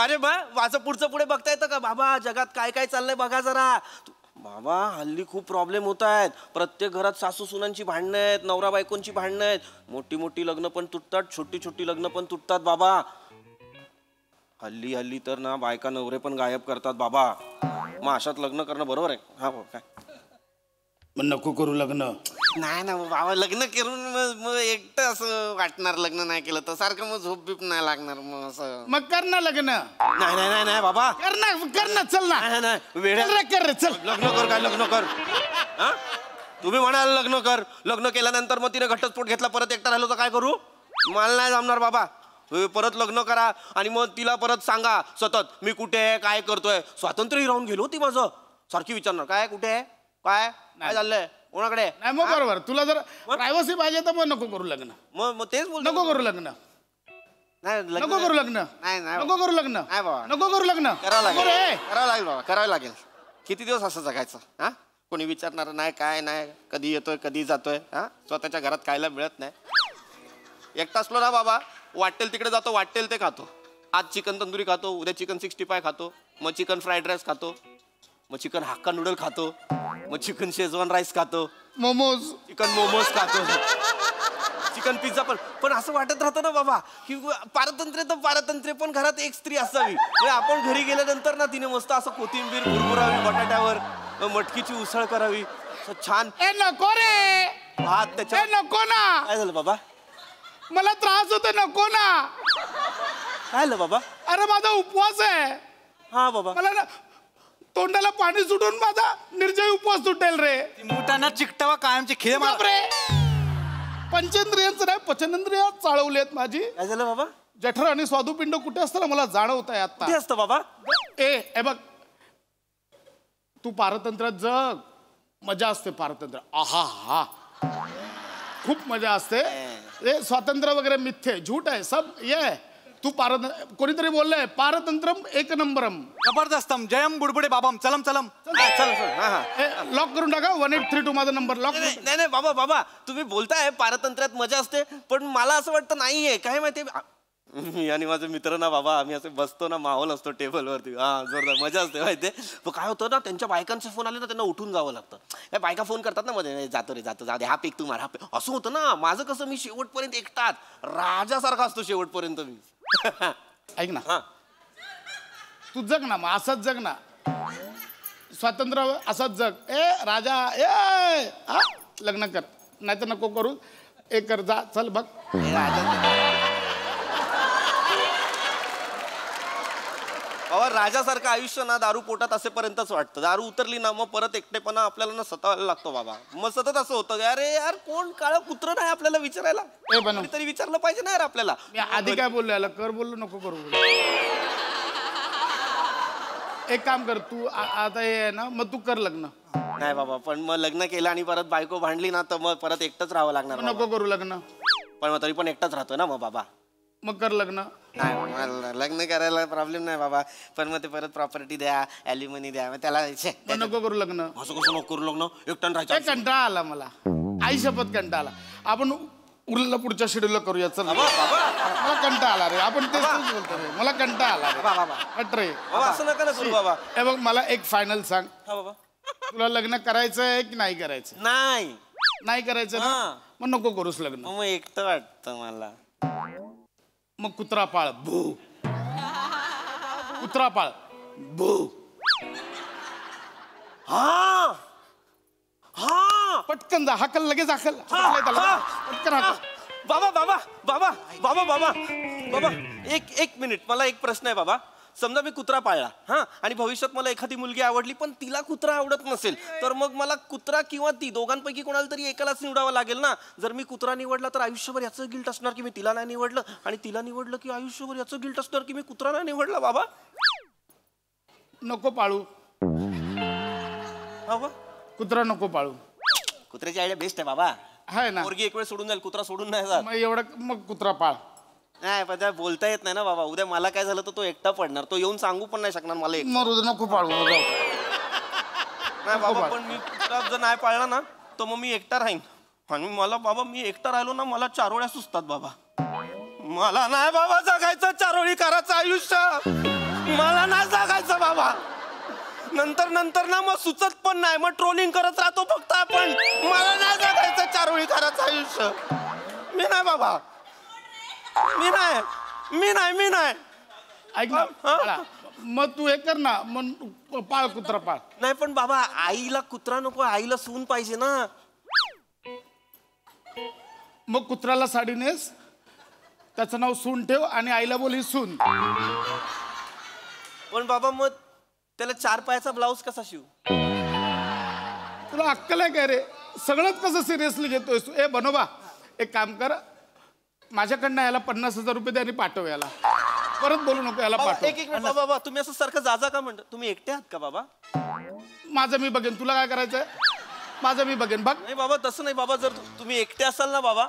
अरे बा माझं पुढचं पुढे बघता येतं का बाबा? जगात काय काय चाललंय बघा जरा. बाबा हल्ली खूप प्रॉब्लेम होत आहेत. प्रत्येक घरात सासू सुनांची भांडणं आहेत, नवरा बायकोंची भांडणं आहेत. मोठी मोठी लग्न पण तुटतात, छोटी छोटी लग्न पण तुटतात बाबा. हल्ली तर ना बायका नवरे पण गायब करतात बाबा. मग अशात लग्न करणं बरोबर आहे? हा काय मग नको करू लग्न. नाही ना बाबा, लग्न करून मग एकटं असं वाटणार. लग्न नाही केलं तर सारखं मग झोप बीप नाही लागणार मग असं. मग कर ना लग्न. नाही नाही नाही नाही बाबा, कर ना चल ना. कर रे चल. लग्न कर काय लग्न कर? तुम्ही म्हणाल लग्न कर, लग्न केल्यानंतर मग तिने घटस्फोट घेतला, परत एकटा राहिलो तर काय करू? मला नाही जमणार बाबा. परत लग्न करा आणि मग तिला परत सांगा सतत मी कुठे आहे, काय करतोय. स्वातंत्र्य राहून गेलो ती माझं. सारखी विचारणार काय कुठे आहे, काय काय चाललंय, कोणाकडे. नाही मग बरोबर, तुला जर प्रायव्हसी पाहिजे तर मग नको करू लग्न. मग तेच बोल. नको करू लग्न. नको करू लग्न. नको करू लग्न. नको करू लग्न. करावं लागेल बाबा, करावं लागेल. किती दिवस असं जगायचं? हा, कोणी विचारणार नाही, काय नाही, कधी येतोय कधी जातोय. हा, स्वतःच्या घरात खायला मिळत नाही. एकटा असलो ना बाबा, वाटेल तिकडे जातो, वाटेल ते खातो. आज चिकन तंदुरी खातो, उद्या चिकन 65 खातो, मग चिकन फ्राईड राईस खातो, मग चिकन हक्का नूडल खातो, मग चिकन शेजवान राईस खातो, मोमोज, चिकन मोमोज खातो, चिकन पिझ्झा. पण असं वाटत राहतं ना बाबा की पारतंत्र्य पण घरात एक स्त्री असावी. आपण घरी गेल्यानंतर ना तिने मस्त असं कोथिंबीर भुरभुरावी, बटाट्यावर मटकीची उसळ करावी छान. नको रे भात त्याच्या. नको ना. काय झालं बाबा? मला त्रास होतो. नको ना. काय झालं बाबा? अरे माझा उपवास आहे. हा बाबा, मला ना तोंडाला पाणी सुटून माझा निर्जय उपवास सुटेल रे. मोठ्यांना चिकटावा कायमचे खेळ रे. पंचेंद्रियांचं नाही पचनेंद्रिय चाळवलेत माझी. काय झालं बाबा? जठर आणि स्वादुपिंड कुठे असतं मला जाणवत आहे आता. कुठे असतं बाबा? ए बघ, तू पारतंत्र्यात जग, मजा असते पारतंत्र्य. आहा हा, खूप मजा असते. स्वातंत्र्य वगैरे मिथ्ये, झूठ आहे सब. ये तू कोणीतरी बोललंय पारतंत्रम एक नंबरम. जबरदस्तम जयम बुडबुडे बाबाम. चलम चलम. लॉक करून टाका. 1832 माझा नंबर लॉक. नाही बाबा तुम्ही बोलताय पारतंत्र्यात मजा असते, पण मला असं वाटतं नाहीये. काय माहिती, मी आणि माझे मित्र ना बाबा, आम्ही असे बसतो ना, माहोल असतो टेबलवरती, हा जोरदार मजा असते माहिती. पण काय होतं ना, त्यांच्या बायकांचे फोन आले ना, त्यांना उठून जावं लागतं. काय बायका फोन करतात ना मध्ये, जातो रे जातो, जाऊ दे, हा पिक तू मार, हा पिक. असं होतं ना. माझं कसं, मी शेवटपर्यंत एकटाच राजासारखा असतो शेवटपर्यंत मी. ऐक ना, तू जग ना, मग असंच जग ना. स्वातंत्र्य असंच जग. राजा लग्न कर, नाही तर नको करू. कर जा, चल बघ. बाबा राजासारखं आयुष्य ना दारू पोटात असेपर्यंतच वाटतं. दारू उतरली ना मग परत एकटेपणा आपल्याला ना सतावायला लागतो बाबा. मग सतत असं होतं, अरे यार कोण काळं कुत्रं नाही आपल्याला विचारायला. तरी विचारलं पाहिजे ना यार आपल्याला. मी आधी काय बोललो, याला कर बोललो, नको करू. एक काम कर तू आता, हे ना मग तू कर लग्न. नाही बाबा, पण मग लग्न केलं आणि परत बायको भांडली ना तर मग परत एकटंच राहावं लागणार. नको करू लग्न. पण मग तरी पण एकटाच राहतोय ना मग बाबा. मग कर लग्न. नाही लग्न करायला प्रॉब्लेम नाही बाबा, पण मग ते परत प्रॉपर्टी द्या, ॲल्युमिनी द्या, मग त्याला नको करू लग्न. असं कसं नको करू लग्न? एकटं राहायचं. कंटाळा आला मला, आई शपथ कंटाळा आला. आपण उरलेला पुढच्या शेड्यूलला करूया. चल मला कंटाळा आला रे. आपण तेच बोलतो रे, मला कंटाळा आला रे. असं नका ना करू बाबा. हे बघ, मला एक फायनल सांग, तुला लग्न करायचंय की नाही करायचं? नाही करायचं ना, मग नको करूस लग्न. मग एकटं वाटतं मला. मग कुत्रा पाळ, भू. कुत्रा पाळ, भू. हा हा, पटकन जा, हाकल लगेच, हाकल पटकन हाकल. बाबा बाबा बाबा बाबा बाबा बाबा एक मिनिट, मला एक प्रश्न आहे बाबा. समजा मी कुत्रा पाळला हा, आणि भविष्यात मला एखादी मुलगी आवडली पण तिला कुत्रा आवडत नसेल, तर मग मला कुत्रा किंवा ती दोघांपैकी कोणाला तरी एकालाच निवडावं लागेल ना. जर मी कुत्रा निवडला तर आयुष्यभर याचं गिल्ट असणार की मी तिला नाही निवडलं, आणि तिला निवडलं की आयुष्यभर याचं गिल्ट असणार की मी कुत्रा नाही निवडला. बाबा नको पाळू, कुत्रा नको पाळू. कुत्र्याची आयडिया बेस्ट आहे बाबा. आहे ना, पोरगी एक वेळ सोडून जाईल, कुत्रा सोडून नाही जात. मग एवढं मग कुत्रा पाळ. नाही पण त्या बोलता येत नाही ना बाबा, उद्या मला काय झालं तर तो एकटा पडणार, तो येऊन सांगू पण नाही शकणार मला. नको पाळू. नाही बाबा, पण मी कुत्रा जर नाही पाळला ना तर मग मी एकटा राहीन, आणि मला बाबा मी एकटा राहिलो ना मला चारोळ्या सुचतात बाबा. मला नाही बाबा जगायचं चारोळीकाराचं आयुष्य, मला नाही जगायचं बाबा. नंतर नंतर ना मग सुचत पण नाही, मग ट्रोलिंग करत राहतो फक्त आपण. मला नाही जगायचं चारोळीकाराचं आयुष्य. मी नाही बाबा, मी नाही. ऐक ना, मग तू हे कर ना, मग पाळ, कुत्रा पाळ. नाही पण बाबा आईला कुत्रा नको, आईला सून पाहिजे ना. मग कुत्र्याला साडी नेस, त्याचं नाव सून ठेव, आणि आईला बोल ही सून. पण बाबा मग त्याला 4 पायाचा ब्लाऊज कसा शिवू? तुला अक्कल आहे काय रे? सगळंच कसं सिरियसली घेतोय तू? ए बनोबा, एक काम कर, माझ्याकडनं याला 50,000 रुपये द्या आणि पाठव याला. परत बोलू नको, याला पाठव. एक मिनिट बाबा, तुम्ही असं सारखं जाजा का म्हणता? तुम्ही एकटे आहात का बाबा? माझं मी बघेन, तुला काय करायचंय? माझं मी बघेन. बघ. नाही बाबा तसं नाही बाबा, जर तुम्ही एकटे असाल ना बाबा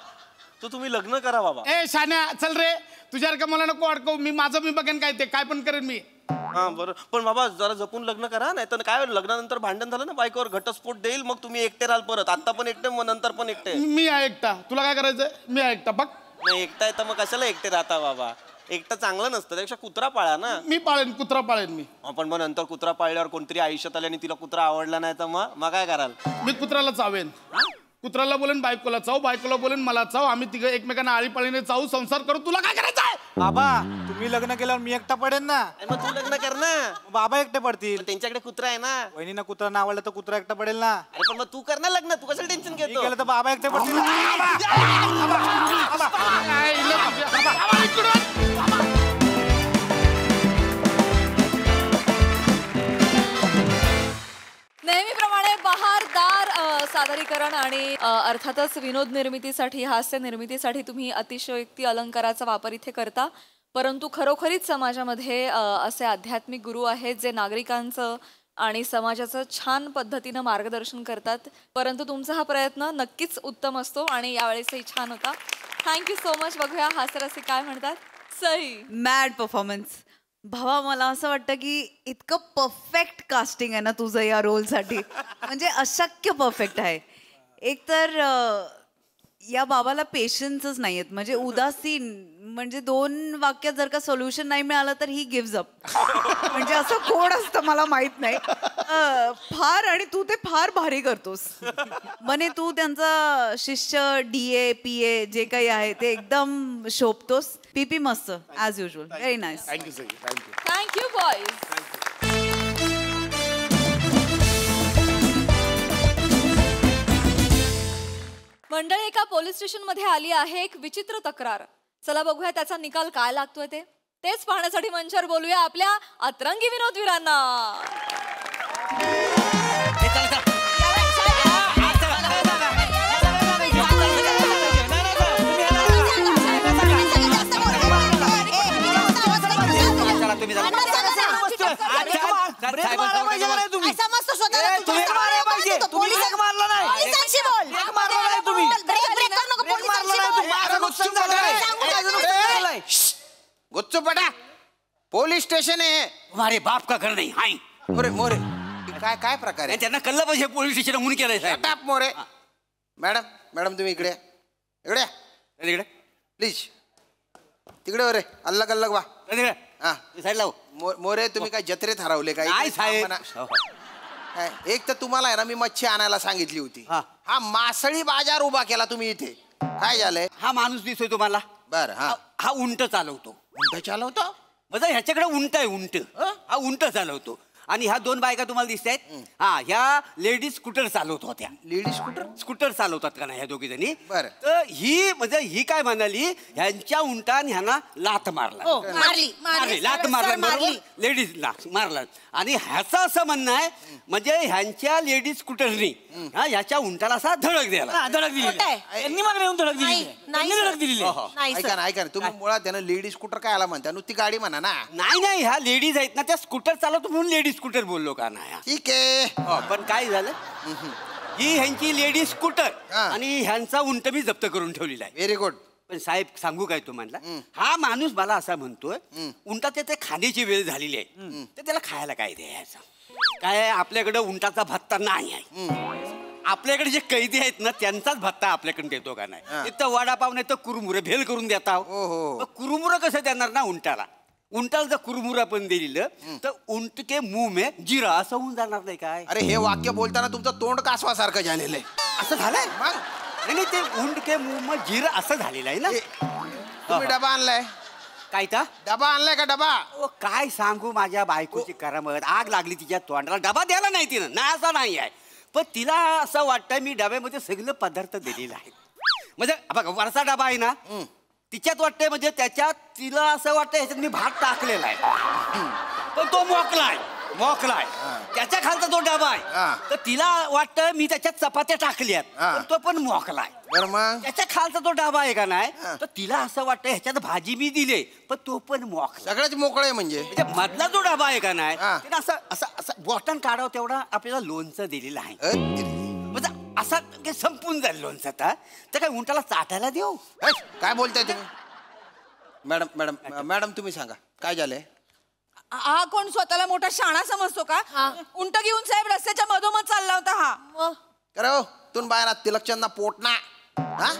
तर तुम्ही लग्न करा बाबा. ए शान्या चल रे, तुझ्यासारखं मला नको अडकव. माझं मी बघेन, काय ते काय पण करेन मी. हा बरं, पण बाबा जरा जपून लग्न करा, नाही तर काय लग्नानंतर भांडण झालं ना बायकोवर घटस्फोट देईल, मग तुम्ही एकटे राहाल परत. आता पण एकटे, मग नंतर पण एकटे. मी आहे एकटा, तुला काय करायचंय? मी आहे एकटा. बघ नाही एकटा आहे तर मग कशाला एकटे राहता बाबा? एकटं चांगलं नसतं, त्यापेक्षा कुत्रा पाळा ना. मी पाळेन, कुत्रा पाळेन मी. पण मग नंतर कुत्रा पाळल्यावर कोणतरी आयुष्यात आले आणि तिला कुत्रा आवडला नाही तर मग काय कराल? मी कुत्र्याला चावेन, कुत्र्याला बोलेन बायकोला चाव, बायकोला बोलेन मला चाव, आम्ही तिघं एकमेकांना आळीपाळीने चावू, संसार करू. तुला काय करायचंय? बाबा तुम्ही लग्न केल्यावर मी एकटा पडेन ना. मग तू लग्न कर ना. बाबा एकटे पडतील. त्यांच्याकडे कुत्रा आहे ना. वहिनीना कुत्रा ना आवडला तर कुत्रा एकटा पडेल ना. अरे पण मग तू कर ना लग्न, तू कसं टेन्शन घेतो? केलं तर बाबा एकटे पडतील. नेहमीप्रमाणे बहारदार सादरीकरण आणि अर्थातच विनोद निर्मितीसाठी, हास्य निर्मितीसाठी तुम्ही अतिशयोक्ती अलंकाराचा वापर इथे करता, परंतु खरोखरीच समाजामध्ये असे आध्यात्मिक गुरु आहेत जे नागरिकांचं आणि समाजाचं छान पद्धतीनं मार्गदर्शन करतात. परंतु तुमचा हा प्रयत्न नक्कीच उत्तम असतो आणि यावेळेसही छान होता. Thank you so much. बघूया हास्यरसिक काय म्हणतात. सही मॅड परफॉर्मन्स. भावा मला असं वाटतं की इतकं परफेक्ट कास्टिंग आहे ना तुझं या रोलसाठी, म्हणजे अशक्य परफेक्ट आहे. एकतर या बाबाला पेशन्सच नाही आहेत, म्हणजे उदासीन, म्हणजे 2 वाक्यात जर का सोल्युशन नाही मिळालं तर ही गिव्ज अप. म्हणजे असं कोण असतं मला माहित नाही. फार, आणि तू ते फार भारी करतोस. म्हणे तू त्यांचा शिष्य, DA PA जे काही आहे ते एकदम शोभतोस. PP मस्त as usual. Very nice. Thank you sir. Thank you. Thank you boys. मंडळी, एका पोलीस स्टेशन मध्ये आली आहे एक विचित्र तक्रार. चला बघूया त्याचा निकाल काय लागतोय ते. तेच पाहण्यासाठी मंचावर बोलूया आपल्या अतरंगी विनोदवीरांना. गुच्चू पटा, पोलीस स्टेशन आहे. हमारे बाप का घर नाही. हाय मोरे मोरे, काय काय प्रकार आहे? त्यांना कळलं पाहिजे पोलीस स्टेशन म्हणून केलंय साहेब. मोरे. मॅडम मॅडम तुम्ही इकडे इकडे तिकडे प्लीज. तिकडे रे, अल्लग अल्लग वा. हा साईड लाव. मोरे तुम्ही काय जत्रेत हरवले काय? नाही साहेब. एक तर तुम्हाला आहे ना मी मच्छी आणायला सांगितली होती. हा मासळी बाजार उभा केला तुम्ही इथे. काय झालंय? हा माणूस दिसतोय तुम्हाला? बर. हा उंट चालवतो. उंट चालवतो? म्हणजे ह्याच्याकडे उंट आहे. उंट हा उंट चालवतो. आणि ह्या 2 बायका तुम्हाला दिसत आहेत हा ह्या लेडीज स्कूटर चालवत होत्या. लेडीज स्कूटर चालवतात का नाही ह्या दोघी जणी. बरं. तर ही काय म्हणाली ह्यांच्या उंटान ह्यांना लाथ मारला. लाथ मारला लेडीजला मारला. आणि ह्याचं असं म्हणणं आहे म्हणजे ह्यांच्या लेडीज स्कूटरनी ह्याच्या उंटाला असा धडक द्यायला. धडक दिली धडक दिली. ऐका ना तुम्ही मुळात त्यानं लेडीज स्कूटर काय आला म्हणता नुसती गाडी म्हणा ना. नाही ह्या लेडीज आहेत ना त्या स्कूटर चालवतो म्हणून लेडीज स्कूटर बोललो का नाही. ठीक आहे. पण काय झालं ही ह्यांची लेडीज स्कूटर आणि ह्यांचा उंट मी जप्त करून ठेवलेला आहे. Very good. पण साहेब सांगू काय तुम्हाला हा माणूस मला असा म्हणतोय उंटाच्या ते खाण्याची वेळ झालेली आहे तर त्याला खायला काय द्यायचं. काय आपल्याकडे उंटाचा भत्ता नाही आहे. आपल्याकडे जे कैदी आहेत ना त्यांचाच भत्ता आपल्याकडे देतो का नाही. तर वडापाव नाही तर कुरमुरे भेल करून देता. कुरमुरं कसं देणार ना उंटाला. उंटाला जर कुरमुरा पण दिलं तर उंट के मुंह में जिरा असं होऊन जाणार नाही काय. अरे हे वाक्य बोलताना तुमचं तोंड कासवासारखं झालेलं आहे. असं झालंय नाही ते उंट के मुंह में जिरा असं झालेलं आहे ना. तुम्ही डबा आणलाय काय का डबा आणलाय का डबा. काय सांगू माझ्या बायकोची करामत. आग लागली तिच्या तोंडाला. डबा द्यायला नाही तिनं ना असं नाही आहे. पण तिला असं वाटतं मी डब्यामध्ये सगळं पदार्थ दिलेला आहे. म्हणजे बघा वरचा डबा आहे ना तिच्यात वाटतंय म्हणजे त्याच्यात तिला असं वाटतं ह्याच्यात मी भात टाकलेला आहे पण तो मोकलाय त्याच्या खालचा तो डबा आहे तर तिला वाटतं मी त्याच्यात चपात्या टाकल्यात पण तो पण मोकलाय. त्याच्या खालचा तो डबा आहे का नाही तर तिला असं वाटतं ह्याच्यात भाजी मी दिले पण तो पण मोकला. सगळंच मोकळं आहे म्हणजे मधला जो डबा आहे का नाही तिला असं असं असं बॉटन काढावं तेवढा आपल्याला लोणचं दिलेलं आहे. म्हणजे असं संपून जाईल लोणचं तर काय उंटाला चाटायला देऊ. काय बोलताय तुम्ही. मॅडम तुम्ही सांगा काय झालंय. हा कोण स्वतःला मोठा शाणा समजतो का. उंट घेऊन साहेब रस्त्याच्या मधोमध चालला होता हा. करो तून बाहेर तिलकचंद पोट ना हा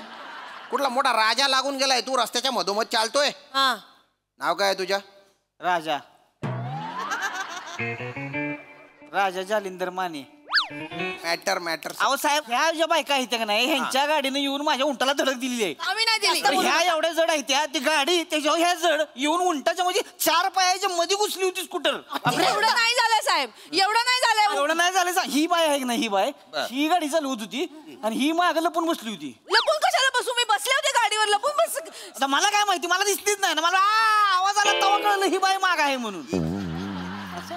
कुठला मोठा राजा लागून गेलाय तू रस्त्याच्या मधोमध चालतोय. नाव काय तुझ्या. राजा जालिंदर माने. मॅटर अहो साहेब ह्या ज्या बायका आहेत का नाही ह्यांच्या गाडीने येऊन माझ्या उंटाला धडक दिली आहे. आम्ही नाही दिली. ह्या एवढ्या जड आहेत त्या ती गाडी त्याच्यावर ह्या जड येऊन उंटाच्या म्हणजे 4 पायाच्या मध्ये घुसली होती स्कूटर. एवढं नाही झालं साहेब एवढं नाही झालं. ही बाय आहे ना ही बाय ही गाडी चालवत होती आणि ही माग लपून बसली होती. लपून कशाला बसू मी बसले होते गाडीवर लपून बस. आता मला काय माहिती मला दिसलीच नाही ना मला आवाज आला तेव्हा कळलं ही बाय माग आहे म्हणून.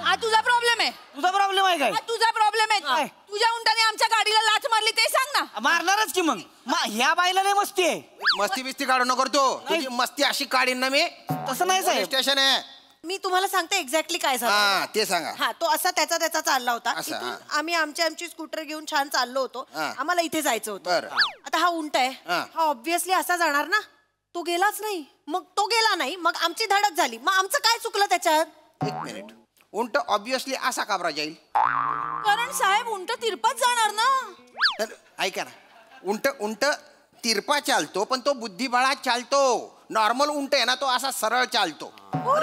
हा तुझा प्रॉब्लेम आहे. तुझा प्रॉब्लेम आहे काय. तुझा प्रॉब्लेम आहे. तुझ्या उंटाने आमच्या गाडीला लाथ मारली ते सांग ना. मारणारच की मग ह्या बाईला लय मस्ती आहे. मस्ती बिस्ती काढू नको तो. तुझी मस्ती अशी काढीन ना मी. तसं नाही साहेब. स्टेशन आहे. मी तुम्हाला सांगते एक्झॅक्टली काय झालं. ते सांगा. हा तो असा त्याचा चालला होता. इथून आम्ही आमची स्कूटर घेऊन छान चाललो होतो. आम्हाला इथे जायचं होतं. आता हा उंट आहे हा ऑब्व्हियसली असा जाणार ना. तो गेलाच नाही. मग तो गेला नाही मग आमची धडक झाली. मग आमचं काय चुकलं त्याच्यात. एक मिनिट उंट ऑब्विसली असा काबरा जाईल कारण साहेब उंट तिरपात जाणार ना. ऐका ना उंट तिरपा चालतो पण तो बुद्धिबळात चालतो. नॉर्मल उंट आहे ना तो असा सरळ चालतो.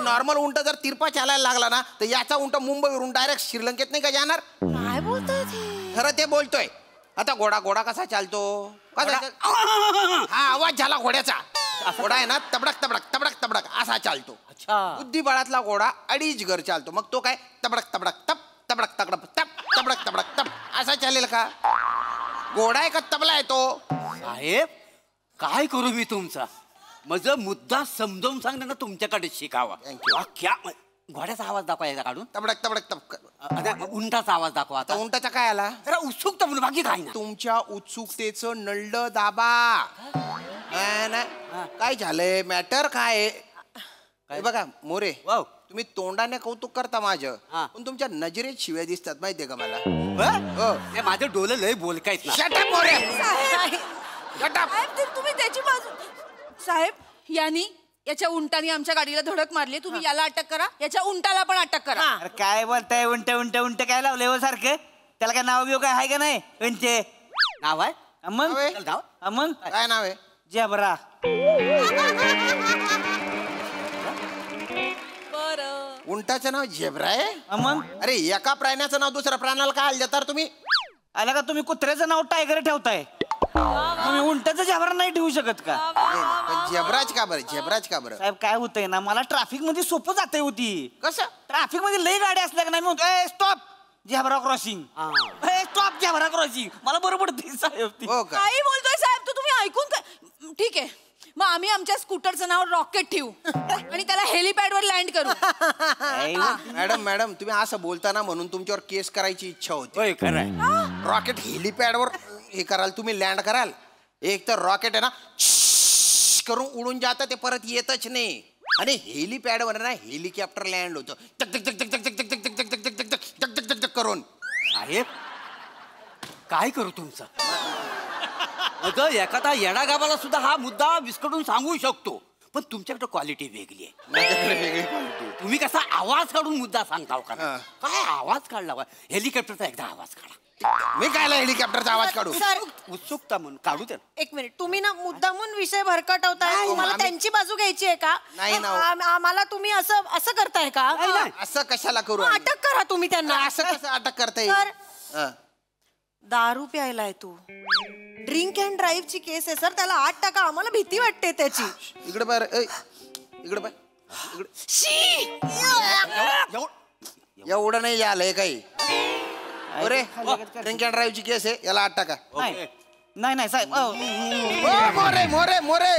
नॉर्मल उंट जर तिरपा चालायला लागला ना तर याचा उंट मुंबईवरून डायरेक्ट श्रीलंकेत नाही का जाणार. काय बोलतोय खरं ते बोलतोय. आता घोडा कसा चालतो. हा आवाज झाला घोड्याचा. घोडा आहे ना तबडक तबडक तबडक तबडक असा चालतो. बुद्धिबळातला घोडा 2.5 घर चालतो. मग तो काय तबडक तबडक तप तबडक तबडक तप तबडक तबडक तप असा चालेल का. घोडा आहे का तबला आहे तो. साहेब काय करू मी तुमचा माझा मुद्दा समजावून सांगणं ना तुमच्याकडे शिकावा. क्या घोड्याचा आवाज दाखवायचा काढून तबडक तबडक तप. उंटाचा आवाज दाखवा. आता उंटाचा काय आला. जरा उत्सुकता म्हणून बाकी काय ना. तुमच्या उत्सुकतेचं नळलं दाबा. काय झालंय मॅटर काय बघा मोरे तुम्ही तोंडाने कौतुक करता माझं पण तुमच्या नजरेत शिव्या दिसतात माहितीये का मला. माझं डोलं लय बोलकायत ना. Shut up More. तुम्ही त्याची बाजू साहेब यांनी याच्या उंटाने आमच्या गाडीला धडक मारली. तुम्ही याला अटक करा याच्या उंटाला पण अटक करा. काय बोलताय उंट उंट उंट काय लावलंय हो सारखं. त्याला काय नाव बिव काय आहे का नाही. उंटे नाव आहे मग मग काय नाव आहे. जेबरा. उंटाचं नाव झेब्रा आहे. मग अरे एका प्राण्याचं नाव दुसऱ्या प्राण्याला काय देतात तुम्ही. आला का तुम्ही कुत्र्याचं नाव टायगर ठेवताय. तुम्ही उंटाचं झबरा नाही ठेवू शकत का? झेब्राज का बरं? झेब्राज का बरं? साहेब काय होतंय ना, मला ट्रॅफिक मध्ये सोपं जाते होती. कसं? ट्रॅफिक मध्ये लई गाडी असल्या का नाही, मी म्हणतो stop zebra crossing, stop zebra crossing, मला बरोबर साहेब ती. काही बोलतोय साहेब, तर तुम्ही ऐकून काय? ठीक आहे, मग आम्ही आमच्या स्कूटरचं नाव रॉकेट ठेवू आणि त्याला हेलिपॅडवर लँड करू. मॅडम तुम्ही असं बोलताना म्हणून तुमच्यावर केस करायची इच्छा होती. रॉकेट हेलिपॅडवर हे कराल, तुम्ही लँड कराल. एक तर रॉकेट आहे ना करून उडून जातं, ते परत येतच नाही. आणि हेलिपॅडवर ना हेलिकॉप्टर लँड होतं टक टक टक टक टक टक टक टक टक टक टक टक टक टक टक करून. साहेब काय करू तुमचं? अगं एखादा येडागाबाला सुद्धा हा मुद्दा विस्कटून सांगू शकतो, पण तुमच्याकडे क्वालिटी वेगळी आहे. माझ्याकडे वेगळी क्वालिटी. तुम्ही कसा आवाज काढून मुद्दा सांगताव का? काय आवाज काढला? हेलिकॉप्टरचा एकदा आवाज काढा. मी कायला हेलिकॉप्टरचा आवाज काढू? सर उत्सुकता म्हणून काढू दे. एक मिनिट, तुम्ही ना मुद्दामून विषय भरकटवताय. तुम्हाला त्यांची बाजू घ्यायची आहे का? नाही ना. आम्हाला तुम्ही असं असं करताय का? असं कशाला करू? अटक करा तुम्ही त्यांना. असं कसं अटक करता येईल? दारू प्यायलाय तू, ड्रिंक अँड ड्राईव्ह ची केस आहे सर, त्याला 8 टाका. आम्हाला भीती वाटते त्याची. इकडे बार, इकडे बार, एवढं नाही झालंय काही. अरे ड्रिंक अँड ड्राईव्ह ची केस आहे, याला 8 टाका. नाही नाही साहेब, मोरे मोरे मोरे,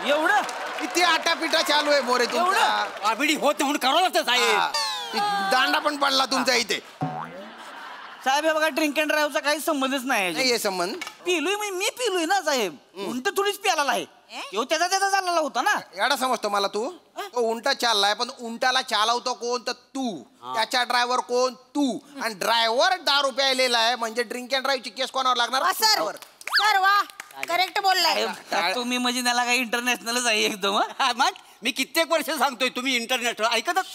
एवढं किती आटापिटा चालू आहे मोरे तुमचा. आबिडी होत म्हणून करावं लागतं साहेब. दांडा पण पडला तुमचा इथे. साहेब हे बघा, ड्रिंक अँड ड्राईव्हचा काही संबंधच नाही. संबंध पिलोय मी पिलोय ना साहेब. उंट थोडीच प्याला आहे, तो त्याचा चाललेला होता ना. एवढा समजतो मला तू. तो उंटा चाललाय, पण उंटाला चालवतो कोण? तर तू. त्याचा ड्रायव्हर कोण? तू. आणि ड्रायव्हर दारू प्यायलेला आहे, म्हणजे ड्रिंक अँड ड्राईव्हची केस कोणावर लागणार? सर वा, करेक्ट बोललाय तुम्ही. म्हणजे त्याला काही इंटरनॅशनलच आहे एकदम. मग मी कित्येक वर्ष सांगतोय तुम्ही इंटरनॅशनल ऐकतच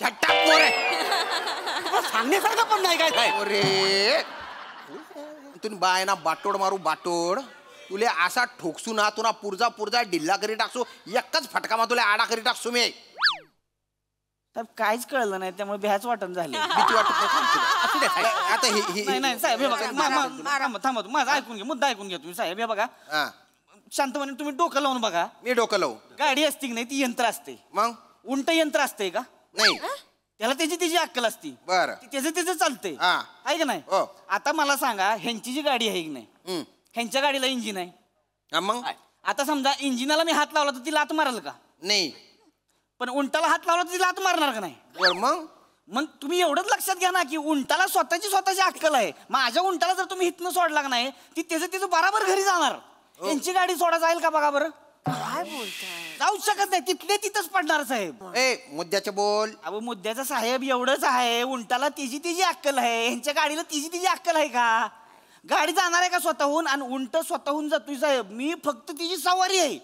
सांगण्यासारखं पण नाही काय काय. अरे तुम्ही बाय ना बाटोड मारू बाटोड. तुले असा ठोकसू ना, तुला पुरजा पुरजा डिल्ला करी टाकसू. एकच फटका मा तुला आडा करी टाकसू मी. साहेब काहीच कळलं नाही, त्यामुळे भ्याच वाटण झाली. भीती वाटत नाही. नाही साहेब हे बघा, थांबा माझं ऐकून घ्या, मुद्दा ऐकून घ्या तुम्ही. साहेब हे बघा, शांतपणे तुम्ही डोकं लावून बघा. मी डोकं लावू? गाडी असते की नाही, ती यंत्र असते. मग उंट यंत्र असते का? नाही. त्याला त्याची अक्कल असती. बरं, त्याचं चालतंय आहे का नाही? आता मला सांगा, ह्यांची जी गाडी आहे की नाही, ह्यांच्या गाडीला इंजिन आहे. मग आता समजा इंजिनाला मी हात लावला तर ती लात मारल का? नाही. पण उंटाला हात लावला तर ती लात मारणार का नाही? मग तुम्ही एवढंच लक्षात घ्या ना, की उंटाला स्वतःची अक्कल आहे. माझ्या उंटाला जर तुम्ही इथनं सोडला का नाही, ती त्याचं बराबर घरी जाणार. त्यांची गाडी सोडा जाईल का बघा बरं? काय बोलताय? जाऊ शकत नाही, तिथले तिथंच पडणार साहेब. मुद्द्याचे बोल. अहो मुद्द्याचं साहेब एवढंच आहे, उंटाला तिची अक्कल आहे, ह्यांच्या गाडीला तिची अक्कल आहे का? गाडी जाणार आहे का स्वतःहून? आणि उंट स्वतःहून जातोय साहेब. मी फक्त तिची सवारी आहे,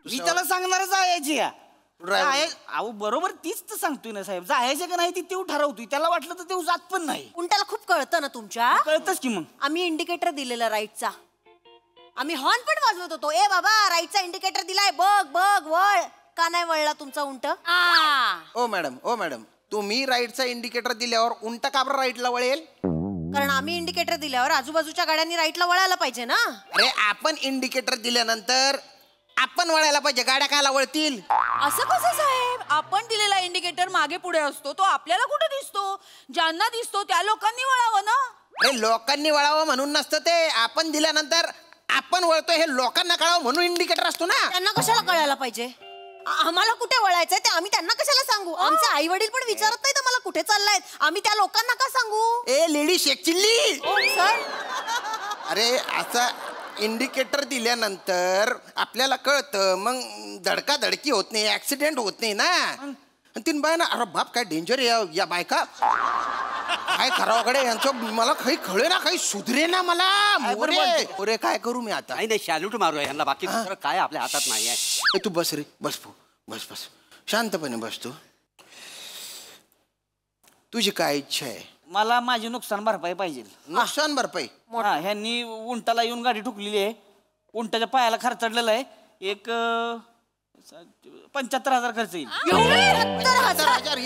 मी त्याला सांगणारच जायची. अहो बरोबर तीच तर सांगतोय ना साहेब. जायचं का नाही ती तेव ठरवतोय. त्याला वाटलं तर तेव जात पण नाही. उंटाला खूप कळतं ना तुमच्या. कळतच की. मग आम्ही इंडिकेटर दिलेला राईटचा, आम्ही हॉर्न पण वाजवत होतो. ए बाबा, राईटचा इंडिकेटर दिलाय, बघ बघ वळ. का नाही वळला तुमचा उंट? ओ मॅडम तुम्ही राईटचा इंडिकेटर दिल्यावर उंट का बरं राईटला वळेल? कारण आम्ही इंडिकेटर दिल्यावर आजूबाजूच्या गाड्यांनी राईटला वळायला पाहिजे ना. अरे आपण इंडिकेटर दिल्यानंतर आपण वळायला पाहिजे, गाड्या कायला वळतील? असं कसं साहेब? आपण दिलेला इंडिकेटर मागे पुढे असतो, तो आपल्याला कुठे दिसतो? ज्यांना दिसतो त्या लोकांनी वळावं ना. अरे लोकांनी वळावं म्हणून नसतं ते. आपण दिल्यानंतर आपण वळतोय हे लोकांना कळावं म्हणून इंडिकेटर असतो ना. त्यांना कशाला कळायला पाहिजे? आम्हाला कुठे वळायचंय ते आम्ही त्यांना कशाला सांगू? आमचे आई वडील पण विचारत नाहीत आम्हाला कुठे चाललाय. आम्ही त्या लोकांना का सांगू? ए लेडी शेक चिल्ली. सर अरे असं इंडिकेटर दिल्यानंतर आपल्याला कळतं, मग धडकाधडकी होत नाही, ऍक्सिडेंट होत नाही ना. तीन बाय ना, अरे बाप काय डेंजर या बायका. काय करावं यांचं मला काही कळे ना, काही सुधरे ना मला. मोरे काय करू मी आता? नाही शॅल्यूट मारू यांना, बाकी दुसरं काय आपल्या हातात नाही आहे. तू बस रे, बस बस शांतपणे बस. तुझी काय इच्छा आहे? मला माझी नुकसान भरपाई पाहिजे. नुकसान भरपाई? ह्यांनी उंटाला येऊन गाडी ठोकलेली आहे. उंटाच्या पायाला खर्चडलेला आहे. एक 75,000 खर्च येईल. 75,000?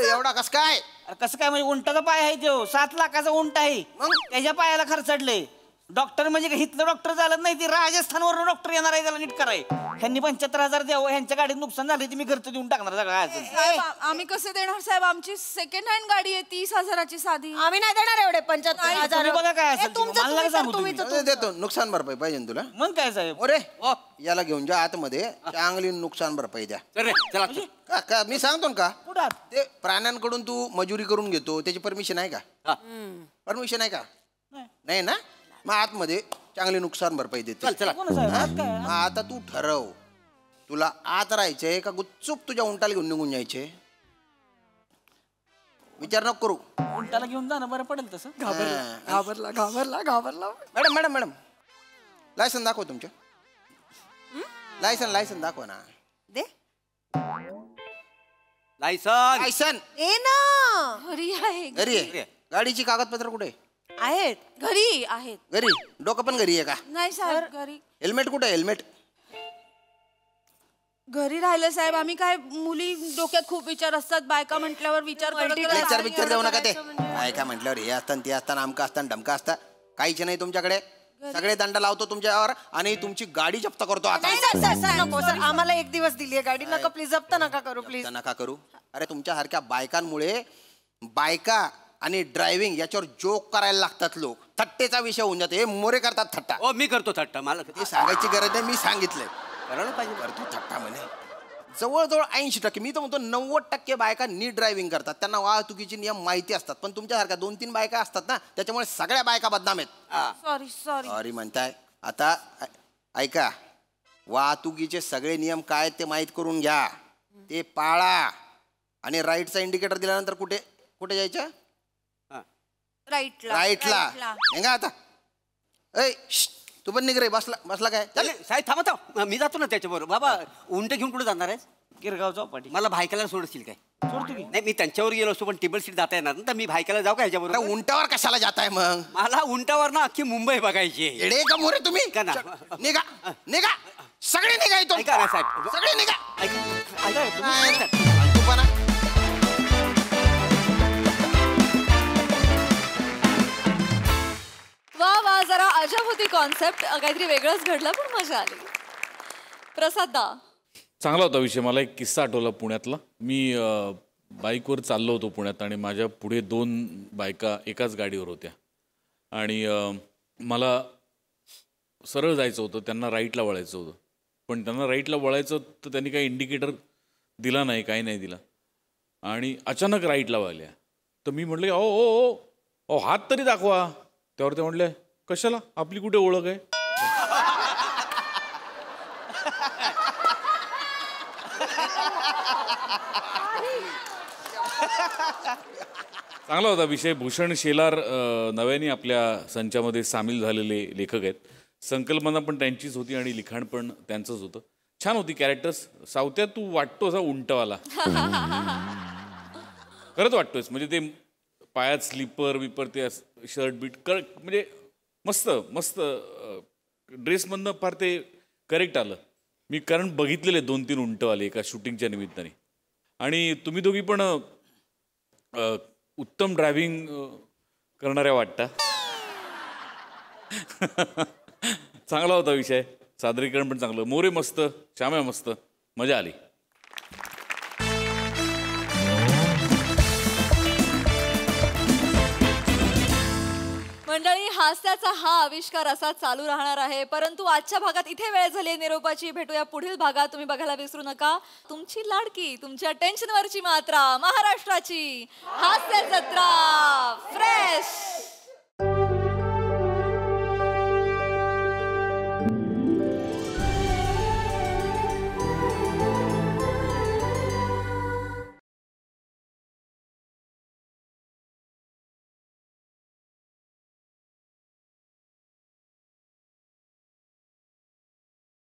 एवढा कस काय? कसं काय म्हणजे उंटाचा पाय आहे तो 7 लाखाचा उंट आहे मग त्याच्या पायाला खर्चडले डॉक्टर म्हणजे का हिथलं डॉक्टर चालत नाही ती राजस्थानवरून डॉक्टर येणार आहे त्याला नीट कराय ह्यांनी 75,000 द्यावं ह्यांच्या गाडीत नुकसान झाले ती मी खर्च देऊन टाकणार सगळं साहेब आम्ही कसे देणार साहेब आमची सेकंड हँड गाडी आहे 30,000ची साधी आम्ही नाही देणार एवढे 75,000 तुम्ही बघा काय असेल ते. मला नका सांगू तुम्ही. देतो नुकसान भरपाई पाहिजे ना तुला मग काय साहेब अरे याला घेऊन जा आतमध्ये चांगली नुकसान भरपाई द्या का मी सांगतो ना का ते प्राण्यांकडून तू मजुरी करून घेतो त्याची परमिशन आहे का परमिशन आहे का नाही ना मग आतमध्ये चांगली नुकसान भरपाई देते मग आता तू ठरव तुला आत राहायचंय का गुपचूप तुझ्या उंटाला घेऊन निघून जायचे विचार नको करू उंटाला घेऊन जाणं बरं पडेल तसं घाबरला मॅडम मॅडम मॅडम लायसन दाखवा तुमच्या लायसन दाखवा ना दे लायसन ए ना घरी आहे घरी आहे गाडीची कागदपत्र कुठे आहेत घरी आहेत घरी डोकं पण घरी आहे का नाही साहेब घरी हेल्मेट कुठे आहे हेल्मेट घरी राहिलं साहेब आम्ही काय मुली डोक्यात खूप विचार असतात बायका म्हटल्यावर विचार पिक्चर देऊ नका ते बायका म्हटल्यावर हे असताना ते असताना आमका असताना ढमका असता काहीच नाही तुमच्याकडे सगळे दंड लावतो तुमच्यावर आणि तुमची गाडी जप्त करतो आता नको सर आम्हाला 1 दिवस दिली आहे गाडी नका प्लीज जप्त नका करू प्लीज नका करू अरे तुमच्यासारख्या बायकांमुळे बायका आणि ड्रायव्हिंग याच्यावर जोक करायला लागतात लोक थट्टेचा विषय होऊन जातो हे मोरे करतात थट्टा मी करतो थट्टा मला ते सांगायची गरज नाही मी सांगितलंय करायला पाहिजे करतो थट्टा म्हणे जवळजवळ 80% मी तर म्हणतो 90% बायका नीट ड्रायव्हिंग करतात त्यांना वाहतुकीचे नियम माहिती असतात पण तुमच्यासारख्या 2-3 बायका असतात ना त्याच्यामुळे सगळ्या बायका बदनाम आहेत सॉरी म्हणताय आता ऐका वाहतुकीचे सगळे नियम काय आहेत ते माहीत करून घ्या ते पाळा आणि राईटचा इंडिकेटर दिल्यानंतर कुठे कुठे जायचं राईटला नेगा आता ऐ तू पण निघ रे बसला काय साहेब थांबा मी जातो ना त्याच्याबरोबर बाबा उंट घेऊन कुठे जाणार आहे गिरगाव चौपाटी मला भायकाला सोडशील काय सोडतो की नाही मी त्यांच्यावर गेलो असतो पण टेबल सीट जाता येणार ना तर मी भायकाला जाऊ का ह्याच्याबरोबर उंटावर कशाला जाताय मग मला उंटावर ना अख्खी मुंबई बघायची येडे का मोरे तुम्ही का ना निघा सगळे निघायचो ऐका ना साहेब सगळे निघा वा वा जरा अजब होती कॉन्सेप्ट काहीतरी वेगळंच घडलं पण मजा आली प्रसादा चांगला होता विषय मला एक किस्सा आठवला पुण्यातला मी बाईकवर चाललो होतो पुण्यात आणि माझ्या पुढे 2 बायका एकाच गाडीवर होत्या आणि मला सरळ जायचं होतं त्यांना राईटला वळायचं होतं पण त्यांना राईटला वळायचं तर त्यांनी काही इंडिकेटर दिला नाही काही नाही दिला आणि अचानक राईटला वळल्या तर मी म्हटलं ओ हात तरी दाखवा त्यावर ते म्हटले कशाला आपली कुठे ओळख आहे चांगला होता विषय भूषण शेलार नव्याने आपल्या संचामध्ये सामील झालेले लेखक आहेत संकल्पना पण त्यांचीच होती आणि लिखाण पण त्यांचंच होतं छान होती कॅरेक्टर्स सावत्या तू वाटतो असा उंटवाला खरंच वाटतोयस म्हणजे ते पायात स्लीपर विपर ते शर्ट बीट म्हणजे मस्त मस्त ड्रेसमधनं फार ते करेक्ट आलं मी कारण बघितलेले 2-3 उंटवाले एका शूटिंगच्या निमित्ताने आणि तुम्ही दोघी पण उत्तम ड्रायव्हिंग करणाऱ्या वाटता चांगला होता विषय सादरीकरण पण चांगलं मोरे मस्त श्याम्या मस्त मजा आली मंडळी हास्याचा हा आविष्कार असा चालू राहणार आहे परंतु आजच्या भागात इथे वेळ झाली निरोपाची भेटूया पुढील भागात तुम्ही बघायला विसरू नका तुमची लाडकी तुमच्या टेन्शनवरची मात्रा महाराष्ट्राची हास्य जत्रा फ्रेश